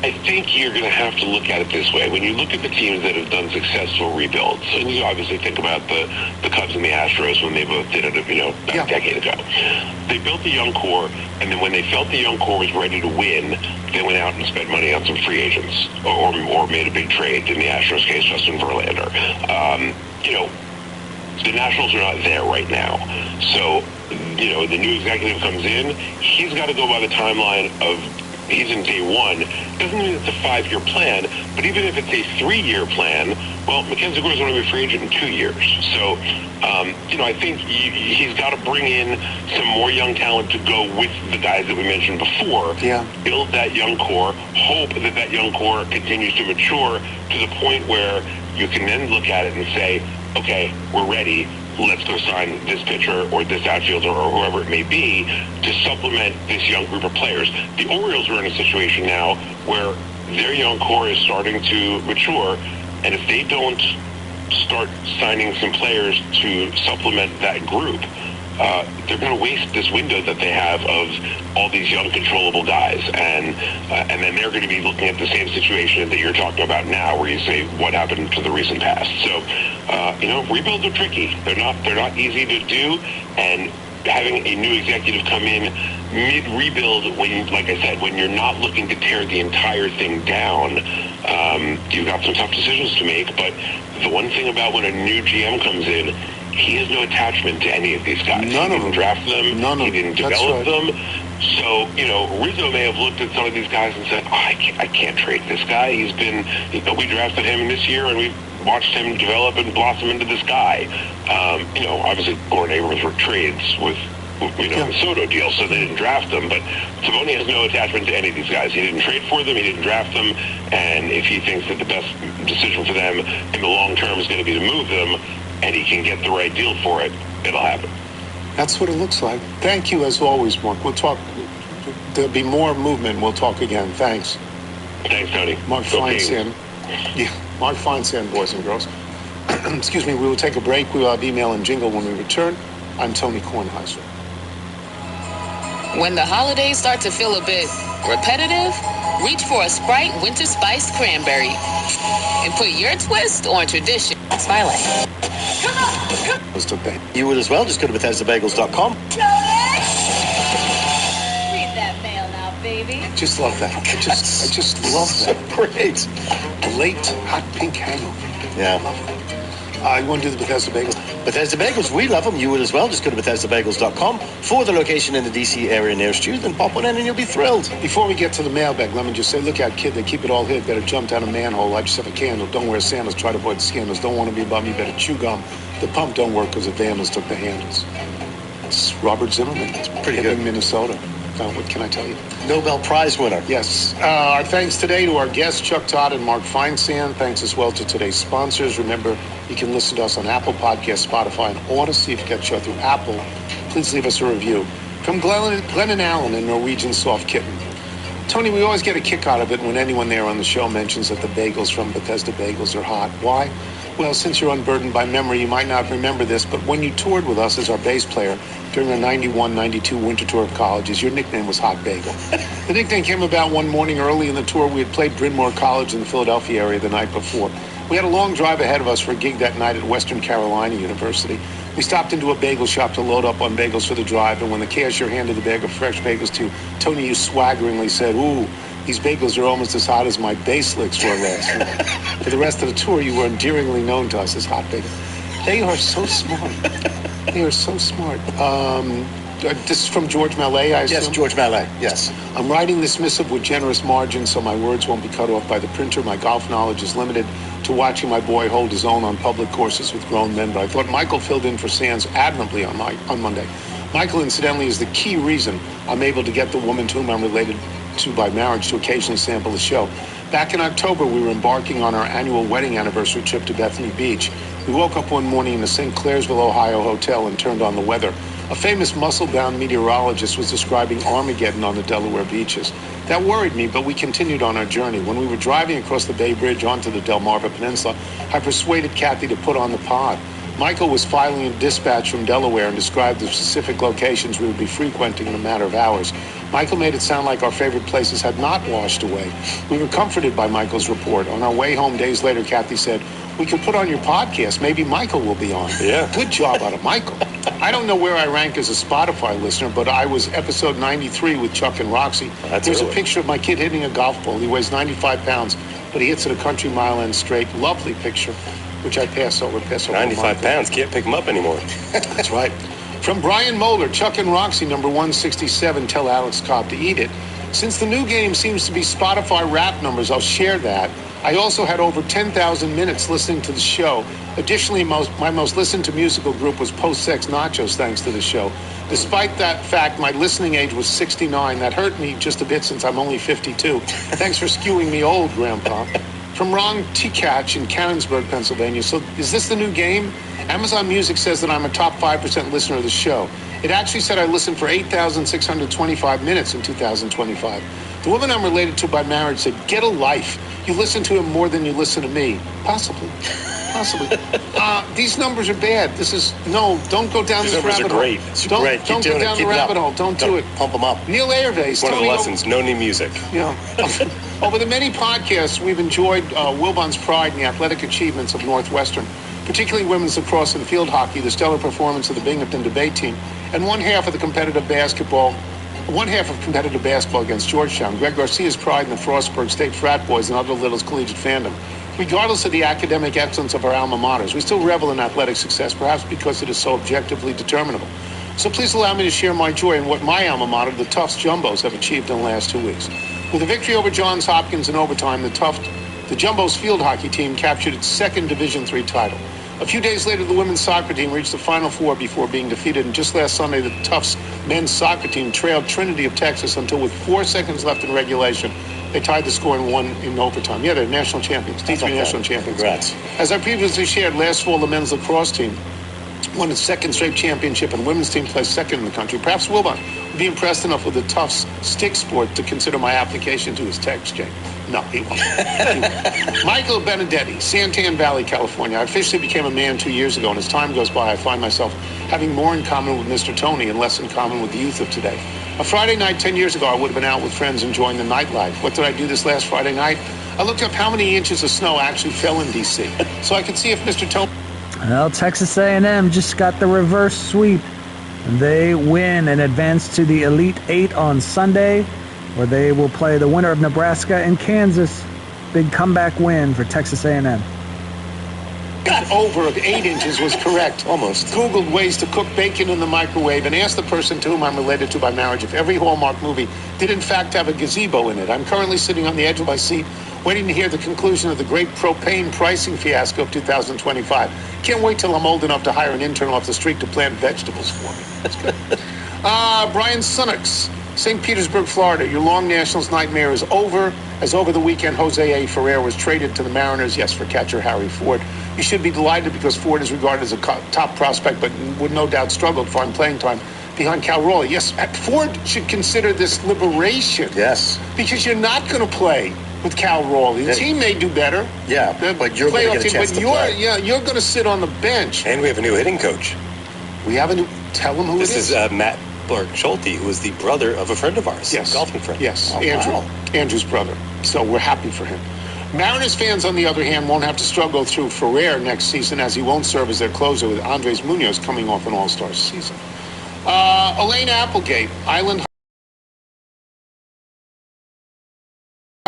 I think you're going to have to look at it this way. When you look at the teams that have done successful rebuilds, and you obviously think about the Cubs and the Astros when they both did it, about a decade ago. They built the young core, and then when they felt the young core was ready to win, they went out and spent money on some free agents or made a big trade. In the Astros case, Justin Verlander. The Nationals are not there right now. So, the new executive comes in, he's got to go by the timeline of he's in day one. Doesn't mean it's a 5-year plan, but even if it's a 3-year plan, well, Mackenzie Gore is going to be a free agent in 2 years. So, I think he's got to bring in some more young talent to go with the guys that we mentioned before. Yeah. Build that young core, hope that young core continues to mature to the point where you can then look at it and say, okay, we're ready. Let's go sign this pitcher or this outfielder or whoever it may be to supplement this young group of players. The Orioles are in a situation now where their young core is starting to mature, and if they don't start signing some players to supplement that group, they're going to waste this window that they have of all these young controllable guys, and then they're going to be looking at the same situation that you're talking about now, where you say what happened to the recent past. So, rebuilds are tricky. They're not easy to do, and having a new executive come in mid-rebuild, like I said, when you're not looking to tear the entire thing down, you've got some tough decisions to make. But the one thing about when a new GM comes in, he has no attachment to any of these guys. He didn't draft them. He didn't develop them. So, Rizzo may have looked at some of these guys and said, I can't trade this guy. He's been, we drafted him this year, and we watched him develop and blossom into this guy. Obviously, Gore and Abrams were trades with the Soto deal, so they didn't draft them. But Taboni has no attachment to any of these guys. He didn't trade for them. He didn't draft them. And if he thinks that the best decision for them in the long term is going to be to move them, and he can get the right deal for it, it'll happen. That's what it looks like. Thank you, as always, Mark. We'll talk. There'll be more movement. We'll talk again. Thanks. Thanks, Tony. Mark Feinsand. Yeah, Mark Feinsand, boys and girls. Excuse me, we will take a break. We will have email and jingle when we return. I'm Tony Kornheiser. When the holidays start to feel a bit repetitive, reach for a Sprite Winter Spiced Cranberry and put your twist on tradition. Smiling. You would as well. Just go to BethesdaBagels.com. Read that mail now, baby. I just love that. I just love that. Great. Late hot pink hangover. Yeah. You want to do the Bethesda Bagels? Bethesda Bagels, we love them. You would as well. Just go to BethesdaBagels.com for the location in the D.C. area nearest you. Then pop one in and you'll be thrilled. Before we get to the mailbag, let me just say, look out, kid. They keep it all hid. Better jump down a manhole. I just have a candle. Don't wear sandals. Try to avoid scandals. Don't want to be above me. Better chew gum. The pump don't work because the vandals took the handles. It's Robert Zimmerman. It's pretty good. In Minnesota. What can I tell you? Nobel Prize winner. Yes. Our thanks today to our guests, Chuck Todd and Mark Feinsand. Thanks as well to today's sponsors. Remember, you can listen to us on Apple Podcasts, Spotify, and Odyssey. If you get show through Apple, please leave us a review. From Glennon Allen and Norwegian Soft Kitten. Tony, we always get a kick out of it when anyone there on the show mentions that the bagels from Bethesda Bagels are hot. Why? Well, since you're unburdened by memory, you might not remember this, but when you toured with us as our bass player during the 91-92 winter tour of colleges, your nickname was Hot Bagel. The nickname came about one morning early in the tour. We had played Bryn Mawr College in the Philadelphia area the night before. We had a long drive ahead of us for a gig that night at Western Carolina University. We stopped into a bagel shop to load up on bagels for the drive, and when the cashier handed the bag of fresh bagels to Tony, you swaggeringly said, "Ooh, these bagels are almost as hot as my bass licks were last night." For the rest of the tour, you were endearingly known to us as Hot Bagel. They are so smart. They are so smart. This is from George Mallet, I assume? Yes, George Mallet, yes. I'm writing this missive with generous margins so my words won't be cut off by the printer. My golf knowledge is limited to watching my boy hold his own on public courses with grown men, but I thought Michael filled in for Sands admirably on Monday. Michael, incidentally, is the key reason I'm able to get the woman to whom I'm related to by marriage to occasionally sample the show. Back in October, we were embarking on our annual wedding anniversary trip to Bethany Beach. We woke up one morning in the St. Clairsville, Ohio hotel and turned on the weather. A famous muscle-bound meteorologist was describing Armageddon on the Delaware beaches. That worried me, but we continued on our journey. When we were driving across the Bay Bridge onto the Delmarva Peninsula, I persuaded Kathy to put on the pod. Michael was filing a dispatch from Delaware and described the specific locations we would be frequenting in a matter of hours. Michael made it sound like our favorite places had not washed away. We were comforted by Michael's report. On our way home days later, Kathy said, "We could put on your podcast. Maybe Michael will be on." Yeah. Good job out of Michael. I don't know where I rank as a Spotify listener, but I was episode 93 with Chuck and Roxy. There's a picture of my kid hitting a golf ball. He weighs 95 pounds, but he hits it a country mile end straight. Lovely picture, which I pass over. 95 pounds. Can't pick him up anymore. That's right. From Brian Moeller, Chuck and Roxy, number 167, tell Alex Cobb to eat it. Since the new game seems to be Spotify rap numbers, I'll share that. I also had over 10,000 minutes listening to the show. Additionally, my most listened to musical group was Post Sex Nachos, thanks to the show. Despite that fact, my listening age was 69. That hurt me just a bit since I'm only 52. Thanks for skewing me old, Grandpa. From Ron Tikach in Cannonsburg, Pennsylvania. So is this the new game? Amazon Music says that I'm a top 5% listener of the show. It actually said I listened for 8,625 minutes in 2025. The woman I'm related to by marriage said, "Get a life. You listen to him more than you listen to me." Possibly. These numbers are bad. Don't go down this rabbit hole. Great. Don't go down the rabbit hole. Don't do it. Pump them up. Neil Airvays. One of the lessons, no new music. Yeah. Over the many podcasts, we've enjoyed Wilbon's pride in the athletic achievements of Northwestern, particularly women's lacrosse and field hockey, the stellar performance of the Binghamton debate team, and one half of competitive basketball against Georgetown. Greg Garcia's pride in the Frostburg State frat boys and other Little's collegiate fandom. Regardless of the academic excellence of our alma maters, we still revel in athletic success, perhaps because it is so objectively determinable. So please allow me to share my joy in what my alma mater, the Tufts Jumbos, have achieved in the last 2 weeks. With a victory over Johns Hopkins in overtime, the Jumbos field hockey team captured its second Division III title. A few days later, the women's soccer team reached the Final Four before being defeated. And just last Sunday, the Tufts men's soccer team trailed Trinity of Texas until with 4 seconds left in regulation, they tied the score and won in overtime. Yeah, they're national champions, D3 national champions. Congrats. As I previously shared, last fall, the men's lacrosse team won its second straight championship, and women's team plays second in the country. Perhaps Wilbon would be impressed enough with the tough stick sport to consider my application to his tech exchange. No, he won't. Michael Benedetti, Santan Valley, California. I officially became a man 2 years ago, and as time goes by, I find myself having more in common with Mr. Tony and less in common with the youth of today. A Friday night 10 years ago, I would have been out with friends enjoying the nightlife. What did I do this last Friday night? I looked up how many inches of snow actually fell in D.C. so I could see if Mr. Tony... Well, Texas A&M just got the reverse sweep. They win and advance to the Elite Eight on Sunday, where they will play the winner of Nebraska and Kansas. Big comeback win for Texas A&M. Got over 8 inches was correct. Almost. Googled ways to cook bacon in the microwave and asked the person to whom I'm related to by marriage if every Hallmark movie did in fact have a gazebo in it. I'm currently sitting on the edge of my seat waiting to hear the conclusion of the great propane pricing fiasco of 2025. Can't wait till I'm old enough to hire an intern off the street to plant vegetables for me. That's good. Brian Sunnix, St. Petersburg, Florida. Your long Nationals nightmare is over. As over the weekend, Jose A. Ferrer was traded to the Mariners, yes, for catcher Harry Ford. You should be delighted because Ford is regarded as a top prospect, but would no doubt struggle to find playing time behind Cal Raleigh. Yes, Ford should consider this liberation. Yes. Because you're not going to play with Cal Raleigh. The team may do better. Yeah, but you're going to get a chance to play. Yeah, you're going to sit on the bench. And we have a new hitting coach. We have a new... Tell him who this is. This is Matt Schulte, who is the brother of a friend of ours. Yes. A golfing friend. Yes, oh, Andrew. Wow. Andrew's brother. So we're happy for him. Mariners fans, on the other hand, won't have to struggle through Ferrer next season, as he won't serve as their closer with Andres Munoz coming off an all-star season. Elaine Applegate, Island...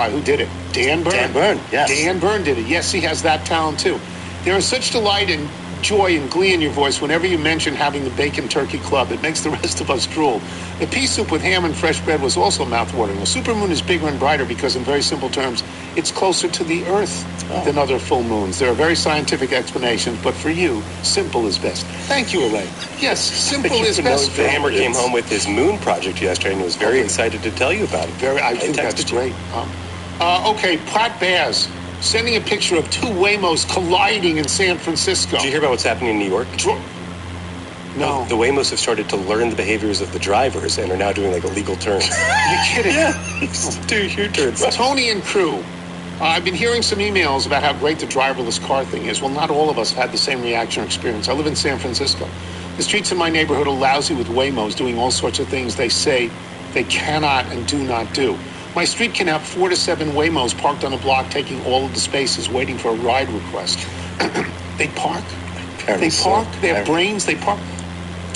Who did it? Dan Byrne. Dan Byrne, yes. Dan Byrne did it. Yes, he has that talent, too. There is such delight and joy and glee in your voice whenever you mention having the Bacon Turkey Club. It makes the rest of us drool. The pea soup with ham and fresh bread was also mouthwatering. The supermoon is bigger and brighter because, in very simple terms, it's closer to the Earth than other full moons. There are very scientific explanations, but for you, simple is best. Thank you, Elaine. Yes, simple is best. The Hammer came home with his moon project yesterday and was very excited to tell you about it. I think that's great. Okay, Pratt Bears. Sending a picture of two Waymos colliding in San Francisco. Did you hear about what's happening in New York? No. The Waymos have started to learn the behaviors of the drivers and are now doing like illegal turns. You're kidding? Yeah. Do U-turns. Tony and crew. I've been hearing some emails about how great the driverless car thing is. Well, not all of us have had the same reaction or experience. I live in San Francisco. The streets in my neighborhood are lousy with Waymos doing all sorts of things they say they cannot and do not do. My street can have 4 to 7 Waymos parked on a block, taking all of the spaces, waiting for a ride request. They park. They park. They have brains. They park.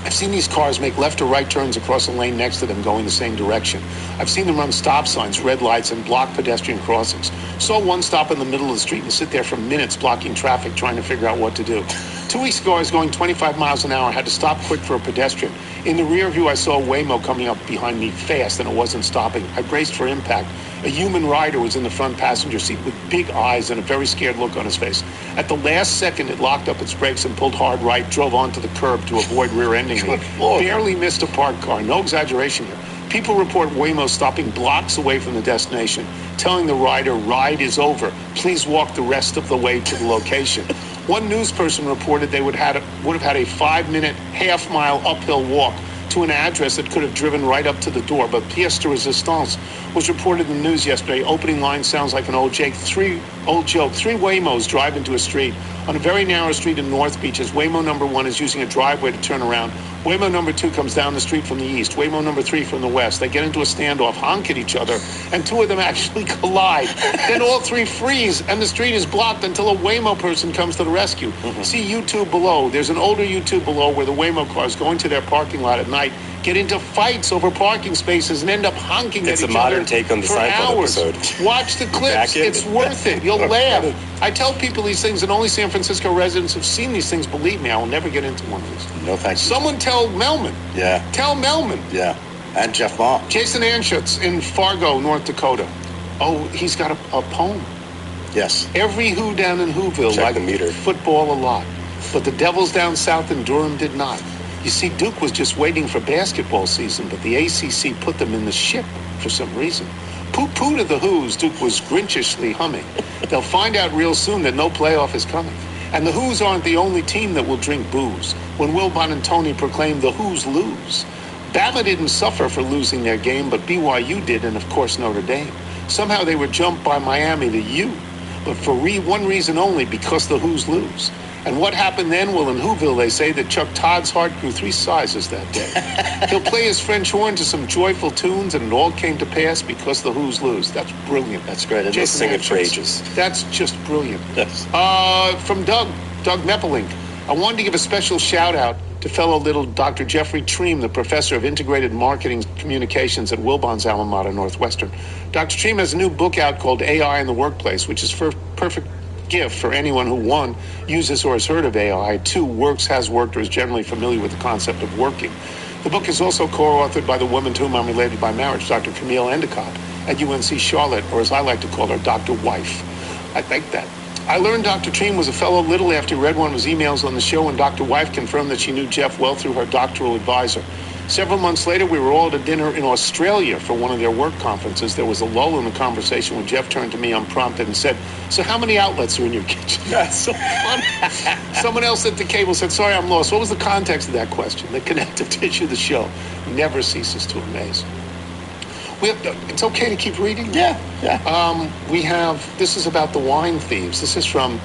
I've seen these cars make left or right turns across the lane next to them going the same direction. I've seen them run stop signs, red lights, and block pedestrian crossings. Saw one stop in the middle of the street and sit there for minutes blocking traffic trying to figure out what to do. 2 weeks ago, I was going 25 miles an hour. I had to stop quick for a pedestrian. In the rear view, I saw a Waymo coming up behind me fast, and it wasn't stopping. I braced for impact. A human rider was in the front passenger seat with big eyes and a very scared look on his face. At the last second, it locked up its brakes and pulled hard right, drove onto the curb to avoid rear-ending me. Barely missed a parked car. No exaggeration here. People report Waymo stopping blocks away from the destination, telling the rider, ride is over. Please walk the rest of the way to the location. One news person reported they would have had a 5-minute, half-mile uphill walk to an address that could have driven right up to the door. But pièce de résistance was reported in the news yesterday. Opening line sounds like an old joke. 3 Waymos drive into a street on a very narrow street in North Beach as Waymo number 1 is using a driveway to turn around. Waymo number 2 comes down the street from the east. Waymo number 3 from the west. They get into a standoff, honk at each other, and 2 of them actually collide. Then all 3 freeze, and the street is blocked until a Waymo person comes to the rescue. See YouTube below. There's an older YouTube below where the Waymo cars go into their parking lot at night, get into fights over parking spaces, and end up honking at each other. It's a modern take on the Seinfeld episode. Watch the clips. It's worth it. You'll laugh. I tell people these things, and only San Francisco residents have seen these things. Believe me, I will never get into one of these. No, thank you. Someone tell Melman. Yeah. Tell Melman. Yeah. And Jeff Ma. Jason Anschutz in Fargo, North Dakota. Oh, he's got a poem. Yes. Every Who down in Whoville liked football a lot, but the Devils down south in Durham did not. You see, Duke was just waiting for basketball season, but the ACC put them in the ship for some reason. Poo-poo to the Who's, Duke was grinchishly humming. They'll find out real soon that no playoff is coming. And the Who's aren't the only team that will drink booze. When Wilbon and Tony proclaimed the Who's lose. Bama didn't suffer for losing their game, but BYU did, and of course Notre Dame. Somehow they were jumped by Miami to U, but for one reason only, because the Who's lose. And what happened then? Well, in Whoville, they say that Chuck Todd's heart grew 3 sizes that day. He'll play his French horn to some joyful tunes, and it all came to pass because the Who's lose. That's brilliant. That's great. I've been singing for ages. That's just brilliant. Yes. From Doug Meppelink, I wanted to give a special shout out to fellow little Dr. Jeffrey Treem, the professor of integrated marketing communications at Wilbon's alma mater, Northwestern. Dr. Treem has a new book out called AI in the Workplace, which is perfect gift for anyone who, 1, uses or has heard of AI, 2, works, has worked, or is generally familiar with the concept of working. The book is also co-authored by the woman to whom I'm related by marriage, Dr. Camille Endicott, at UNC Charlotte, or as I like to call her, Dr. Wife. I think that. I learned Dr. Treem was a fellow little after he read one of his emails on the show, and Dr. Wife confirmed that she knew Jeff well through her doctoral advisor. Several months later, we were all at a dinner in Australia for one of their work conferences. There was a lull in the conversation when Jeff turned to me unprompted and said, "So how many outlets are in your kitchen?" That's so funny. Someone else at the table said, "Sorry, I'm lost. What was the context of that question?" The connective tissue of the show never ceases to amaze. It's okay to keep reading? Yeah. This is about the wine thieves. This is from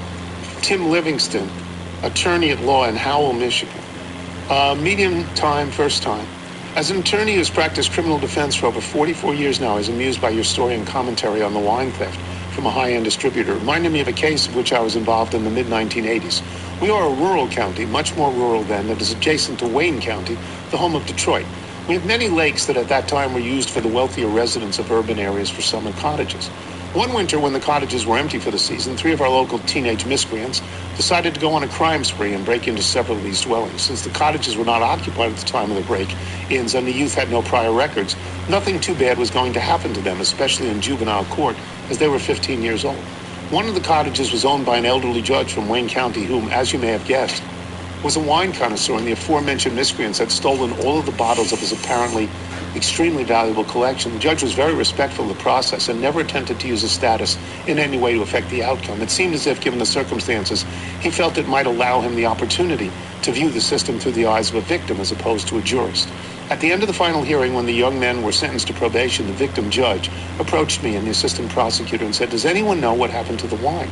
Tim Livingston, attorney at law in Howell, Michigan. Medium time, first time. As an attorney who's practiced criminal defense for over 44 years now, I was amused by your story and commentary on the wine theft from a high-end distributor. It reminded me of a case of which I was involved in the mid-1980s. We are a rural county, much more rural than, that is adjacent to Wayne County, the home of Detroit. We have many lakes that at that time were used for the wealthier residents of urban areas for summer cottages. One winter, when the cottages were empty for the season, 3 of our local teenage miscreants decided to go on a crime spree and break into several of these dwellings. Since the cottages were not occupied at the time of the break-ins and the youth had no prior records, nothing too bad was going to happen to them, especially in juvenile court, as they were 15 years old. One of the cottages was owned by an elderly judge from Wayne County whom, as you may have guessed, was a wine connoisseur, and the aforementioned miscreants had stolen all of the bottles of his apparently extremely valuable collection. The judge was very respectful of the process and never attempted to use his status in any way to affect the outcome. It seemed as if, given the circumstances, he felt it might allow him the opportunity to view the system through the eyes of a victim as opposed to a jurist. At the end of the final hearing, when the young men were sentenced to probation, the victim judge approached me and the assistant prosecutor and said, "Does anyone know what happened to the wine?"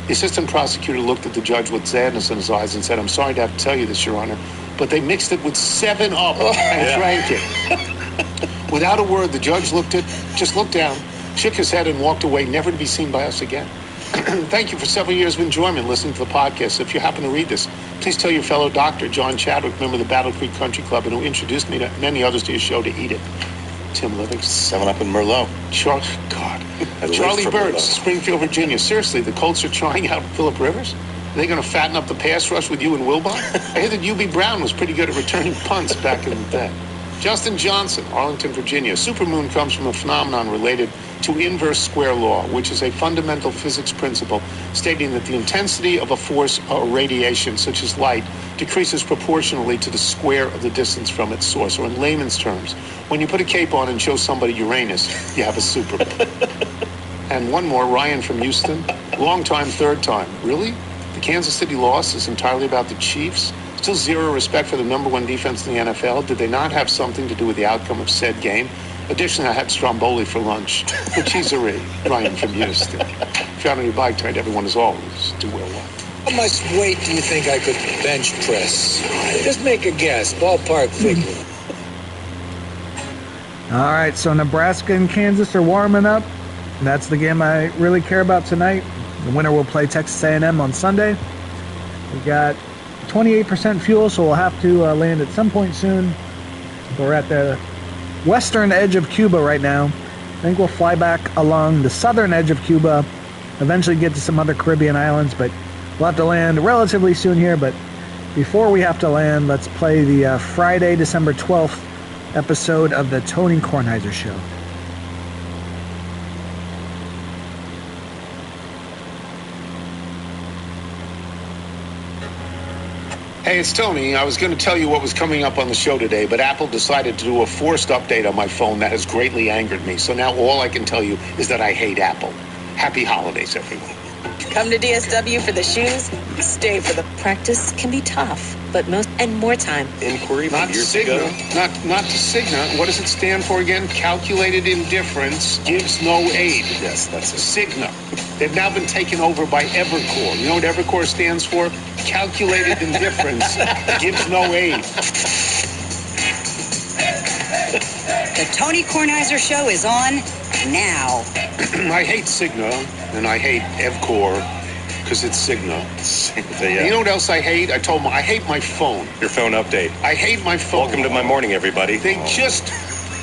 The assistant prosecutor looked at the judge with sadness in his eyes and said, "I'm sorry to have to tell you this, Your Honor, but they mixed it with 7-Up and drank it." Without a word, the judge just looked down, shook his head, and walked away, never to be seen by us again. Thank you for several years of enjoyment listening to the podcast. If you happen to read this, please tell your fellow doctor, John Chadwick, member of the Battle Creek Country Club, and who introduced me to many others to your show, to eat it. Tim Livingston. 7-Up and Merlot. Charlie Bird, Springfield, Virginia. Seriously, the Colts are trying out Phillip Rivers? Are they going to fatten up the pass rush with you and Wilbon? I hear that UB Brown was pretty good at returning punts back in the day. Justin Johnson, Arlington, Virginia. Supermoon comes from a phenomenon related to inverse square law, which is a fundamental physics principle stating that the intensity of a force or radiation, such as light, decreases proportionally to the square of the distance from its source. Or in layman's terms, when you put a cape on and show somebody Uranus, you have a supermoon. And one more, Ryan from Houston. Long time, third time. Really? The Kansas City loss is entirely about the Chiefs? Still zero respect for the number 1 defense in the NFL? Did they not have something to do with the outcome of said game? Additionally, I had Stromboli for lunch. Patisserie, Ryan from Houston. If you're on your bike tonight, everyone is always do well. How much weight do you think I could bench press? Just make a guess, ballpark figure. All right, so Nebraska and Kansas are warming up. That's the game I really care about tonight. The winner will play Texas A&M on Sunday. We got 28% fuel, so we'll have to land at some point soon. We're at the western edge of Cuba right now. I think we'll fly back along the southern edge of Cuba, eventually get to some other Caribbean islands, but we'll have to land relatively soon here. But before we have to land, let's play the Friday, December 12th episode of the Tony Kornheiser Show. Hey, it's Tony. I was going to tell you what was coming up on the show today, but Apple decided to do a forced update on my phone that has greatly angered me. So now all I can tell you is that I hate Apple. Happy holidays, everyone. Come to DSW for the shoes, stay for the practice can be tough, but more time. Inquiry from Not years Cigna. ago. Not to Cigna. What does it stand for again? Calculated indifference gives no aid. Yes, that's it. Cigna. They've now been taken over by Evercore. You know what Evercore stands for? Calculated indifference gives no aid. The Tony Kornheiser Show is on now. I hate Cigna and I hate Evercore because it's Cigna. And you know what else I hate? I told them I hate my phone. Your phone update. I hate my phone. Welcome to my morning, everybody.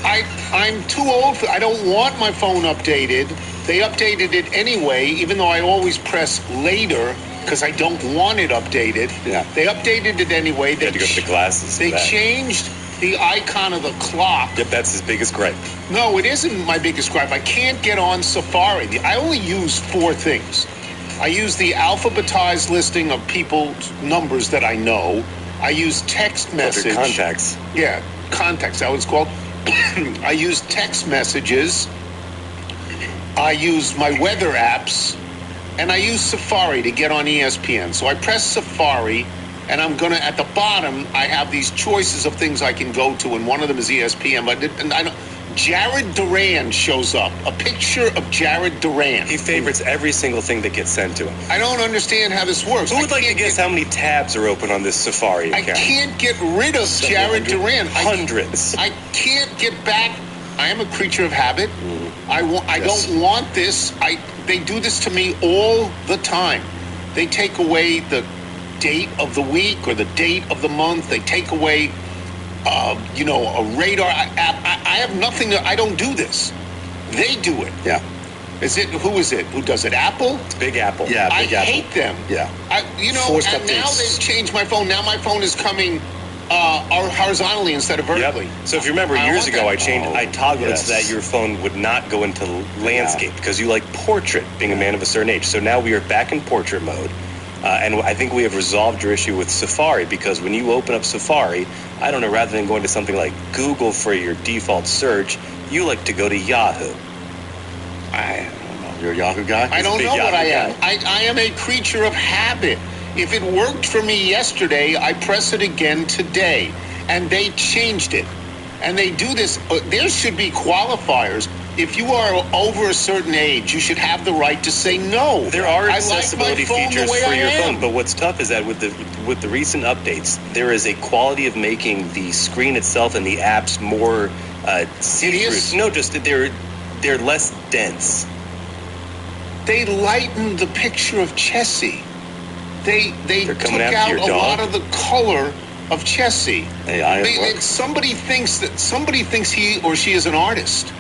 I'm too old for, I don't want my phone updated. They updated it anyway, even though I always press later because I don't want it updated. Yeah. They updated it anyway. You had to go to the glasses. They changed the icon of the clock. Yep, that's his biggest gripe. No, it isn't my biggest gripe. I can't get on Safari. I only use 4 things. I use the alphabetized listing of people's numbers that I know. I use text message. Contacts. Yeah, contacts. That was called. I use text messages. I use my weather apps. And I use Safari to get on ESPN. So I press Safari. And I'm going to, at the bottom, I have these choices of things I can go to, and one of them is ESPN. But Jared Duran shows up. A picture of Jared Duran. He favorites every single thing that gets sent to him. I don't understand how this works. Who would like to guess how many tabs are open on this Safari account? I can't get rid of Jared Duran. Hundreds. I can't get back. I am a creature of habit. I don't want this. They do this to me all the time. They take away the date of the week or the date of the month. They take away, a radar app. I have nothing to. I don't do this. They do it. Yeah. Who is it? Who does it? Apple? It's Big Apple. Yeah, Big Apple. I hate them. Yeah. And now they've changed my phone. Now my phone is coming horizontally instead of vertically. Yep. So if you remember years ago, I toggled it so that your phone would not go into landscape because you like portrait, being a man of a certain age. So now we are back in portrait mode. And I think we have resolved your issue with Safari because when you open up Safari, I don't know, rather than going to something like Google for your default search, you like to go to Yahoo. I don't know. You're a Yahoo guy? I don't know what I am. I am a creature of habit. If it worked for me yesterday, I press it again today. And they changed it. And they do this. There should be qualifiers. If you are over a certain age, you should have the right to say no. There are accessibility features for your phone, phone, but what's tough is that with the recent updates, there is a quality of making the screen itself and the apps more see-through. No, just they're less dense. They lightened the picture of Chessie. They took out a lot of the color of Chessie. Somebody thinks he or she is an artist.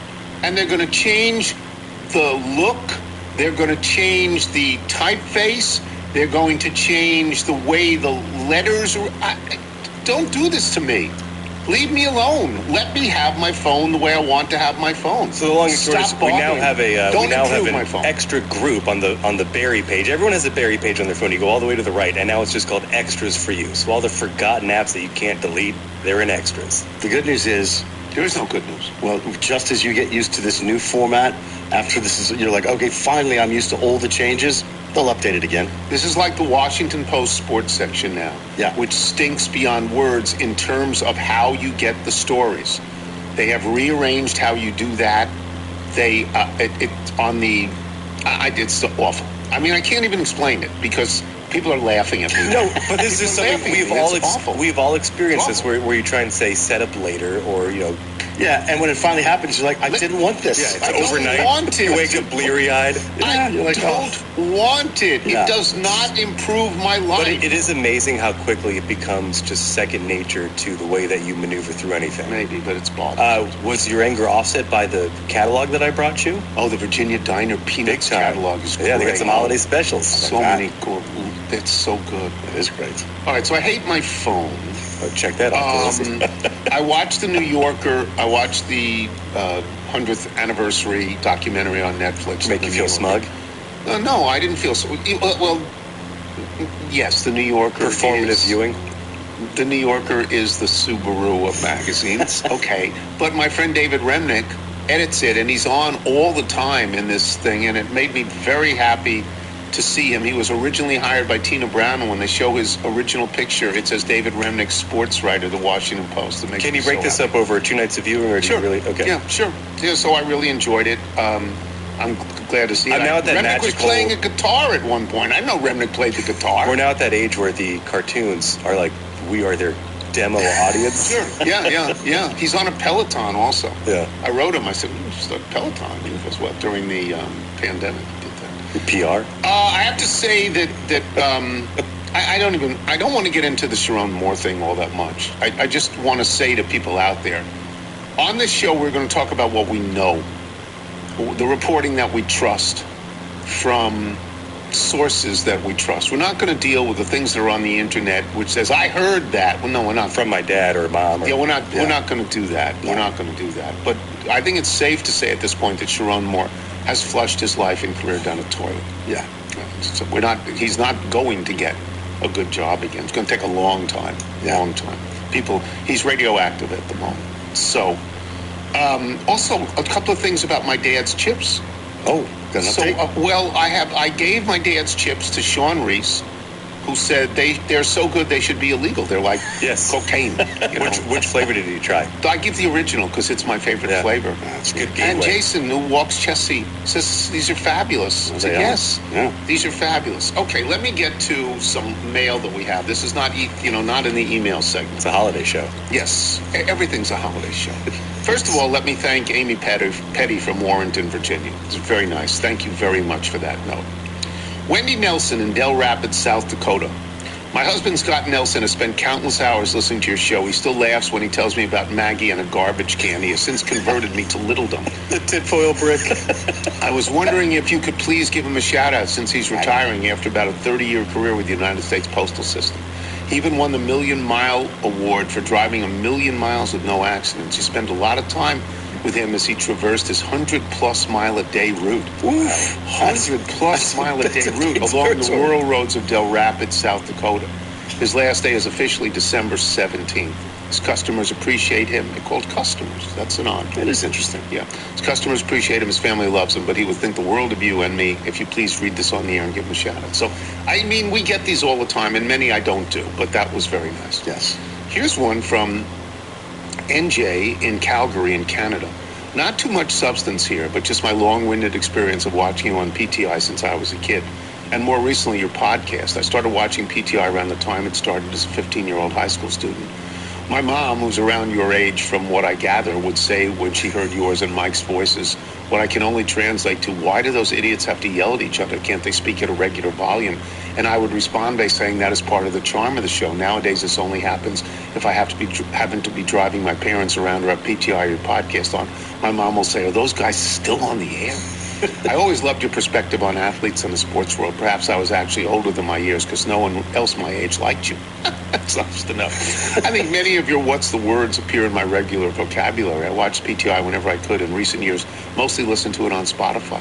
And they're going to change the look. They're going to change the typeface. They're going to change the way the letters are. Don't do this to me. Leave me alone. Let me have my phone the way I want to have my phone. So the long and short is we now have an extra group on the Barry page. Everyone has a Barry page on their phone. You go all the way to the right, and now it's just called Extras for you. So all the forgotten apps that you can't delete, they're in Extras. The good news is there is no good news. Well, just as you get used to this new format, after you're like, okay, finally I'm used to all the changes, they'll update it again. This is like the Washington Post sports section now, which stinks beyond words in terms of how you get the stories. They have rearranged how you do that. It's awful. I mean, I can't even explain it because people are laughing at me. No, but this is something we've all experienced this where you try and say set up later or, Yeah, and when it finally happens, you're like, I didn't want this. Yeah, it's overnight. Don't want it. You wake up bleary-eyed. I don't want it. Yeah. It does not improve my life. But it is amazing how quickly it becomes just second nature to the way that you maneuver through anything. Maybe, but it's bald. Was your anger offset by the catalog that I brought you? Oh, the Virginia Diner Peanuts catalog is great. Yeah, they got some holiday specials. So many good. It's so good. It is great. All right, so I hate my phone. Check that out. I watched The New Yorker. I watched the 100th anniversary documentary on Netflix. Make you feel smug? No, I didn't feel so. Well, yes, The New Yorker. Performative viewing? The New Yorker is the Subaru of magazines. Okay. But my friend David Remnick edits it, and he's on all the time in this thing, and it made me very happy to see him. He was originally hired by Tina Brown, and when they show his original picture, it says David Remnick, sports writer, The Washington Post. Can you break this up over 2 nights of viewing, or do you really? Okay. Yeah, sure. Yeah, so I really enjoyed it. I'm glad to see it. I'm now at that Remnick was playing a guitar at one point. I know Remnick played the guitar. We're now at that age where the cartoons are like, we are their demo audience. Sure. Yeah. He's on a Peloton also. Yeah. I wrote him. I said, just a Peloton. He goes, what, during the pandemic? PR? I have to say that I don't want to get into the Sharon Moore thing all that much. I just want to say to people out there, on this show we're going to talk about what we know, the reporting that we trust from sources that we trust. We're not going to deal with the things that are on the internet, which says, I heard that. Well, no, we're not. From my dad or mom. We're not going to do that. We're not going to do that. But I think it's safe to say at this point that Sharon Moore has flushed his life and career down a toilet. Yeah. So he's not going to get a good job again. It's going to take a long time. Long time. He's radioactive at the moment. So, also a couple of things about my dad's chips. Oh, I gave my dad's chips to Sean Reese, who said they're so good they should be illegal. They're like cocaine. Which flavor did you try? I give the original because it's my favorite flavor. That's a good gateway. And Jason, who walks Chelsea, says these are fabulous. I said, yes, these are fabulous. Okay, let me get to some mail that we have. This is not not in the email segment. It's a holiday show. Yes, everything's a holiday show. First of all, let me thank Amy Petty from Warrenton, Virginia. It's very nice. Thank you very much for that note. Wendy Nelson in Del Rapids, South Dakota. My husband, Scott Nelson, has spent countless hours listening to your show. He still laughs when he tells me about Maggie and a garbage can. He has since converted me to Littledom. The tinfoil brick. I was wondering if you could please give him a shout-out since he's retiring after about a 30-year career with the United States Postal System. He even won the Million Mile Award for driving 1,000,000 miles with no accidents. He spent a lot of time with him as he traversed his 100-plus mile a day route. 100-plus mile a day route along the rural roads of Del Rapids, South Dakota. His last day is officially December 17th. His customers appreciate him. They're called customers. That's an odd. That is interesting. Yeah. His customers appreciate him. His family loves him, but he would think the world of you and me if you please read this on the air and give him a shout out. So, I mean, we get these all the time, and many I don't do, but that was very nice. Yes. Here's one from NJ in Calgary in Canada. Not too much substance here, but just my long-winded experience of watching you on PTI since I was a kid. And more recently, your podcast. I started watching PTI around the time it started as a 15-year-old high school student. My mom, who's around your age from what I gather, would say when she heard yours and Mike's voices, what I can only translate to, why do those idiots have to yell at each other? Can't they speak at a regular volume? And I would respond by saying that is part of the charm of the show. Nowadays, this only happens if I happen to be driving my parents around or have PTI or your podcast on. My mom will say, are those guys still on the air? I always loved your perspective on athletes in the sports world. Perhaps I was actually older than my years because no one else my age liked you. That's nice to know. I think many of your what's the words appear in my regular vocabulary. I watched PTI whenever I could in recent years, mostly listened to it on Spotify.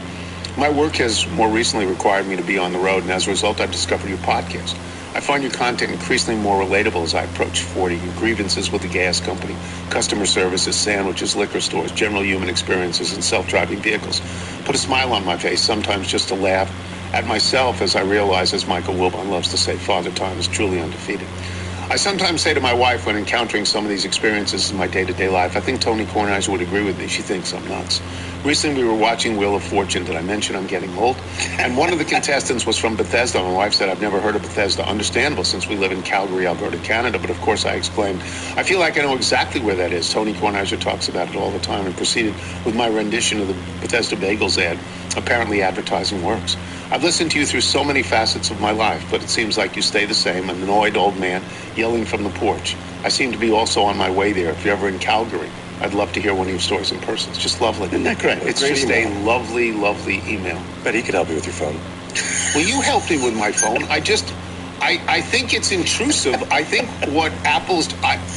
My work has more recently required me to be on the road, and as a result, I've discovered your podcast. I find your content increasingly more relatable as I approach 40. Your grievances with the gas company, customer services, sandwiches, liquor stores, general human experiences, and self-driving vehicles put a smile on my face, sometimes just to laugh at myself as I realize, as Michael Wilbon loves to say, Father Time is truly undefeated. I sometimes say to my wife when encountering some of these experiences in my day-to-day life, I think Tony Kornheiser would agree with me. She thinks I'm nuts. Recently, we were watching Wheel of Fortune. Did I mention I'm getting old? And one of the contestants was from Bethesda. My wife said, I've never heard of Bethesda. Understandable, since we live in Calgary, Alberta, Canada. But of course, I exclaimed, I feel like I know exactly where that is. Tony Kornheiser talks about it all the time, and proceeded with my rendition of the Bethesda Bagels ad. Apparently, advertising works. I've listened to you through so many facets of my life, but it seems like you stay the same, an annoyed old man yelling from the porch. I seem to be also on my way there. If you're ever in Calgary, I'd love to hear one of your stories in person. It's just lovely. Isn't that great? It's just a lovely, lovely email. Bet he could help you with your phone. Well, you helped me with my phone. I think it's intrusive. I think what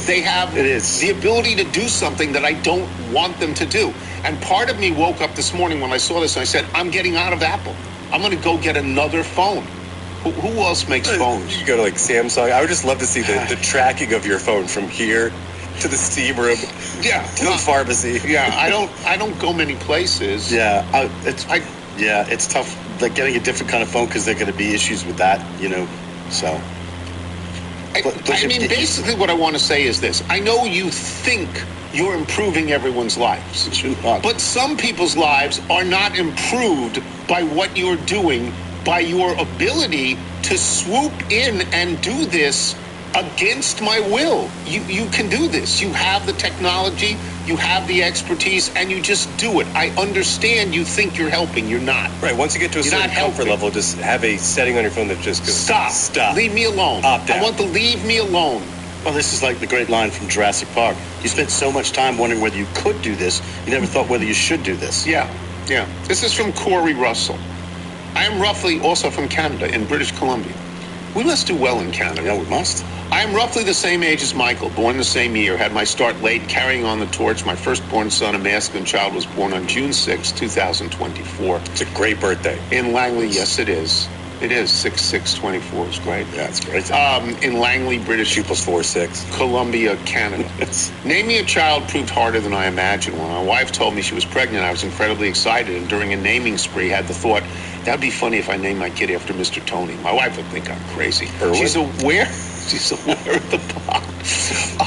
they have the ability to do something that I don't want them to do. And part of me woke up this morning when I saw this and I said, I'm getting out of Apple. I'm going to go get another phone. Who else makes phones? You go to like Samsung. I would just love to see the tracking of your phone from here to the steam room, to the pharmacy. Yeah, I don't go many places. Yeah, Yeah, it's tough, like getting a different kind of phone because there are going to be issues with that, so. I mean, basically what I want to say is this. I know you think you're improving everyone's lives, but some people's lives are not improved by what you're doing, by your ability to swoop in and do this against my will. You can do this. You have the technology, you have the expertise, and you just do it. I understand you think you're helping. You're not. Right. Once you get to a certain comfort level, just have a setting on your phone that just goes, Stop. Leave me alone. Opt out. I want to leave me alone. Well, this is like the great line from Jurassic Park. You spent so much time wondering whether you could do this, you never thought whether you should do this. Yeah. This is from Corey Russell. I am roughly also from Canada, in British Columbia. We must do well in Canada. Yeah, we must. I am roughly the same age as Michael, born the same year, had my start late, carrying on the torch. My firstborn son, a masculine child, was born on June 6, 2024. It's a great birthday. In Langley, yes, it is. It is. 6/6/24 is great. Yeah, it's great. In Langley, British 2 + 4 is 6. Columbia, Canada. Naming a child proved harder than I imagined. When my wife told me she was pregnant, I was incredibly excited, and during a naming spree had the thought, that'd be funny if I named my kid after Mr. Tony. My wife would think I'm crazy. She's aware of the pot.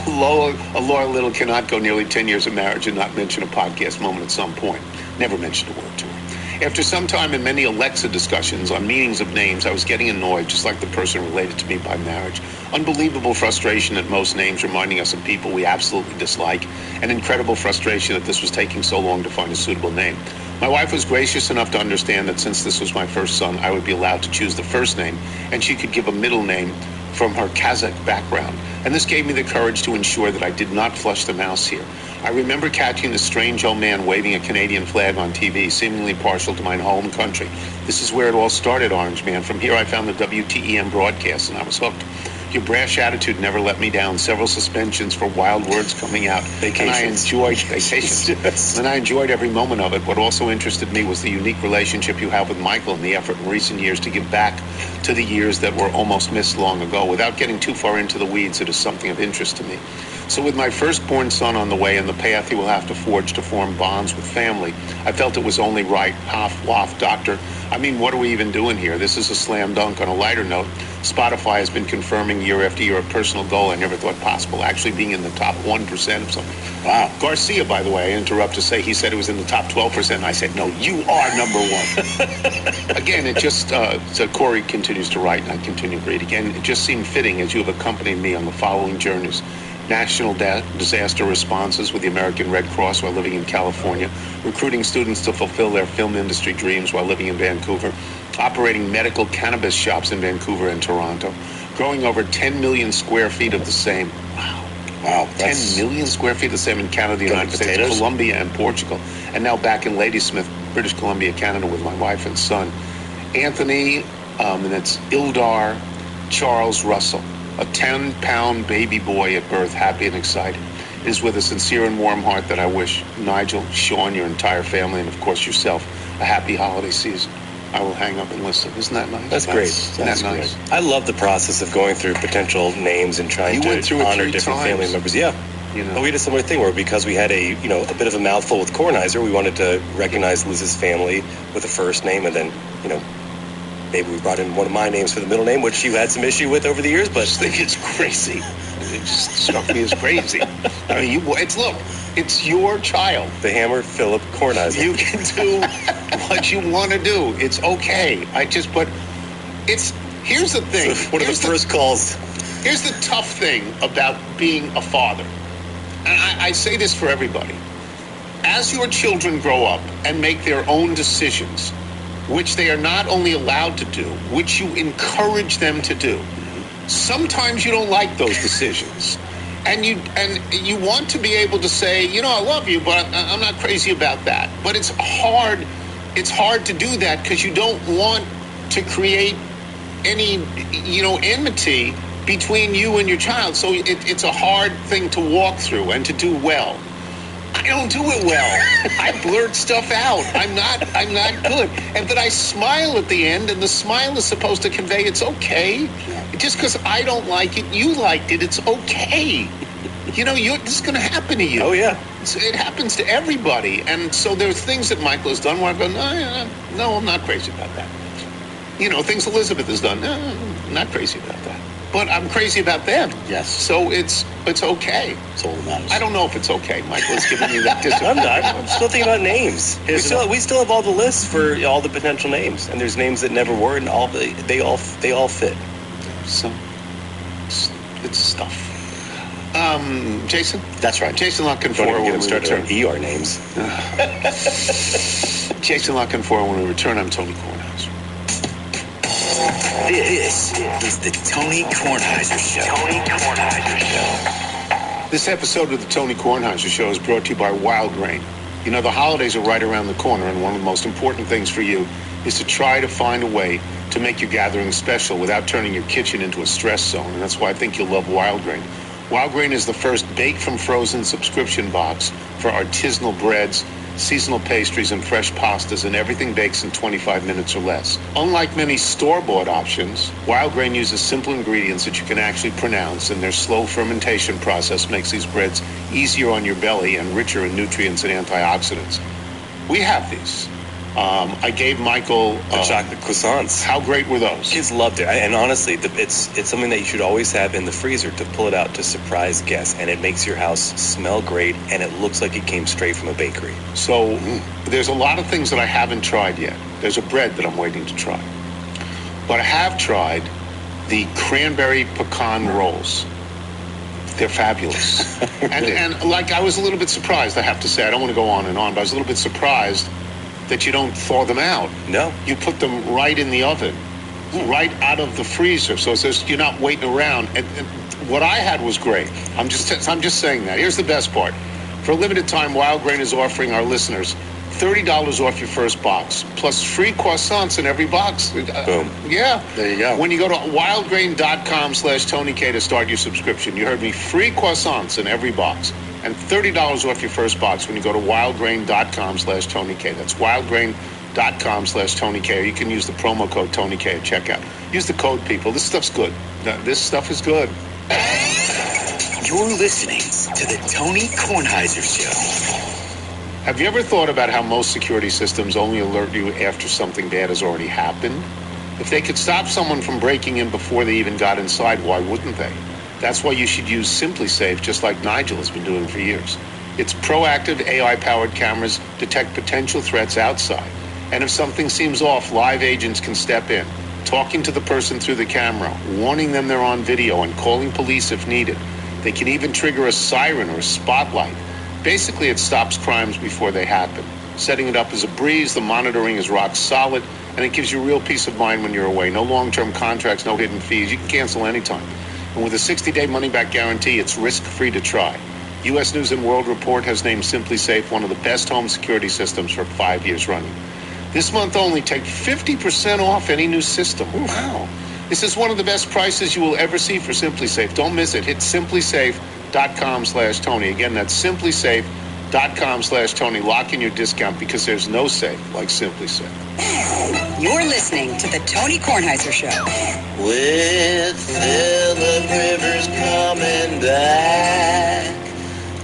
Laura Little cannot go nearly 10 years of marriage and not mention a podcast moment at some point. Never mentioned a word to her. After some time and many Alexa discussions on meanings of names, I was getting annoyed, just like the person related to me by marriage. Unbelievable frustration at most names reminding us of people we absolutely dislike, and incredible frustration that this was taking so long to find a suitable name. My wife was gracious enough to understand that since this was my first son, I would be allowed to choose the first name, and she could give a middle name from her Kazakh background. And this gave me the courage to ensure that I did not flush the mouse here. I remember catching this strange old man waving a Canadian flag on TV, seemingly partial to my home country. This is where it all started, Orange Man. From here I found the WTEM broadcast, and I was hooked. Your brash attitude never let me down. Several suspensions for wild words coming out. And I enjoyed vacations. Yes. And I enjoyed every moment of it. What also interested me was the unique relationship you have with Michael and the effort in recent years to give back to the years that were almost missed long ago. Without getting too far into the weeds, it is something of interest to me. So with my firstborn son on the way and the path he will have to forge to form bonds with family, I felt it was only right. Waff, doctor. I mean, what are we even doing here? This is a slam dunk. On a lighter note, Spotify has been confirming year after year a personal goal I never thought possible, actually being in the top 1% of something. Wow. Garcia, by the way, I interrupt to say he said it was in the top 12%. And I said, no, you are number one. Again, it just, so Corey continues to write, and I continue to read. Again, it just seemed fitting as you have accompanied me on the following journeys. National disaster responses with the American Red Cross while living in California, recruiting students to fulfill their film industry dreams while living in Vancouver, operating medical cannabis shops in Vancouver and Toronto, growing over 10 million square feet of the same. Wow. 10 million square feet of the same in Canada, the United States, Colombia, and Portugal. And now back in Ladysmith, British Columbia, Canada, with my wife and son. Anthony, and that's Ildar Charles Russell. A 10-pound baby boy at birth, happy and excited. It is with a sincere and warm heart that I wish Nigel, Sean, your entire family, and of course yourself, a happy holiday season. I will hang up and listen. Isn't that nice? That's great. Isn't that nice? I love the process of going through potential names and trying to honor different family members. Yeah. But we did a similar thing where because we had a bit of a mouthful with Kornheiser, we wanted to recognize Liz's family with a first name, and then, maybe we brought in one of my names for the middle name, which you had some issue with over the years, but I just think it's crazy. It just struck me as crazy. I mean, it's your child. The Hammer Philip Kornheiser. You can do what you want to do. It's okay. Here's the thing. So one of the first calls. Here's the tough thing about being a father. And I say this for everybody. As your children grow up and make their own decisions, which they are not only allowed to do, which you encourage them to do, sometimes you don't like those decisions. And you want to be able to say, I love you, but I'm not crazy about that. But it's hard to do that because you don't want to create any, enmity between you and your child. So it's a hard thing to walk through and to do well. I don't do it well. I blurt stuff out. I'm not good. But I smile at the end, and the smile is supposed to convey it's okay. Just because I don't like it, you liked it, it's okay. this is going to happen to you. Oh, yeah. It happens to everybody. And so there's things that Michael has done where I go, no, I'm not crazy about that. Things Elizabeth has done, no, I'm not crazy about that. But I'm crazy about them. Yes. So it's okay. It's all that matters. I don't know if it's okay. Michael is giving me that disappointment. I'm not. I'm still thinking about names. We still have all the lists for all the potential names, and there's names that never were, and they all fit. So it's stuff. Jason? That's right. Jason Lockenfor. Don't even get him started on ER names. Jason Lockenfor. When we return, I'm Tony Kornheiser. This is the Tony Kornheiser Show. Tony Kornheiser Show. This episode of the Tony Kornheiser Show is brought to you by Wild Grain. The holidays are right around the corner, and one of the most important things for you is to try to find a way to make your gathering special without turning your kitchen into a stress zone, and that's why I think you'll love Wild Grain. Wild Grain is the first bake-from-frozen subscription box for artisanal breads, seasonal pastries, and fresh pastas, and everything bakes in 25 minutes or less. Unlike many store-bought options, Wild Grain uses simple ingredients that you can actually pronounce, and their slow fermentation process makes these breads easier on your belly and richer in nutrients and antioxidants. We have these. I gave Michael the chocolate croissants. How great were those? Kids loved it, and honestly, it's something that you should always have in the freezer to pull it out to surprise guests, and it makes your house smell great, and it looks like it came straight from a bakery. So there's a lot of things that I haven't tried yet. There's a bread that I'm waiting to try, but I have tried the cranberry pecan rolls. They're fabulous, and I was a little bit surprised. I have to say, I don't want to go on and on, but I was a little bit surprised that you don't thaw them out. No. You put them right in the oven, right out of the freezer. So it's just, you're not waiting around. And what I had was great. I'm just saying that. Here's the best part. For a limited time, Wild Grain is offering our listeners $30 off your first box, plus free croissants in every box. Boom. Yeah. There you go. When you go to wildgrain.com/TonyK to start your subscription, you heard me, free croissants in every box. And $30 off your first box when you go to wildgrain.com/TonyK. That's wildgrain.com/TonyK. Or you can use the promo code TonyK at checkout. Use the code, people. This stuff's good. This stuff is good. You're listening to the Tony Kornheiser Show. Have you ever thought about how most security systems only alert you after something bad has already happened? If they could stop someone from breaking in before they even got inside, why wouldn't they? That's why you should use SimpliSafe, just like Nigel has been doing for years. Its proactive AI-powered cameras detect potential threats outside. And if something seems off, live agents can step in, talking to the person through the camera, warning them they're on video, and calling police if needed. They can even trigger a siren or a spotlight. Basically, it stops crimes before they happen. Setting it up is a breeze, the monitoring is rock solid, and it gives you real peace of mind when you're away. No long-term contracts, no hidden fees. You can cancel anytime. And with a 60-day money-back guarantee, it's risk-free to try. U.S. News & World Report has named SimpliSafe one of the best home security systems for 5 years running. This month only, take 50% off any new system. Wow. This is one of the best prices you will ever see for SimpliSafe. Don't miss it. Hit SimpliSafe.com/Tony. Again, that's SimpliSafe.com/Tony. Lock in your discount because there's no safe like SimpliSafe. You're listening to the Tony Kornheiser Show. With Phillip Rivers coming back,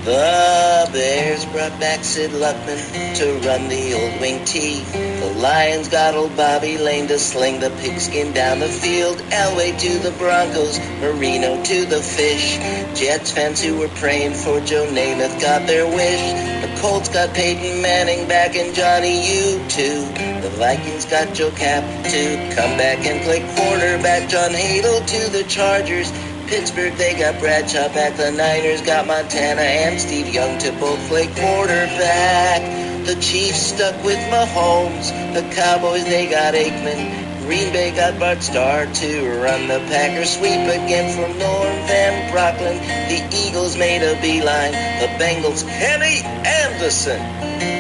the Bears brought back Sid Luckman to run the old wing T. The Lions got old Bobby Lane to sling the pigskin down the field. Elway to the Broncos, Marino to the Fish. Jets fans who were praying for Joe Namath got their wish. The Colts got Peyton Manning back and Johnny U too. The Vikings got Joe Cap to come back and play quarterback. John Hadel to the Chargers. Pittsburgh, they got Bradshaw back. The Niners got Montana and Steve Young to both play quarterback. The Chiefs stuck with Mahomes. The Cowboys, they got Aikman. Green Bay got Bart Starr to run the Packers sweep again from Norm Van Brocklin. The Eagles made a beeline. The Bengals, Kenny Anderson.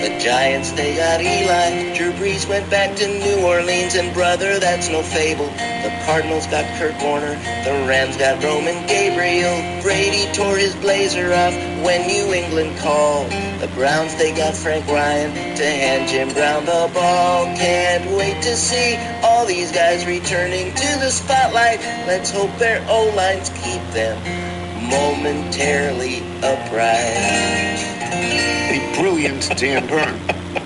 The Giants, they got Eli. Drew Brees went back to New Orleans, and brother, that's no fable. The Cardinals got Kurt Warner. The Rams got Roman Gabriel. Brady tore his blazer off when New England called. The Browns, they got Frank Ryan to hand Jim Brown the ball. Can't wait to see all these guys returning to the spotlight. Let's hope their O-lines keep them momentarily upright. A brilliant Dan Byrne,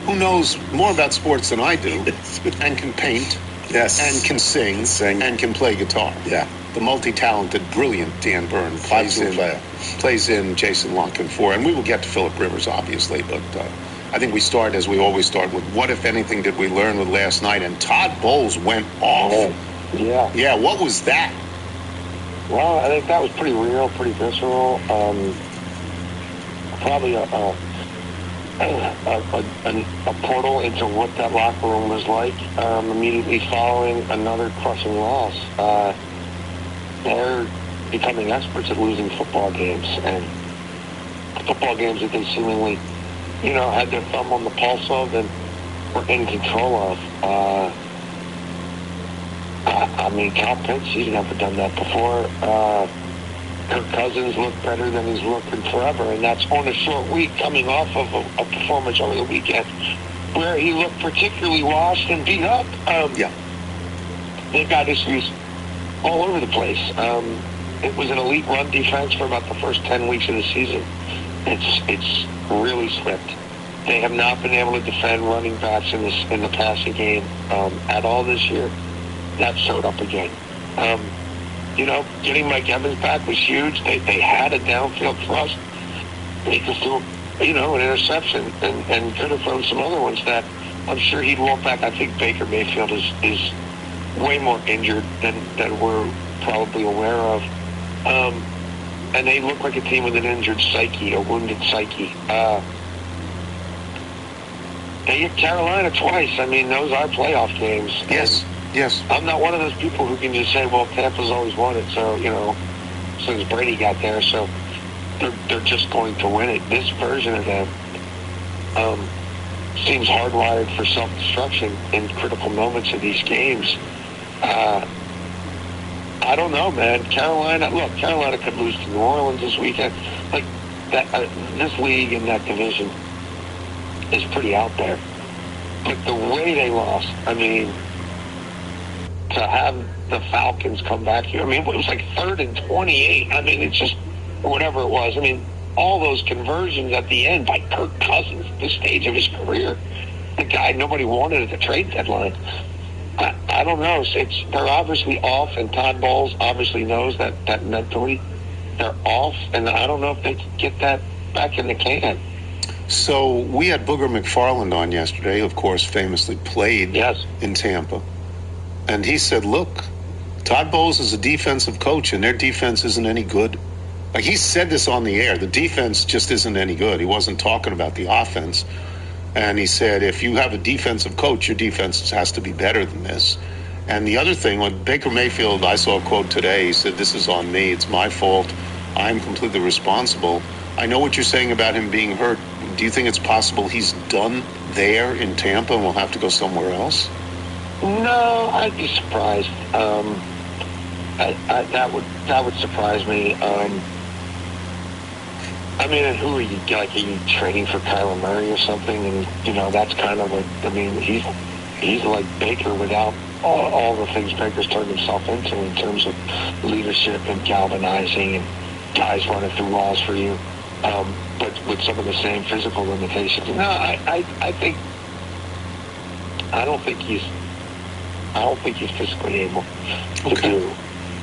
who knows more about sports than I do, and can paint, and can sing, and can play guitar. Yeah. The multi-talented, brilliant Dan Byrne plays in Jason Locken 4, and we will get to Philip Rivers, obviously, but I think we start, as we always start, with what, if anything, did we learn with last night? And Todd Bowles went off. Yeah. Yeah, what was that? Well, I think that was pretty real, pretty visceral. Probably a portal into what that locker room was like immediately following another crushing loss. They're becoming experts at losing football games, and football games that they seemingly, had their thumb on the pulse of and were in control of. Cal Pitts, he's never done that before. Kirk Cousins looked better than he's looked in forever, and that's on a short week coming off of a performance over the weekend where he looked particularly washed and beat up. They've got issues all over the place. It was an elite run defense for about the first 10 weeks of the season. It's really slipped. They have not been able to defend running backs in the passing game at all this year. That showed up again. Getting Mike Evans back was huge. They had a downfield thrust. They just threw, an interception and could have thrown some other ones that I'm sure he'd walk back. I think Baker Mayfield is way more injured than we're probably aware of. And they look like a team with an injured psyche, a wounded psyche. They hit Carolina twice. Those are playoff games. Yes. Yes. I'm not one of those people who can just say, well, Tampa's always won it, so, since Brady got there, so they're just going to win it. This version of them seems hardwired for self-destruction in critical moments of these games. I don't know, man. Carolina could lose to New Orleans this weekend. Like, this league and that division is pretty out there. But the way they lost, to have the Falcons come back here. It was like 3rd and 28. It's just whatever it was. All those conversions at the end by Kirk Cousins at this stage of his career. The guy nobody wanted at the trade deadline. I don't know. They're obviously off, and Todd Bowles obviously knows that mentally they're off, and I don't know if they can get that back in the can. So we had Booger McFarland on yesterday, of course, famously played in Tampa. And he said, look, Todd Bowles is a defensive coach, and their defense isn't any good. Like, he said this on the air. The defense just isn't any good. He wasn't talking about the offense. And he said, if you have a defensive coach, your defense has to be better than this. And the other thing, when Baker Mayfield, I saw a quote today, he said, this is on me. It's my fault. I'm completely responsible. I know what you're saying about him being hurt. Do you think it's possible he's done there in Tampa and will have to go somewhere else? No, I'd be surprised. That would surprise me. And who are you? Like, are you training for Kyler Murray or something? And that's kind of like, he's like Baker without all the things Baker's turned himself into in terms of leadership and galvanizing and guys running through walls for you, but with some of the same physical limitations. No, I don't think he's physically able to do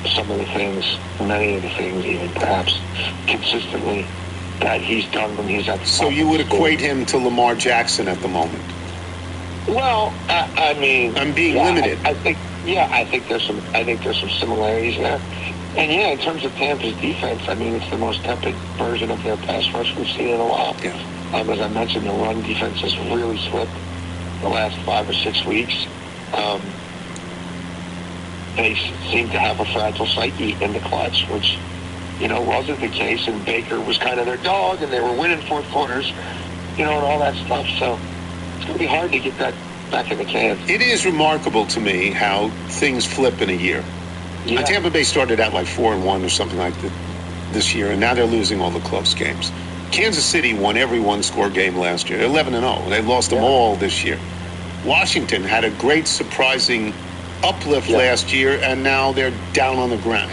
some of the things, many of the things, even perhaps consistently, that he's done when he's at the So you would equate him to Lamar Jackson at the moment? Well, I'm being limited. I think there's some similarities there. And in terms of Tampa's defense, it's the most tepid version of their pass rush we've seen in a while. Yeah. As I mentioned, the run defense has really slipped the last 5 or 6 weeks. They seem to have a fragile psyche in the clutch, which, wasn't the case. And Baker was kind of their dog, and they were winning fourth quarters, and all that stuff. So it's going to be hard to get that back in the can. It is remarkable to me how things flip in a year. Yeah. Tampa Bay started out like 4-1 or something like that this year, and now they're losing all the close games. Kansas City won every one-score game last year. 11-0. They lost them all this year. Washington had a great surprising uplift last year, and now they're down on the ground.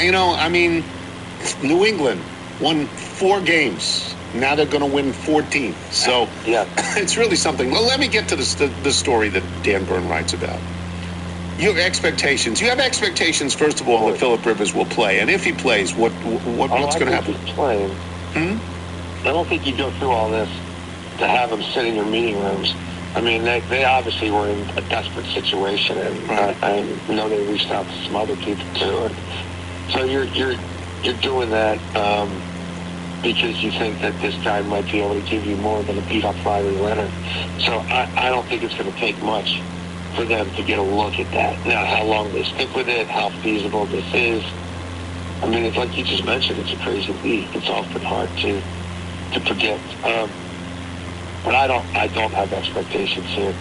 New England won 4 games. Now they're going to win 14. So it's really something. Well, let me get to the story that Dan Byrne writes about. Your expectations. You have expectations, first of all, that Philip Rivers will play. And if he plays, what's going to happen? He's playing. I don't think you go through all this to have him sit in your meeting rooms. I mean, they obviously were in a desperate situation, and I know they reached out to some other people too. And so you're doing that because you think that this guy might be able to give you more than a beat-up Riley Leonard. So I don't think it's going to take much for them to get a look at that. Now, how long they stick with it, how feasible this is. I mean, it's like you just mentioned, it's a crazy league. It's often hard to predict. But I don't have expectations here.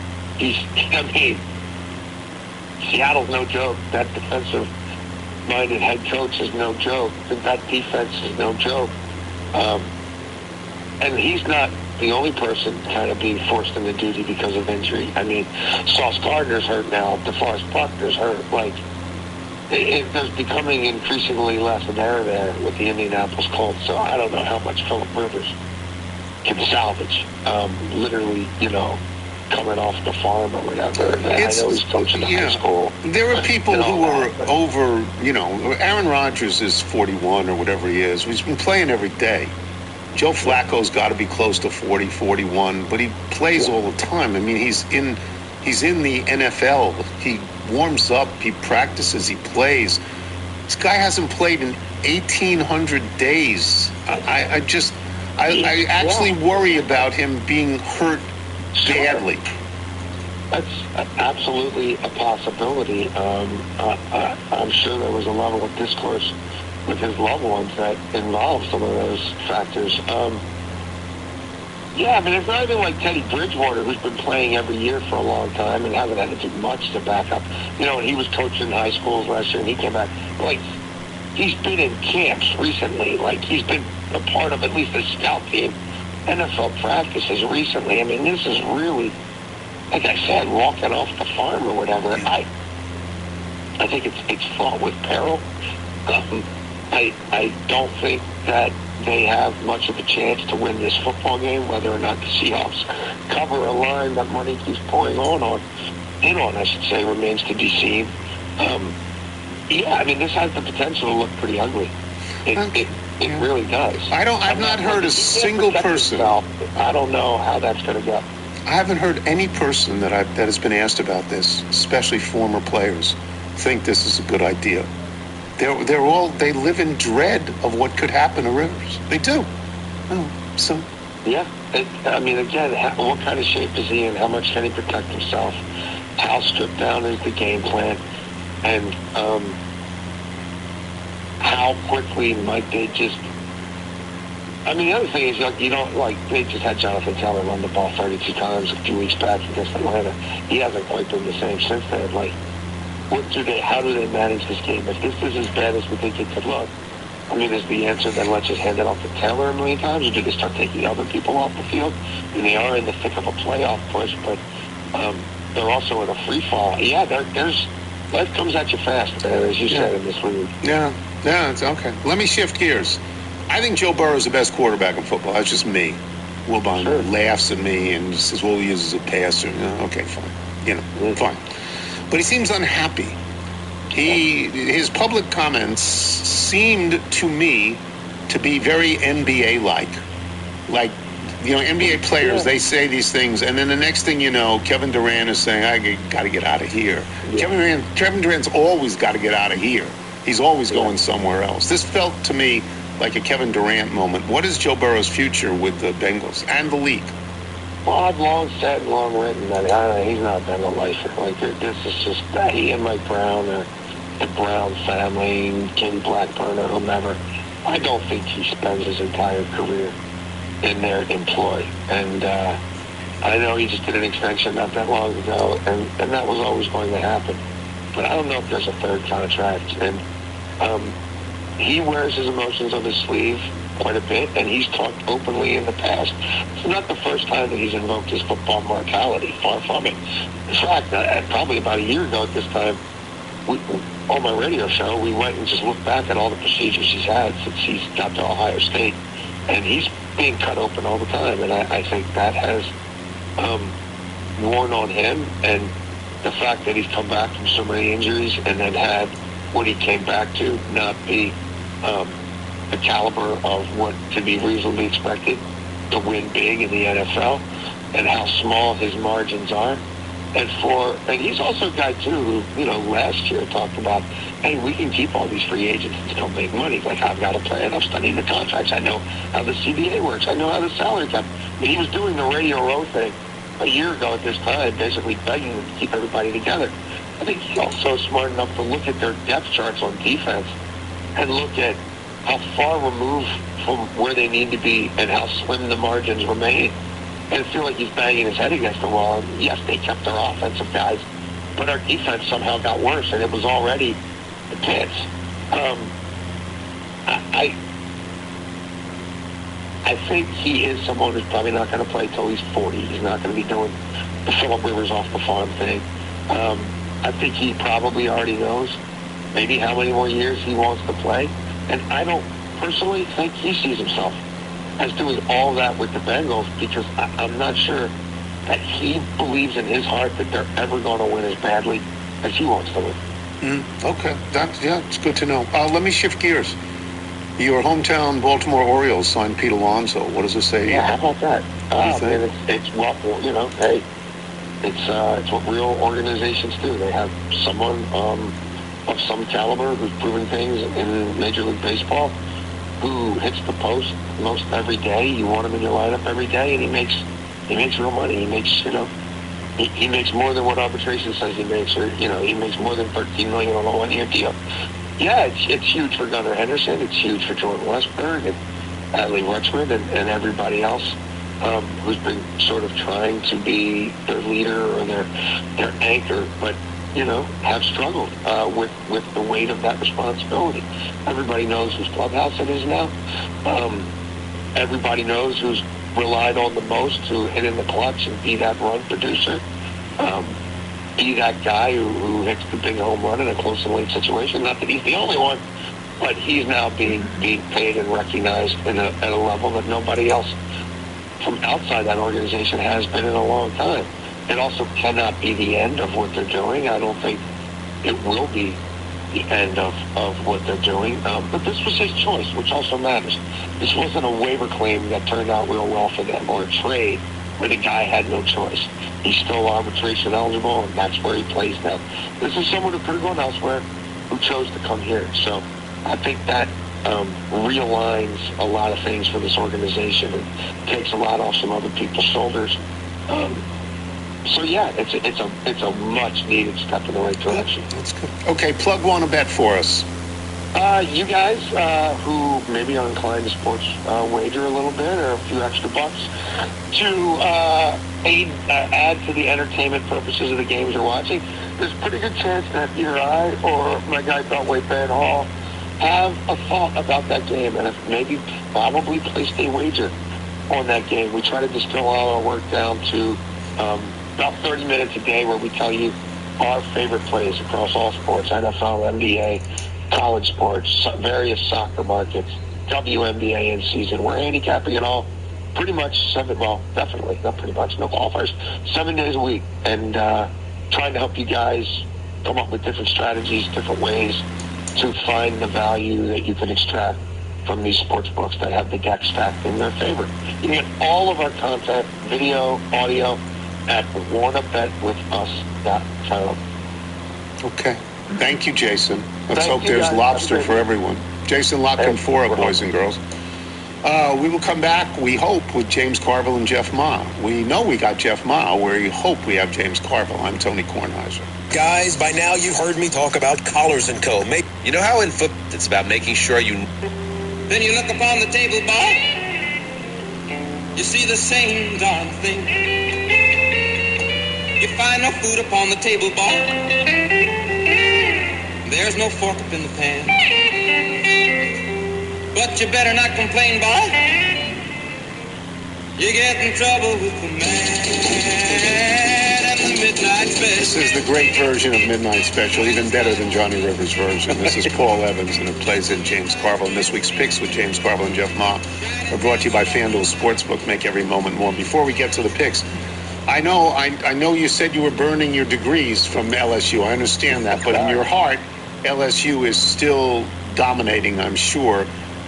Seattle's no joke. That defensive-minded head coach is no joke. That defense is no joke. And he's not the only person kind of being forced into duty because of injury. I mean, Sauce Gardner's hurt now. DeForest Buckner's hurt. Like, there's becoming increasingly less of air there with the Indianapolis Colts. So I don't know how much Philip Rivers can salvage. Literally, coming off the farm or whatever. I know he's coaching high school. There are people who are over, Aaron Rodgers is 41 or whatever he is. He's been playing every day. Joe Flacco's got to be close to 40, 41, but he plays all the time. I mean, he's in the NFL. He warms up, he practices, he plays. This guy hasn't played in 1,800 days. I actually worry about him being hurt badly. That's absolutely a possibility. I'm sure there was a level of discourse with his loved ones that involved some of those factors. I mean, it's not even like Teddy Bridgewater, who's been playing every year for a long time and hasn't had to do much to back up. He was coaching high schools last year, and he came back. Like, he's been in camps recently. Like, he's been a part of at least a scout team, NFL practices recently. I mean, this is really, like I said, walking off the farm or whatever. I think it's fraught with peril. I don't think that they have much of a chance to win this football game, whether or not the Seahawks cover a line that money keeps pouring I should say, remains to be seen. I mean, this has the potential to look pretty ugly. It really does. I've not heard a single person. I don't know how that's going to go. I haven't heard any person that has been asked about this, especially former players, think this is a good idea. They live in dread of what could happen to Rivers. They do. I mean, again, what kind of shape is he in? How much can he protect himself? How stripped down is the game plan? And how quickly might they just... I mean, the other thing is, they just had Jonathan Taylor run the ball 32 times a few weeks back against Atlanta. He hasn't quite been the same since then. Like, how do they manage this game? If this is as bad as we think it could look, I mean, is the answer then let's just hand it off to Taylor a million times, or do they start taking other people off the field? I mean, they are in the thick of a playoff push, but they're also in a free fall. There's life comes at you fast, as you said in this league. Yeah, it's okay. Let me shift gears. I think Joe Burrow is the best quarterback in football. That's just me. Wilbon laughs at me and says, well, he uses a passer. Okay, fine. Fine. But he seems unhappy. His public comments seemed to me to be very NBA-like. Like, NBA players, they say these things, and then the next thing you know, Kevin Durant is saying, I got to get out of here. Yeah. Kevin Durant's always got to get out of here. He's always going somewhere else. This felt to me like a Kevin Durant moment. What is Joe Burrow's future with the Bengals and the league? Well, I've long said and long written that he's not been a lifer. Like, this is just he and Mike Brown or the Brown family, Kenny Blackburn or whomever. I don't think he spends his entire career in their employ. And I know he just did an extension not that long ago, and that was always going to happen. But I don't know if there's a third contract. And he wears his emotions on his sleeve quite a bit, and he's talked openly in the past. It's not the first time that he's invoked his football mortality, far from it. In fact, probably about a year ago at this time, on my radio show, we went and just looked back at all the procedures he's had since he's got to Ohio State, and he's being cut open all the time, and I think that has worn on him, and the fact that he's come back from so many injuries and then had what he came back to not be the caliber of what can be reasonably expected to win big in the NFL, and how small his margins are. And he's also a guy, too, who, last year talked about, hey, we can keep all these free agents and still make money. Like, I've got a plan. I've studied the contracts. I know how the CBA works. I know how the salary cap. I mean, he was doing the Radio Row thing a year ago at this time, basically begging them to keep everybody together. I think he's also smart enough to look at their depth charts on defense and look at how far removed from where they need to be and how slim the margins remain. And I feel like he's banging his head against the wall. And yes, they kept their offensive guys, but our defense somehow got worse, and it was already the pits. I think he is someone who's probably not going to play till he's 40. He's not going to be doing the Phillip Rivers off the farm thing. I think he probably already knows maybe how many more years he wants to play. And I don't personally think he sees himself as doing all that with the Bengals, because I'm not sure that he believes in his heart that they're ever going to win as badly as he wants to win. Okay, it's good to know. Let me shift gears. Your hometown Baltimore Orioles signed Pete Alonso. What does it say? Yeah, how about that? It's what real organizations do. They have someone of some caliber who's proven things in Major League Baseball, who hits the post most every day. You want him in your lineup every day, and he makes real money. He makes he makes more than what arbitration says he makes, or he makes more than $13 million on a 1-year deal. Yeah, it's huge for Gunnar Henderson. It's huge for Jordan Westberg and Adley Rutschman and everybody else who's been sort of trying to be their leader or their anchor, but have struggled with the weight of that responsibility. Everybody knows whose clubhouse it is now. Everybody knows who's relied on the most to hit in the clutch and be that run producer. Be that guy who hits the big home run in a close and late situation. Not that he's the only one, but he's now being paid and recognized at a level that nobody else from outside that organization has been in a long time. It also cannot be the end of what they're doing. I don't think it will be the end of what they're doing. But this was his choice, which also matters. This wasn't a waiver claim that turned out real well for them, or a trade where the guy had no choice. He's still arbitration eligible, and that's where he plays now. This is someone who could have gone elsewhere, who chose to come here. So I think that realigns a lot of things for this organization and takes a lot off some other people's shoulders. So yeah, it's a much needed step in the right direction. That's good. Okay, plug one a bet for us. You guys who maybe are inclined to sports wager a little bit or a few extra bucks to add to the entertainment purposes of the games you're watching, there's a pretty good chance that either I or my guy Beltway Ben Hall have a thought about that game and have probably placed a wager on that game. We try to distill all our work down to about 30 minutes a day where we tell you our favorite plays across all sports, NFL, NBA, college sports, various soccer markets, WNBA in season. We're handicapping it all pretty much definitely, not pretty much, no qualifiers, 7 days a week, and trying to help you guys come up with different strategies, different ways to find the value that you can extract from these sports books that have the deck stacked in their favor. You can get all of our content, video, audio, at wannabetwithus.com. Okay. Thank you, Jason. Let's hope there's lobster for everyone. Jason Lockenfora, boys and girls. We will come back, we hope, with James Carville and Jeff Ma. We know we got Jeff Ma. We hope we have James Carville. I'm Tony Kornheiser. Guys, by now you've heard me talk about Collars & Co. You know how in football it's about making sure you... Then you look upon the table bar. You see the same darn thing. You find no food upon the table bar. There's no fork up in the pan. But you better not complain, boy. You get in trouble with the man, and the Midnight Special. This is the great version of Midnight Special, even better than Johnny Rivers' version. This is Paul Evans, and it plays in James Carville. And this week's picks with James Carville and Jeff Ma are brought to you by FanDuel Sportsbook. Make every moment more. Before we get to the picks, I know you said you were burning your degrees from LSU. I understand that. But in your heart, LSU is still dominating, I'm sure.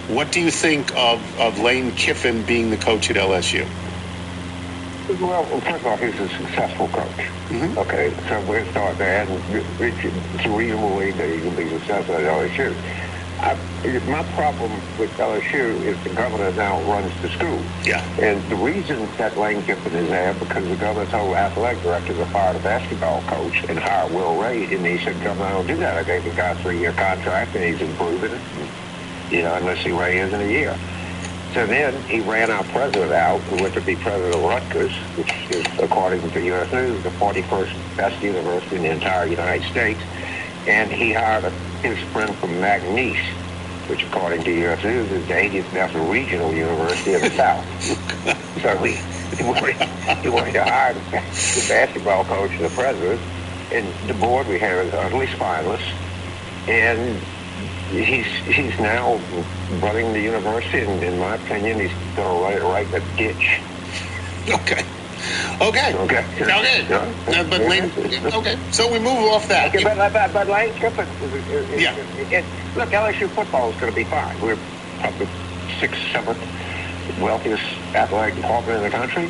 What do you think of Lane Kiffin being the coach at LSU? Well, first of all, he's a successful coach. Mm-hmm. Okay, so we're starting there, and it's a reasonable way that he can be successful at LSU. My problem with LSU is the governor now runs the school. Yeah. And the reason that Lane Kiffin is there because the governor told athletic director to fire the basketball coach and hire Will Ray, and he said, "Governor, I don't do that. I gave the guy a 3-year contract, and he's improving it. Unless he Ray is in a year." So then he ran our president out, who went to be president of Rutgers, which is, according to U.S. News, the 41st best university in the entire United States. And he hired his friend from McNeese, which, according to U.S. News, is the 80th best regional university in the South. So he wanted to hire the basketball coach and the president. And the board we have is utterly spineless. And he's now running the university, and in my opinion, he's going to run it right in the ditch. Okay. But Lane, okay. So we move off that. Okay, but Lane Kiffin, look, LSU football is going to be fine. We're probably 6th, 7th wealthiest athletic department in the country.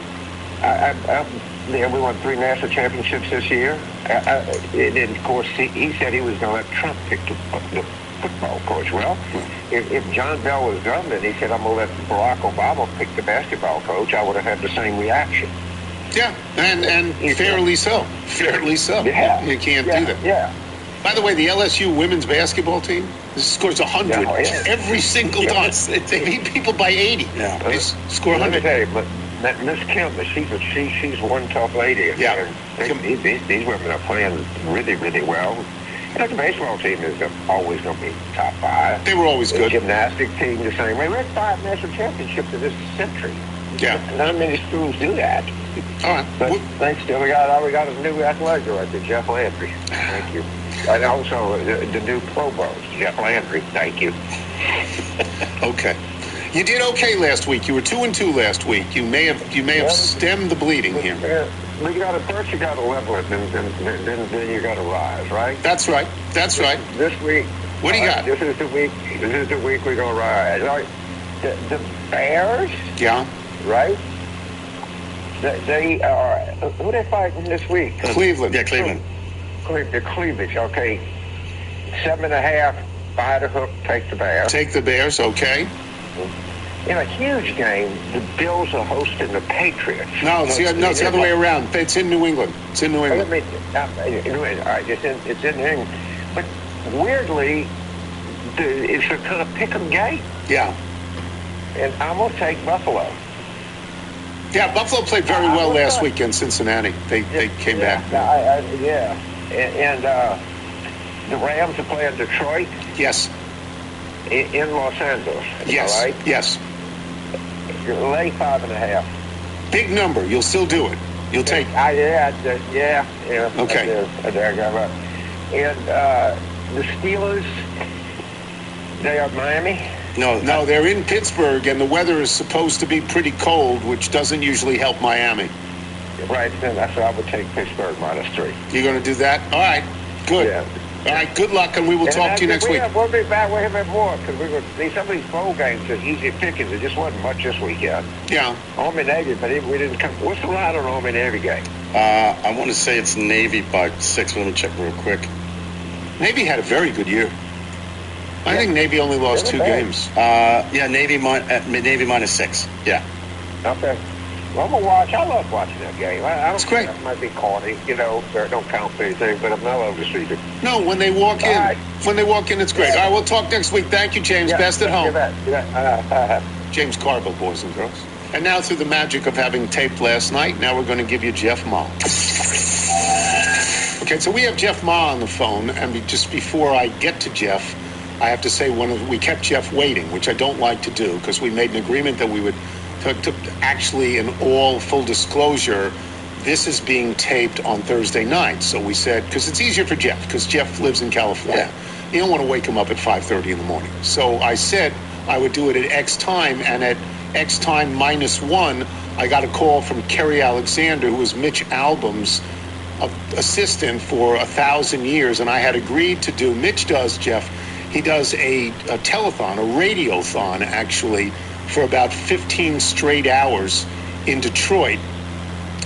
We won 3 national championships this year. And of course, he said he was going to let Trump pick the football coach. Well, if John Bell was governor, he said, "I'm going to let Barack Obama pick the basketball coach," I would have had the same reaction. Yeah, and fairly so. Fairly so. Yeah. You can't do that. Yeah. By the way, the LSU women's basketball team scores 100 every single time. They beat people by 80. Yeah. They score 100. Let me tell you, but Miss Kim, she's one tough lady. Yeah. These women are playing really, really well. The baseball team is always going to be top 5. They were always good. The gymnastic team the same way. We had 5 national championships in this century. Yeah. Not many schools do that. All right. But thanks to we got a new athletic director, Jeff Landry. Thank you. And also the new provost, Jeff Landry. Thank you. Okay. You did okay last week. You were 2-2 last week. You may have stemmed the bleeding here. You got to level it, then you got to rise, right? That's right. This week. What do you got? This is the week we're gonna rise. Right? The Bears. Yeah. Right. They are. Who are they fighting this week? Cleveland. Yeah, Cleveland. Cleveland. Okay. 7.5. By the hook. Take the Bears. Take the Bears. Okay. In a huge game, the Bills are hosting the Patriots. No, it's the other way around. It's in New England. It's in New England. All right, it's in New England. But weirdly, it's a kind of pick-em game. Yeah. And I'm going to take Buffalo. Yeah, Buffalo played very well last week in Cincinnati. They came back. And the Rams are playing Detroit. Yes. In Los Angeles. Yes. All right? Yes. Lay 5.5. Big number. You'll still do it. You'll take. Yeah. Okay. And the Steelers, they are Miami. No, they're in Pittsburgh, and the weather is supposed to be pretty cold, which doesn't usually help Miami. Right. Then that's what I would take Pittsburgh -3. You're going to do that? All right. Good. Yeah. All right, good luck, and we will talk to you next week. We'll be back with him more, because some of these bowl games are easy pickings. There just wasn't much this weekend. Yeah. Army-Navy, but we didn't come. What's the line on Army-Navy game? I want to say it's Navy by 6. Let me check real quick. Navy had a very good year. I think Navy only lost 2 games. Navy -6. Yeah. Okay. Well, I'm going to watch. I love watching that game. I don't great. It might be corny, it don't count for anything, but I'm not able to see it. No, when they walk in. Right. When they walk in, it's great. All right, we'll talk next week. Thank you, James. Best at home. James Carville, boys and girls. And now, through the magic of having taped last night, now we're going to give you Jeff Ma. Okay, so we have Jeff Ma on the phone, and just before I get to Jeff, I have to say we kept Jeff waiting, which I don't like to do, because we made an agreement that we would, to actually, in all full disclosure, this is being taped on Thursday night. So we said, because it's easier for Jeff, because Jeff lives in California. Yeah. You don't want to wake him up at 5:30 in the morning. So I said I would do it at X time, and at X time -1, I got a call from Kerry Alexander, who was Mitch Albom's assistant for 1,000 years, and I had agreed to do, Mitch does, Jeff, he does a telethon, a radiothon, actually, for about 15 straight hours in Detroit,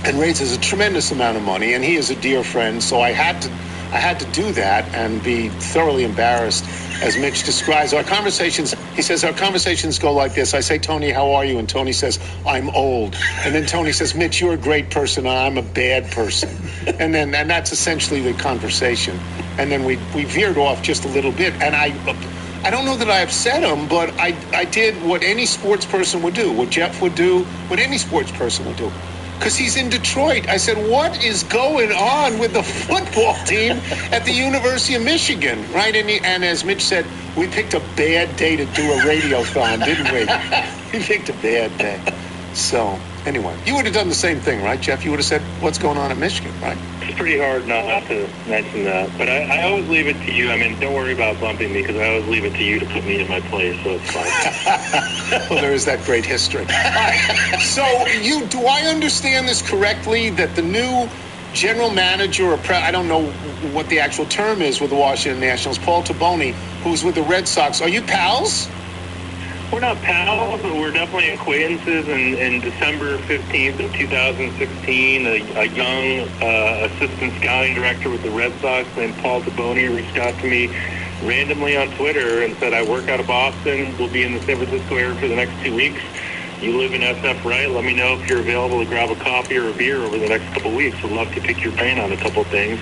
and raises a tremendous amount of money, and he is a dear friend, so I had to do that and be thoroughly embarrassed, as Mitch describes. Our conversations, he says, our conversations go like this. I say, Tony, how are you? And Tony says, I'm old. And then Tony says, Mitch, you're a great person, and I'm a bad person. And that's essentially the conversation. And then we veered off just a little bit, and I don't know that I upset him, but I did what any sports person would do, what Jeff would do, what any sports person would do. Because he's in Detroit. I said, what is going on with the football team at the University of Michigan, right? And as Mitch said, we picked a bad day to do a radiothon, didn't we? We picked a bad day. So, anyway, you would have done the same thing, right, Jeff? You would have said, what's going on at Michigan, right? It's pretty hard not to mention that. But I always leave it to you. I mean, don't worry about bumping me, because I always leave it to you to put me in my place, so it's fine. Well, there is that great history. All right. So, do I understand this correctly, that the new general manager, or I don't know what the actual term is with the Washington Nationals, Paul Taboni, who's with the Red Sox, are you pals? We're not pals, but we're definitely acquaintances. In December 15th of 2016, a young assistant scouting director with the Red Sox named Paul Taboni reached out to me randomly on Twitter and said, I work out of Boston. We'll be in the San Francisco area for the next 2 weeks. You live in SF, right? Let me know if you're available to grab a coffee or a beer over the next couple of weeks. Would love to pick your brain on a couple of things.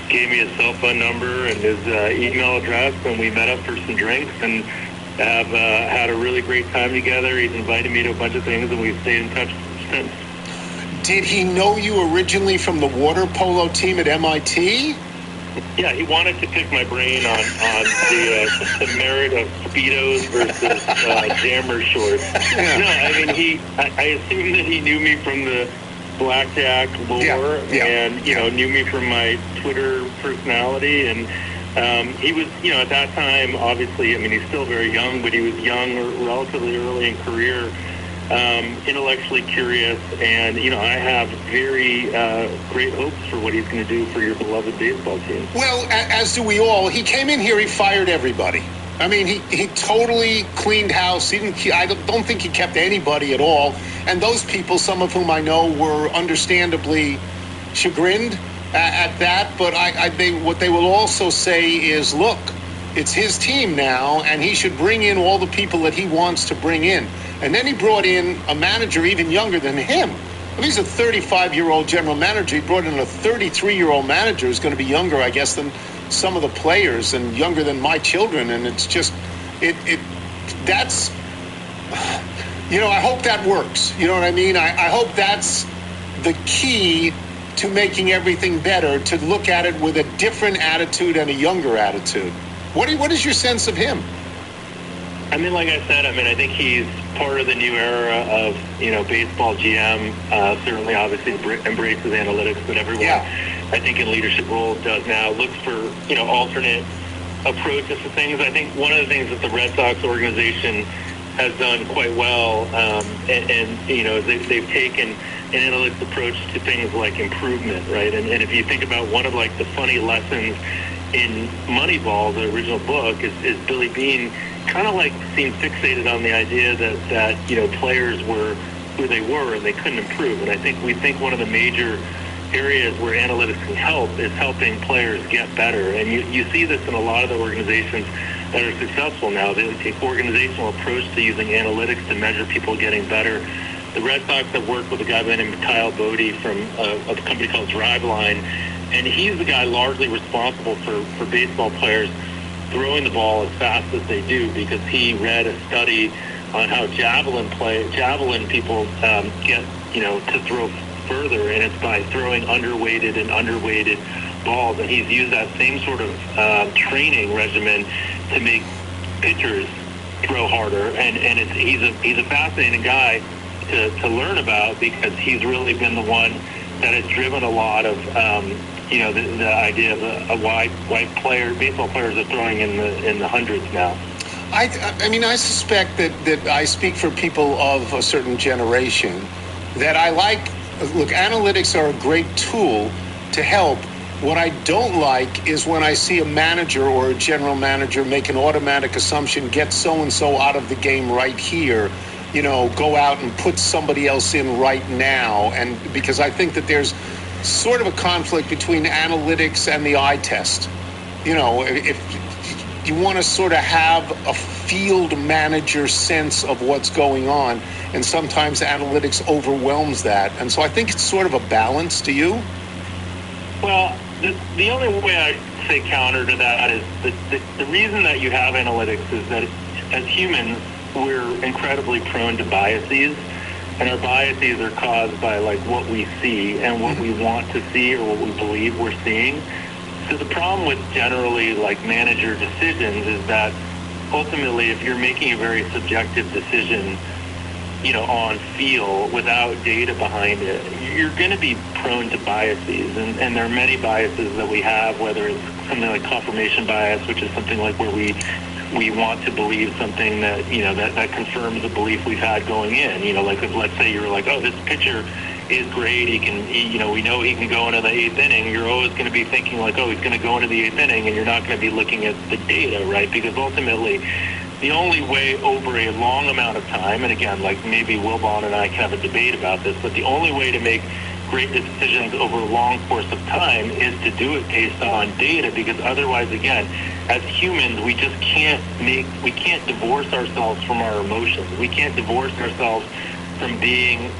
Gave me his cell phone number and his email address, and we met up for some drinks and have had a really great time together. He's invited me to a bunch of things, and we've stayed in touch since. Did he know you originally from the water polo team at MIT? Yeah, he wanted to pick my brain on the merit of Speedos versus jammer shorts. Yeah. No, I mean, I assume that he knew me from the blackjack lore and, knew me from my Twitter personality, and he was, at that time, obviously, I mean, he's still very young, but he was young, relatively early in career, intellectually curious, and, I have very great hopes for what he's going to do for your beloved baseball team. Well, as do we all. He came in here, he fired everybody. I mean, he totally cleaned house. I don't think he kept anybody at all. And those people, some of whom I know, were understandably chagrined at that, but what they will also say is, look, it's his team now, and he should bring in all the people that he wants to bring in. And then he brought in a manager even younger than him. I mean, he's a 35-year-old general manager. He brought in a 33-year-old manager who's going to be younger, I guess, than some of the players and younger than my children. And it's just, that's, I hope that works. You know what I mean? I hope that's the key to making everything better, to look at it with a different attitude and a younger attitude. What is your sense of him? I mean, like I said, I think he's part of the new era of, baseball GM. Certainly, obviously, embraces analytics, but everyone, I think, in leadership roles does now. Looks for, alternate approaches to things. I think one of the things that the Red Sox organization has done quite well, they've taken an analytics approach to things like improvement, right? And if you think about one of, the funny lessons in Moneyball, the original book, is Billy Beane kind of seemed fixated on the idea that players were who they were and they couldn't improve. And I think one of the major areas where analytics can help is helping players get better. And you see this in a lot of the organizations that are successful now. They take organizational approach to using analytics to measure people getting better. The Red Sox have worked with a guy by the name of Kyle Bodie from a company called Driveline, and he's the guy largely responsible for baseball players throwing the ball as fast as they do, because he read a study on how javelin people get to throw further, and it's by throwing underweighted balls, and he's used that same sort of training regimen to make pitchers throw harder, and he's a fascinating guy to learn about, because he's really been the one that has driven a lot of the idea of a wide player. Baseball players are throwing in the hundreds now. I mean, I suspect that I speak for people of a certain generation that I like. Look, analytics are a great tool to help. What I don't like is when I see a manager or a general manager make an automatic assumption, get so-and-so out of the game right here, go out and put somebody else in right now. And because I think that there's sort of a conflict between analytics and the eye test. If you want to sort of have a field manager sense of what's going on, and sometimes analytics overwhelms that. And so I think it's sort of a balance. Do you? Well, the only way I say counter to that is the reason that you have analytics is that as humans, we're incredibly prone to biases, and our biases are caused by what we see and what we want to see or what we believe we're seeing. So the problem with generally manager decisions is that ultimately if you're making a very subjective decision, on feel without data behind it, you're going to be prone to biases. And there are many biases that we have, whether it's something like confirmation bias, which is something like where we want to believe something that, that confirms a belief we've had going in. If, let's say you're oh, this pitcher is great, we know he can go into the 8th inning, you're always going to be thinking oh, he's going to go into the 8th inning, and you're not going to be looking at the data, right? Because ultimately, the only way over a long amount of time, and again, maybe Wilbon and I can have a debate about this, but the only way to make great decisions over a long course of time is to do it based on data, because otherwise, again, as humans, we just can't divorce ourselves from our emotions. We can't divorce ourselves from being,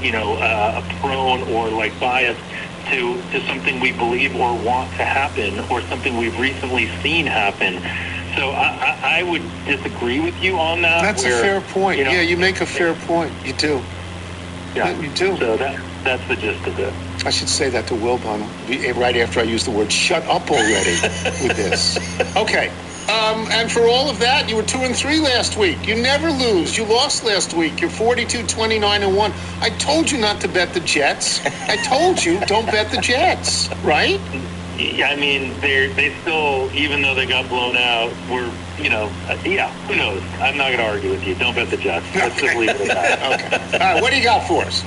prone or biased to something we believe or want to happen or something we've recently seen happen. So I would disagree with you on that. That's a fair point. Yeah, you make a fair point. You do. Yeah, you do. So that's the gist of it. I should say that to Wilbon right after I use the word "shut up" already with this. Okay. And for all of that, you were 2-3 last week. You never lose. You lost last week. You're 42-29-1. I told you not to bet the Jets. I told you don't bet the Jets, right? Yeah, I mean, they still, even though they got blown out, were, who knows? I'm not going to argue with you. Don't bet the Jets. Let's just leave it at that. Okay. All right, what do you got for us?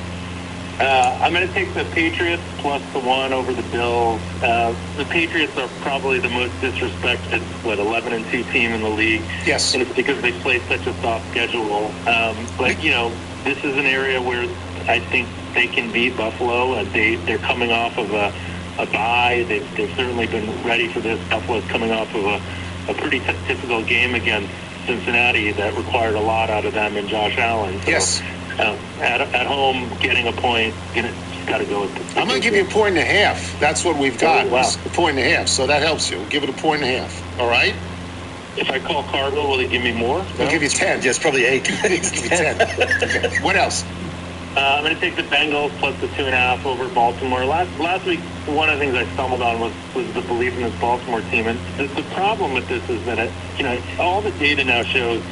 I'm going to take the Patriots plus the 1 over the Bills. The Patriots are probably the most disrespected, 11-2 team in the league. Yes. And it's because they played such a soft schedule. But, this is an area where I think they can beat Buffalo. They're coming off of a bye. They've certainly been ready for this. Buffalo's coming off of a pretty difficult game against Cincinnati that required a lot out of them and Josh Allen. So, yes. At home, getting a point, just got to go with it. I'm going to give you 1.5. That's what we've got. Oh, wow. 1.5. So that helps you. We'll give it 1.5. All right? If I call Cardinal, will he give me more? We'll give you 10. Yes, probably 8. Give you 10. Okay. What else? I'm going to take the Bengals plus the 2.5 over Baltimore. Last week, one of the things I stumbled on was the belief in this Baltimore team. And the problem with this is that, all the data now shows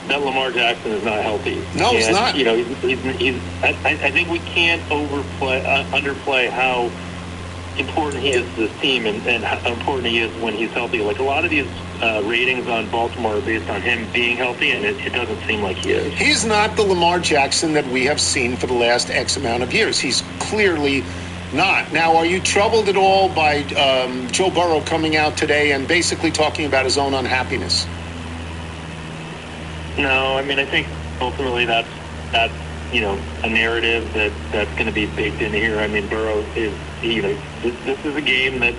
that Lamar Jackson is not healthy. No, he's not. I think we can't underplay how important he is to this team and how important he is when he's healthy. A lot of these ratings on Baltimore are based on him being healthy, and it doesn't seem like he is. He's not the Lamar Jackson that we have seen for the last X amount of years. He's clearly not. Now, are you troubled at all by Joe Burrow coming out today and basically talking about his own unhappiness? No, I mean, I think ultimately that's a narrative that's going to be baked in here. I mean, Burrow is, this is a game that,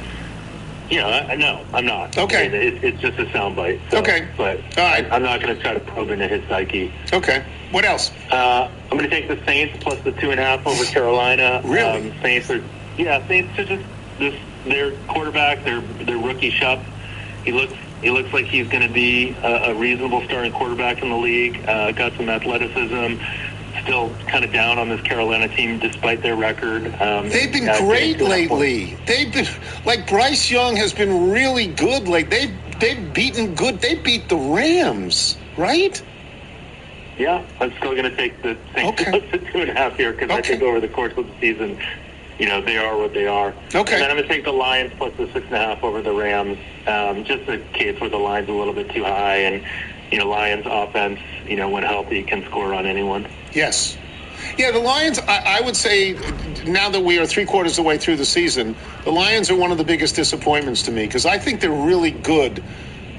no, I'm not. Okay. I mean, it's just a soundbite. So, okay. But all right. I'm not going to try to probe into his psyche. Okay. What else? I'm going to take the Saints plus the 2.5 over Carolina. Really? Saints are just their quarterback, their rookie Shupp. He looks like he's going to be a reasonable starting quarterback in the league. Got some athleticism. Still kind of down on this Carolina team despite their record. They've been great lately. They've been Bryce Young has been really good. They've beaten good. They beat the Rams, right? Yeah, I'm still going to take the Saints plus the 2.5 here because I think over the course of the season they are what they are. Okay. And then I'm going to take the Lions plus the 6.5 over the Rams, just a case where the line's a little bit too high, and Lions offense, when healthy, can score on anyone. Yes. Yeah, the Lions, I would say, now that we are 3/4 of the way through the season, the Lions are one of the biggest disappointments to me because I think they're really good,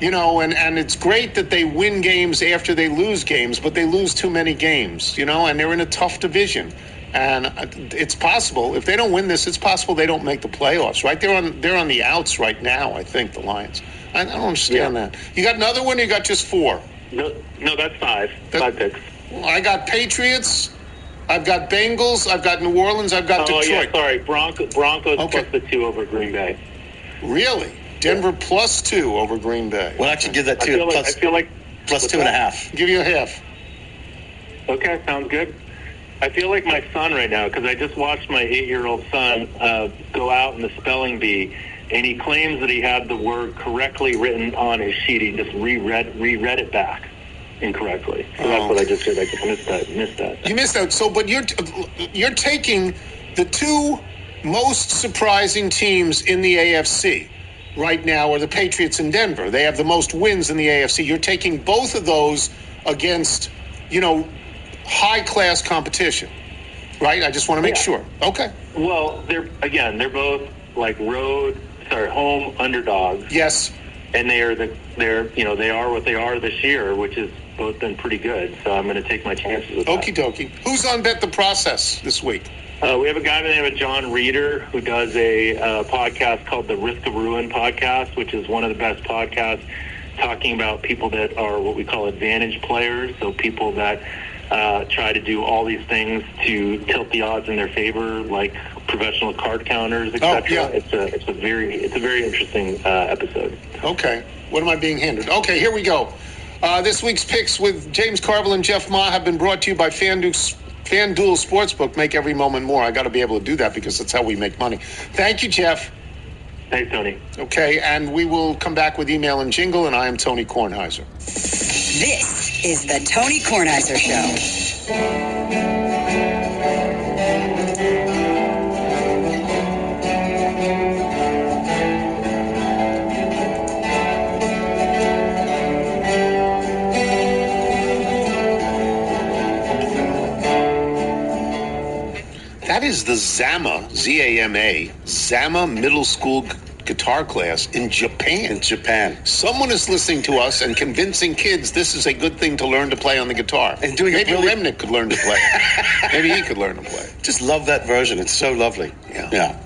and it's great that they win games after they lose games, but they lose too many games, and they're in a tough division. And it's possible, if they don't win this, it's possible they don't make the playoffs, right? They're on the outs right now, I think, the Lions. I don't understand that. You got another one or you got just 4? No, that's 5. 5 picks. I got Patriots. I've got Bengals. I've got New Orleans. I've got Detroit. Yeah, sorry. Broncos plus the 2 over Green Bay. Really? Denver plus 2 over Green Bay. We'll actually give that 2 I feel like plus 2.5. Give you a half. Okay, sounds good. I feel like my son right now because I just watched my 8-year-old son go out in the spelling bee, and he claims that he had the word correctly written on his sheet. He just reread it back incorrectly. So that's what I just did. I just missed that. You missed that. So, but you're taking the 2 most surprising teams in the AFC right now are the Patriots and Denver. They have the most wins in the AFC. You're taking both of those against, high-class competition, right? I just want to make sure. Okay. Well, they're both like home underdogs. Yes. And they are what they are this year, which has both been pretty good. So I'm going to take my chances with that. Okie dokie. Who's on Bet the Process this week? We have a guy by the name of John Reeder who does a podcast called the Risk of Ruin podcast, which is one of the best podcasts talking about people that are what we call advantage players. So people that try to do all these things to tilt the odds in their favor, like professional card counters, etc. Yeah. It's a very interesting episode. Okay. What am I being handed? Okay, here we go. This week's picks with James Carville and Jeff Ma have been brought to you by FanDuel Sportsbook. Make every moment more. I got to be able to do that because that's how we make money. Thank you, Jeff. Thanks, Tony. Okay, and we will come back with email and jingle, and I am Tony Kornheiser. This is the Tony Kornheiser Show. That is the Zama, Z-A-M-A, Zama Middle School guitar class in Japan. Someone is listening to us and convincing kids this is a good thing to learn to play on the guitar. And doing Maybe Remnick could learn to play. Maybe he could learn to play. Just love that version. It's so lovely. Yeah.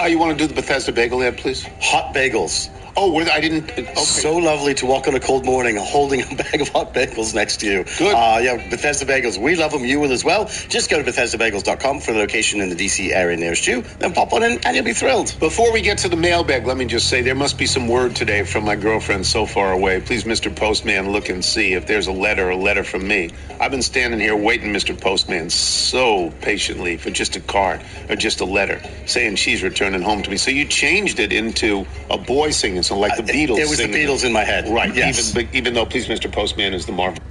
You want to do the Bethesda Bagel ad, please? Hot bagels. Oh, I didn't... Okay. So lovely to walk on a cold morning holding a bag of hot bagels next to you. Good. Bethesda Bagels. We love them. You will as well. Just go to BethesdaBagels.com for the location in the D.C. area nearest you. Then pop on in and you'll be thrilled. Before we get to the mailbag, let me just say there must be some word today from my girlfriend so far away. Please, Mr. Postman, look and see if there's a letter from me. I've been standing here waiting, Mr. Postman, so patiently for just a card or just a letter saying she's returning home to me. So you changed it into a boy singing, so like the Beatles. It was singing. the Beatles in my head. Right. Yes. Even though Please, Mr. Postman is the Marvel.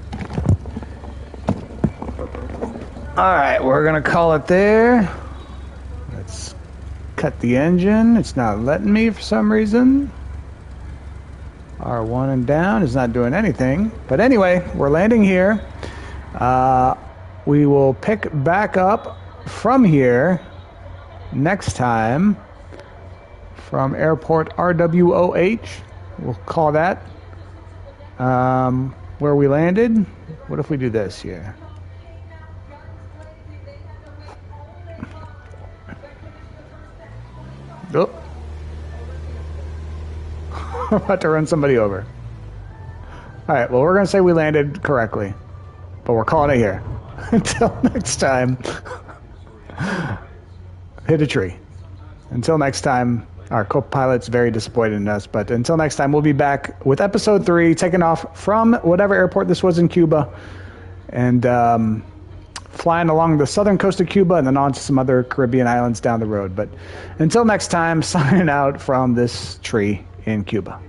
All right, we're going to call it there. Let's cut the engine. It's not letting me for some reason. R1 and down is not doing anything. But anyway, we're landing here. We will pick back up from here next time from airport RWOH. We'll call that where we landed. What if we do this here? Oh. I'm about to run somebody over. All right, well, we're going to say we landed correctly, but we're calling it here. Until next time, hit a tree. Until next time, our co-pilot's very disappointed in us, but until next time, we'll be back with episode 3, taking off from whatever airport this was in Cuba, and flying along the southern coast of Cuba and then on to some other Caribbean islands down the road. But until next time, signing out from this tree in Cuba.